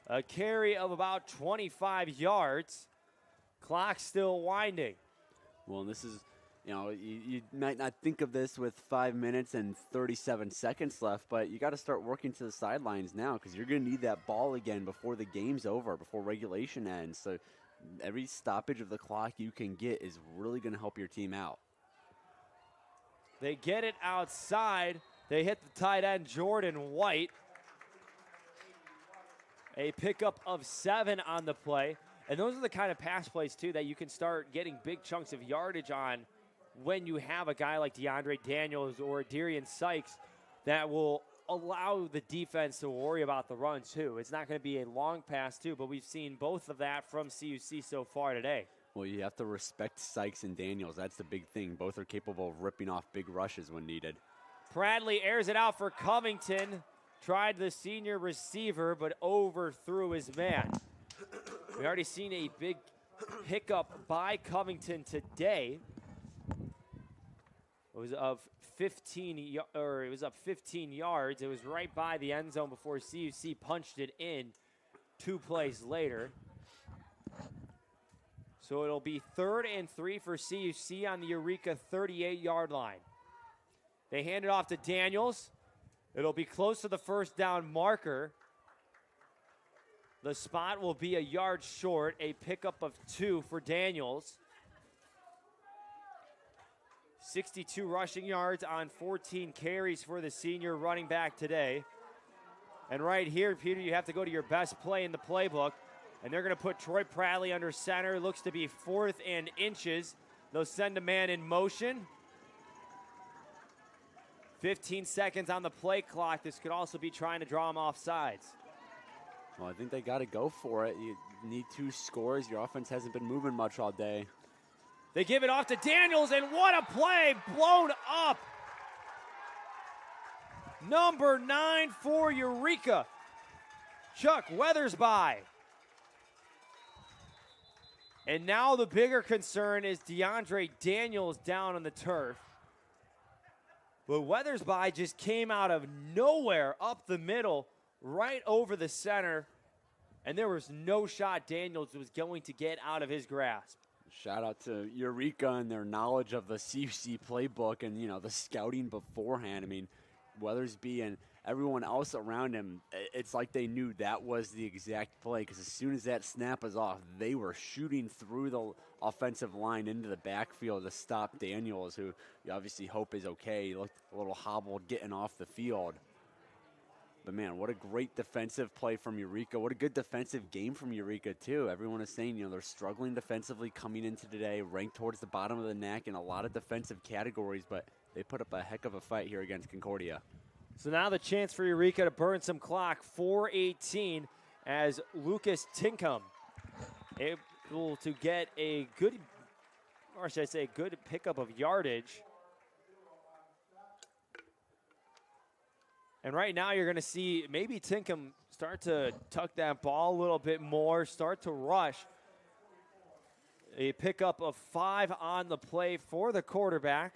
A carry of about 25 yards. Clock still winding. Well, this is, you might not think of this with 5 minutes and 37 seconds left, but you got to start working to the sidelines now because you're going to need that ball again before the game's over, before regulation ends. So every stoppage of the clock you can get is really going to help your team out. They get it outside. They hit the tight end, Jordan White. A pickup of 7 on the play. And those are the kind of pass plays, too, that you can start getting big chunks of yardage on when you have a guy like DeAndre Daniels or Darian Sykes that will allow the defense to worry about the run, too. It's not going to be a long pass, too, but we've seen both of that from CUC so far today. Well, you have to respect Sykes and Daniels. That's the big thing. Both are capable of ripping off big rushes when needed. Bradley airs it out for Covington. Tried the senior receiver, but overthrew his man. We already seen a big hiccup by Covington today. It was of 15 yards. It was right by the end zone before CUC punched it in 2 plays later. So it'll be 3rd and 3 for CUC on the Eureka 38-yard line. They hand it off to Daniels. It'll be close to the first down marker. The spot will be a yard short, a pickup of 2 for Daniels. 62 rushing yards on 14 carries for the senior running back today. And right here, Peter, you have to go to your best play in the playbook. And they're going to put Troy Bradley under center. Looks to be 4th and inches. They'll send a man in motion. 15 seconds on the play clock. This could also be trying to draw him off sides. Well, I think they got to go for it. You need 2 scores. Your offense hasn't been moving much all day. They give it off to Daniels, and what a play! Blown up. Number 9 for Eureka, Chuck Weathersby. And now the bigger concern is DeAndre Daniels down on the turf. But Weathersby just came out of nowhere up the middle, right over the center, and there was no shot Daniels was going to get out of his grasp. Shout out to Eureka and their knowledge of the CUC playbook and, the scouting beforehand. I mean, Weathersby and everyone else around him, it's like they knew that was the exact play because as soon as that snap was off, they were shooting through the offensive line into the backfield to stop Daniels, who you obviously hope is okay. He looked a little hobbled getting off the field. But, man, what a great defensive play from Eureka. What a good defensive game from Eureka, too. Everyone is saying, they're struggling defensively coming into today, ranked towards the bottom of the neck in a lot of defensive categories, but they put up a heck of a fight here against Concordia. So now the chance for Eureka to burn some clock, 4:18, as Lucas Tinkham able to get a good, or should I say, good pickup of yardage. And right now you're going to see maybe Tinkham start to tuck that ball a little bit more, start to rush. A pickup of 5 on the play for the quarterback.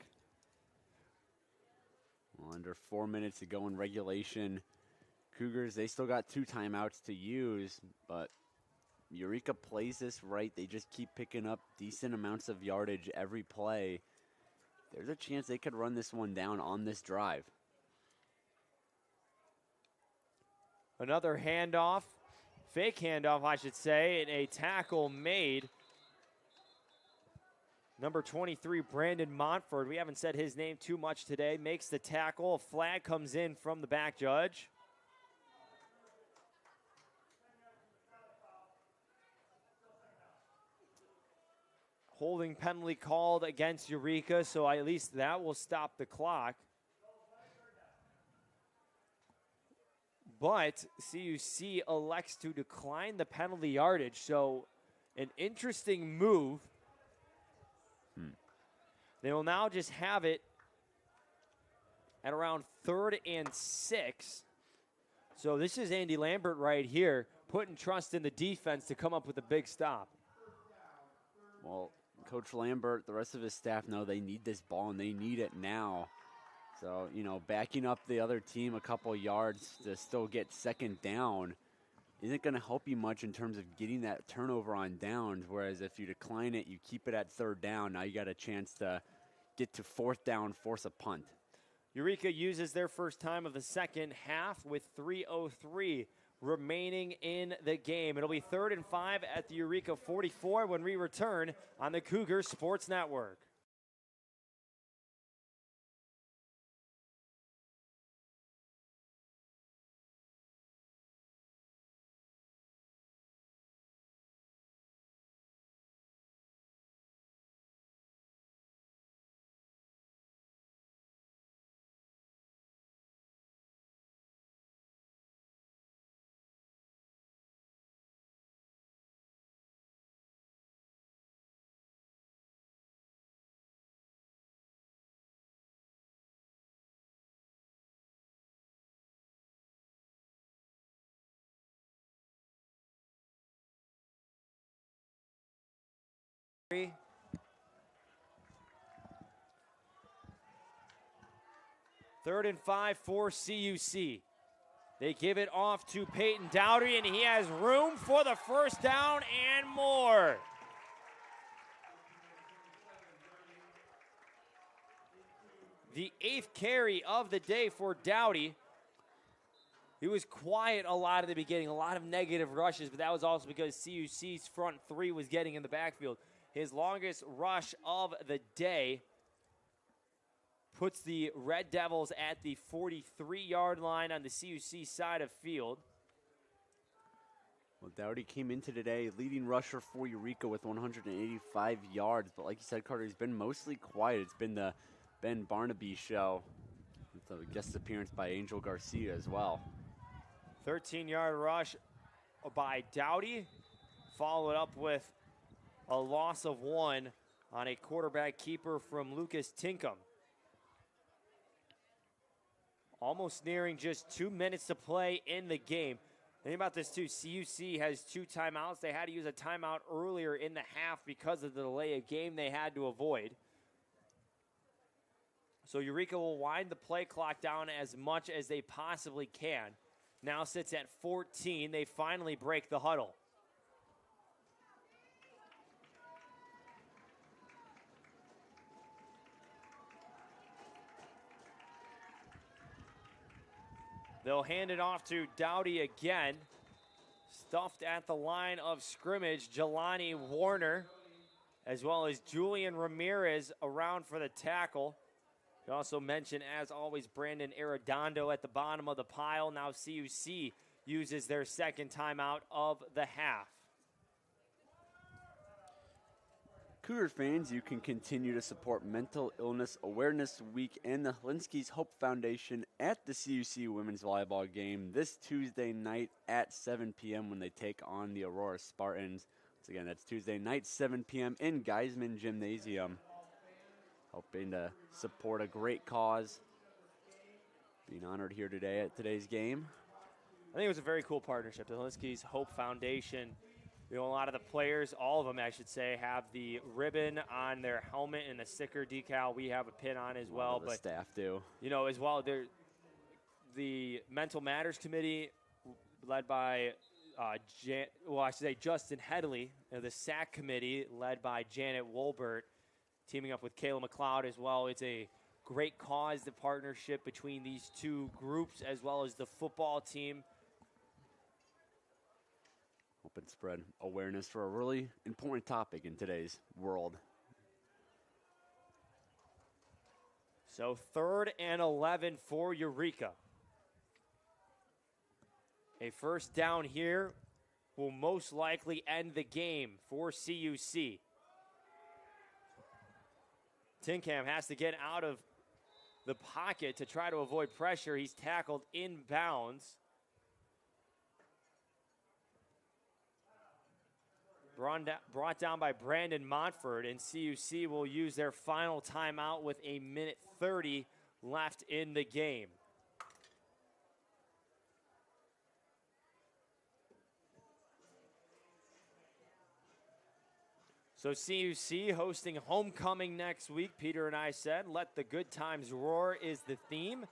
Well, under 4 minutes to go in regulation. Cougars, they still got 2 timeouts to use, but Eureka plays this right. They just keep picking up decent amounts of yardage every play. There's a chance they could run this one down on this drive. Another handoff, fake handoff, I should say, and a tackle made. Number 23, Brandon Montford, we haven't said his name too much today, makes the tackle. A flag comes in from the back judge. Holding penalty called against Eureka, so at least that will stop the clock. But CUC elects to decline the penalty yardage, so an interesting move. They will now just have it at around 3rd and 6. So this is Andy Lambert right here, putting trust in the defense to come up with a big stop. Well, Coach Lambert, the rest of his staff know they need this ball and they need it now. So, you know, backing up the other team a couple yards to still get second down isn't going to help you much in terms of getting that turnover on downs, whereas if you decline it, you keep it at third down, now you got a chance to get to fourth down, force a punt. Eureka uses their first time of the second half with 3:03 remaining in the game. It'll be 3rd and 5 at the Eureka 44 when we return on the Cougars Sports Network. Third and 5 for CUC. They give it off to Peyton Dowdy, and he has room for the first down and more. The 8th carry of the day for Dowdy. He was quiet a lot at the beginning, a lot of negative rushes, but that was also because CUC's front three was getting in the backfield. His longest rush of the day puts the Red Devils at the 43-yard line on the CUC side of field. Well, Dowdy came into today leading rusher for Eureka with 185 yards, but like you said, Carter, he's been mostly quiet. It's been the Ben Barnaby show with a guest appearance by Angel Garcia as well. 13-yard rush by Dowdy, followed up with a loss of 1 on a quarterback keeper from Lucas Tinkham. Almost nearing just 2 minutes to play in the game. Think about this too, CUC has 2 timeouts. They had to use a timeout earlier in the half because of the delay of game they had to avoid. So Eureka will wind the play clock down as much as they possibly can. Now sits at 14. They finally break the huddle. They'll hand it off to Dowdy again. Stuffed at the line of scrimmage, Jelani Warner, as well as Julian Ramirez around for the tackle. You also mention, as always, Brandon Arredondo at the bottom of the pile. Now CUC uses their second timeout of the half. Cougar fans, you can continue to support Mental Illness Awareness Week and the Hlinski's Hope Foundation at the CUC women's volleyball game this Tuesday night at 7 p.m. when they take on the Aurora Spartans. Once again, that's Tuesday night, 7 p.m. in Geisman Gymnasium. Hoping to support a great cause. Being honored here today at today's game. I think it was a very cool partnership. The Hlinski's Hope Foundation. You know, a lot of the players, all of them, I should say, have the ribbon on their helmet and the sticker decal. We have a pin on as well. But staff do. You know, as well, the Mental Matters Committee, led by, Justin Headley. The SAC Committee, led by Janet Wolbert, teaming up with Kayla McLeod as well. It's a great cause, the partnership between these two groups, as well as the football team. Hope and spread awareness for a really important topic in today's world. So 3rd and 11 for Eureka. A first down here will most likely end the game for CUC. Tinkham has to get out of the pocket to try to avoid pressure. He's tackled inbounds. Brought down by Brandon Montford, and CUC will use their final timeout with 1:30 left in the game. So CUC hosting homecoming next week. Peter and I said, let the good times roar is the theme.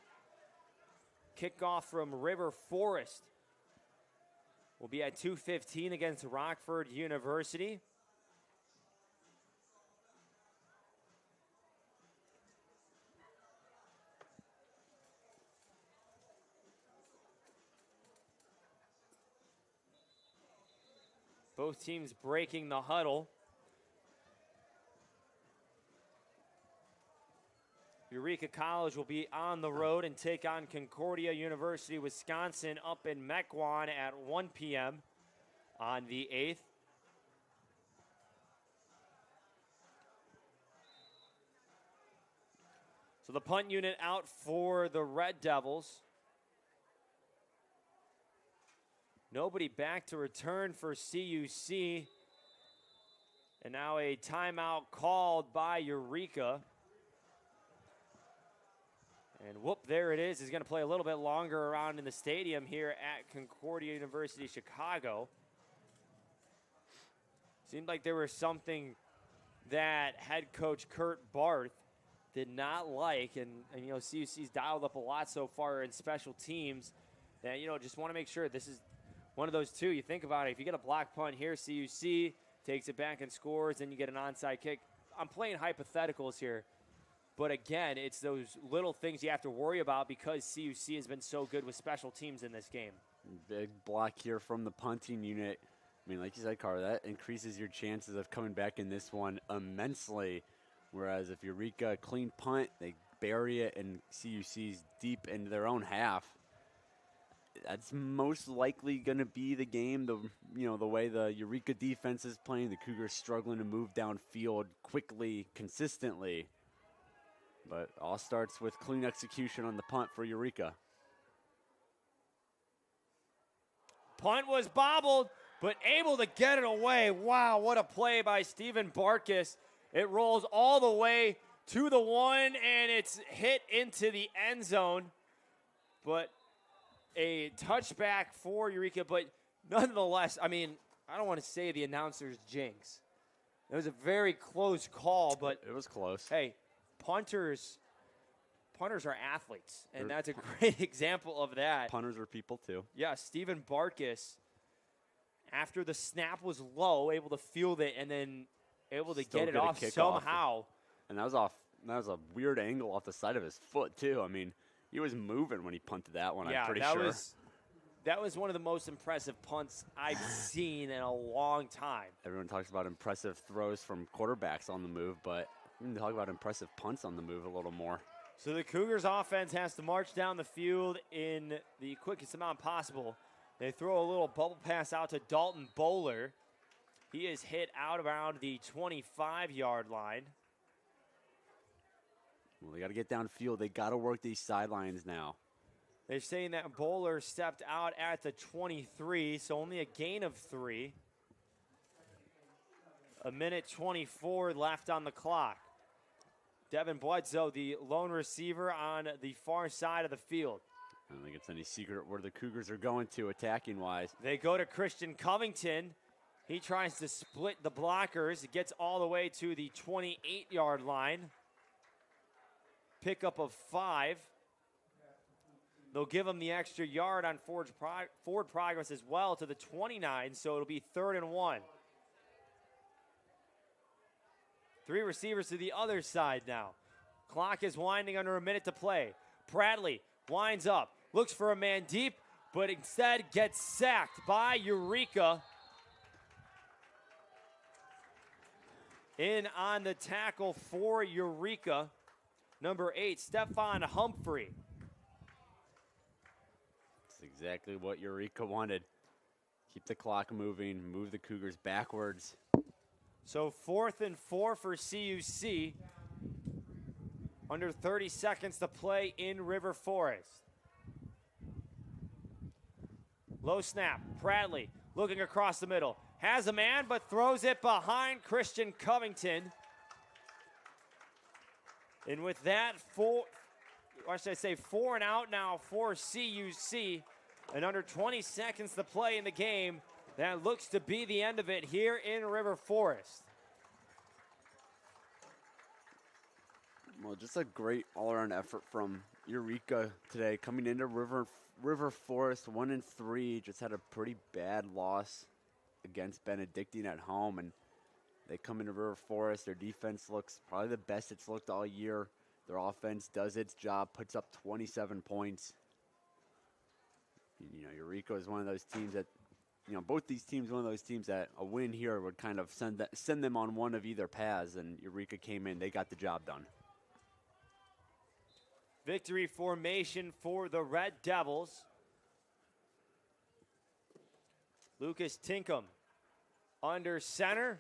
Kickoff from River Forest will be at 2:15 against Rockford University. Both teams breaking the huddle. Eureka College will be on the road and take on Concordia University, Wisconsin up in Mequon at 1 p.m. on the 8th. So the punt unit out for the Red Devils. Nobody back to return for CUC. And now a timeout called by Eureka. And whoop, there it is. He's going to play a little bit longer around in the stadium here at Concordia University, Chicago. Seemed like there was something that head coach Kurt Barth did not like. And you know, CUC's dialed up a lot so far in special teams. And, you know, just want to make sure this is one of those two. You think about it. If you get a block punt here, CUC takes it back and scores, then you get an onside kick. I'm playing hypotheticals here. But again, it's those little things you have to worry about because CUC has been so good with special teams in this game. Big block here from the punting unit. I mean, like you said, Carter, that increases your chances of coming back in this one immensely. Whereas if Eureka clean punt, they bury it and CUC's deep into their own half. That's most likely going to be the game. The way the Eureka defense is playing, the Cougars struggling to move downfield quickly, consistently. But all starts with clean execution on the punt for Eureka. Punt was bobbled, but able to get it away. Wow, what a play by Stephen Barkus. It rolls all the way to the 1, and it's hit into the end zone. But a touchback for Eureka, but nonetheless, I mean, I don't want to say the announcer's jinx. It was a very close call, but it was close. Hey, punters are athletes, and that's a great example of that. Punters are people too. Yeah, Stephen Barkus, after the snap was low, able to field it and then able to get it off somehow. And that was a weird angle off the side of his foot too. I mean, he was moving when he punted that one, I'm pretty sure. That was one of the most impressive punts I've seen in a long time. Everyone talks about impressive throws from quarterbacks on the move, but we can talk about impressive punts on the move a little more. So the Cougars offense has to march down the field in the quickest amount possible. They throw a little bubble pass out to Dalton Bowler. He is hit out around the 25-yard line. Well, they got to get downfield. They got to work these sidelines now. They're saying that Bowler stepped out at the 23, so only a gain of 3. A minute 24 left on the clock. Devin Bledsoe, the lone receiver on the far side of the field. I don't think it's any secret where the Cougars are going to attacking-wise. They go to Christian Covington. He tries to split the blockers. It gets all the way to the 28-yard line. Pickup of 5. They'll give him the extra yard on forward progress as well to the 29, so it'll be 3rd and 1. 3 receivers to the other side now. Clock is winding under a minute to play. Bradley winds up, looks for a man deep, but instead gets sacked by Eureka. In on the tackle for Eureka, number 8, Stephon Humphrey. That's exactly what Eureka wanted. Keep the clock moving, move the Cougars backwards. So 4th and 4 for CUC. Under 30 seconds to play in River Forest. Low snap, Bradley looking across the middle. Has a man, but throws it behind Christian Covington. And with that, 4 and out now for CUC. And under 20 seconds to play in the game, that looks to be the end of it here in River Forest. Well, just a great all-around effort from Eureka today, coming into River Forest 1-3. Just had a pretty bad loss against Benedictine at home, and they come into River Forest. Their defense looks probably the best it's looked all year. Their offense does its job, puts up 27 points. You know, Eureka is one of those teams that, you know, both these teams, one of those teams that a win here would kind of send them on one of either paths, and Eureka came in, they got the job done. Victory formation for the Red Devils. Lucas Tinkham under center.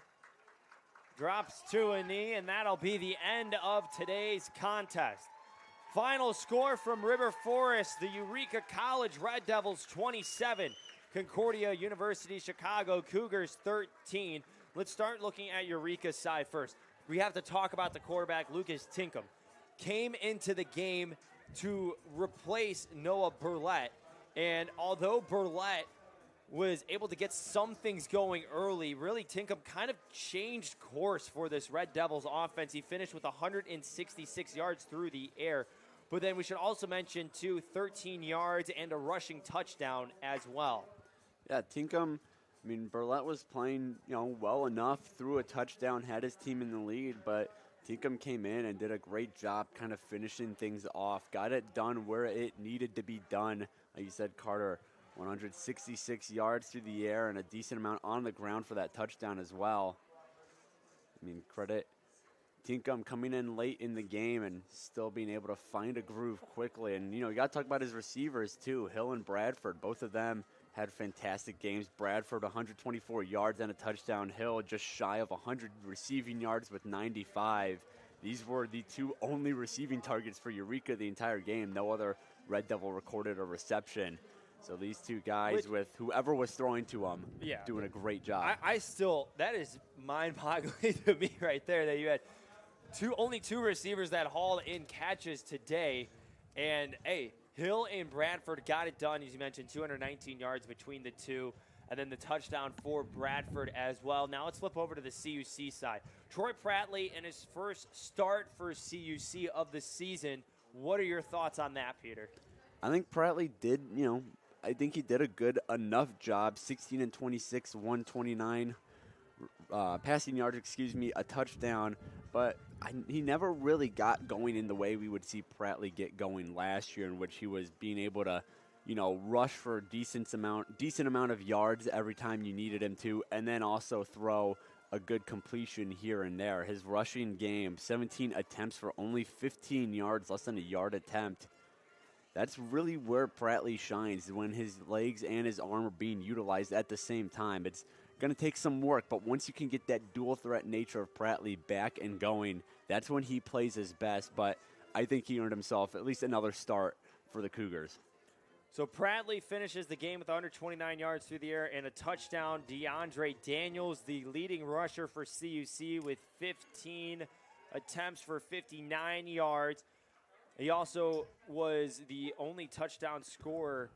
Drops to a knee, and that'll be the end of today's contest. Final score from River Forest, the Eureka College Red Devils 27, Concordia University Chicago Cougars 13. Let's start looking at Eureka's side first. We have to talk about the quarterback, Lucas Tinkham. Came into the game to replace Noah Burlett, and although Burlett was able to get some things going early, really Tinkham kind of changed course for this Red Devils offense. He finished with 166 yards through the air, but then we should also mention, too, 13 yards and a rushing touchdown as well. Yeah, Tinkham, I mean, Burlett was playing, you know, well enough, threw a touchdown, had his team in the lead, but Tinkham came in and did a great job kind of finishing things off, got it done where it needed to be done. Like you said, Carter, 166 yards through the air and a decent amount on the ground for that touchdown as well. I mean, credit Tinkham coming in late in the game and still being able to find a groove quickly. And, you know, you got to talk about his receivers, too. Hill and Bradford, both of them had fantastic games. Bradford, 124 yards and a touchdown. Hill, just shy of 100 receiving yards with 95. These were the two only receiving targets for Eureka the entire game. No other Red Devil recorded a reception. So these two guys, with whoever was throwing to them, doing a great job. I still, that is mind-boggling to me right there, that you had only two receivers that hauled in catches today. And, hey, Hill and Bradford got it done, as you mentioned, 219 yards between the two, and then the touchdown for Bradford as well. Now let's flip over to the CUC side. Troy Prattley in his first start for CUC of the season. What are your thoughts on that, Peter? I think Prattley did, you know, I think he did a good enough job. 16 and 26, 129 passing yards, a touchdown. But he never really got going in the way we would see Prattley get going last year, in which he was being able to, you know, rush for a decent amount of yards every time you needed him to, and then also throw a good completion here and there. His rushing game, 17 attempts for only 15 yards, less than a yard attempt. That's really where Prattley shines, when his legs and his arm are being utilized at the same time. It's going to take some work, but once you can get that dual threat nature of Prattley back and going, that's when he plays his best. But I think he earned himself at least another start for the Cougars. So Prattley finishes the game with 129 yards through the air and a touchdown. DeAndre Daniels, the leading rusher for CUC, with 15 attempts for 59 yards. He also was the only touchdown scorer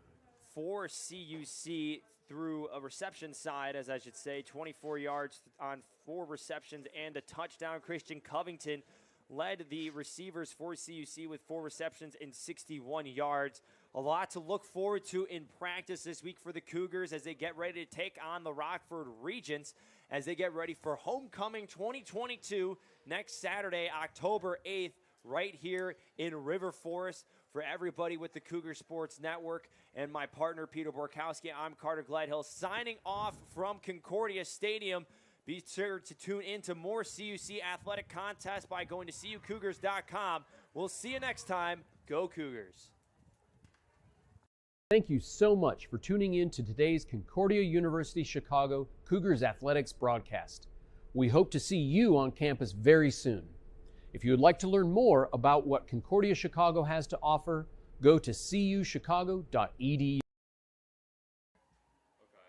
for CUC through a reception side, as I should say, 24 yards on 4 receptions and a touchdown. Christian Covington led the receivers for CUC with 4 receptions and 61 yards. A lot to look forward to in practice this week for the Cougars as they get ready to take on the Rockford Regents, as they get ready for Homecoming 2022 next Saturday, October 8th, right here in River Forest. For everybody with the Cougar Sports Network and my partner Peter Borkowski, I'm Carter Gleadhill signing off from Concordia Stadium. Be sure to tune in to more CUC athletic contests by going to cucougars.com. We'll see you next time. Go Cougars. Thank you so much for tuning in to today's Concordia University Chicago Cougars Athletics broadcast. We hope to see you on campus very soon. If you would like to learn more about what Concordia Chicago has to offer, go to cuchicago.edu.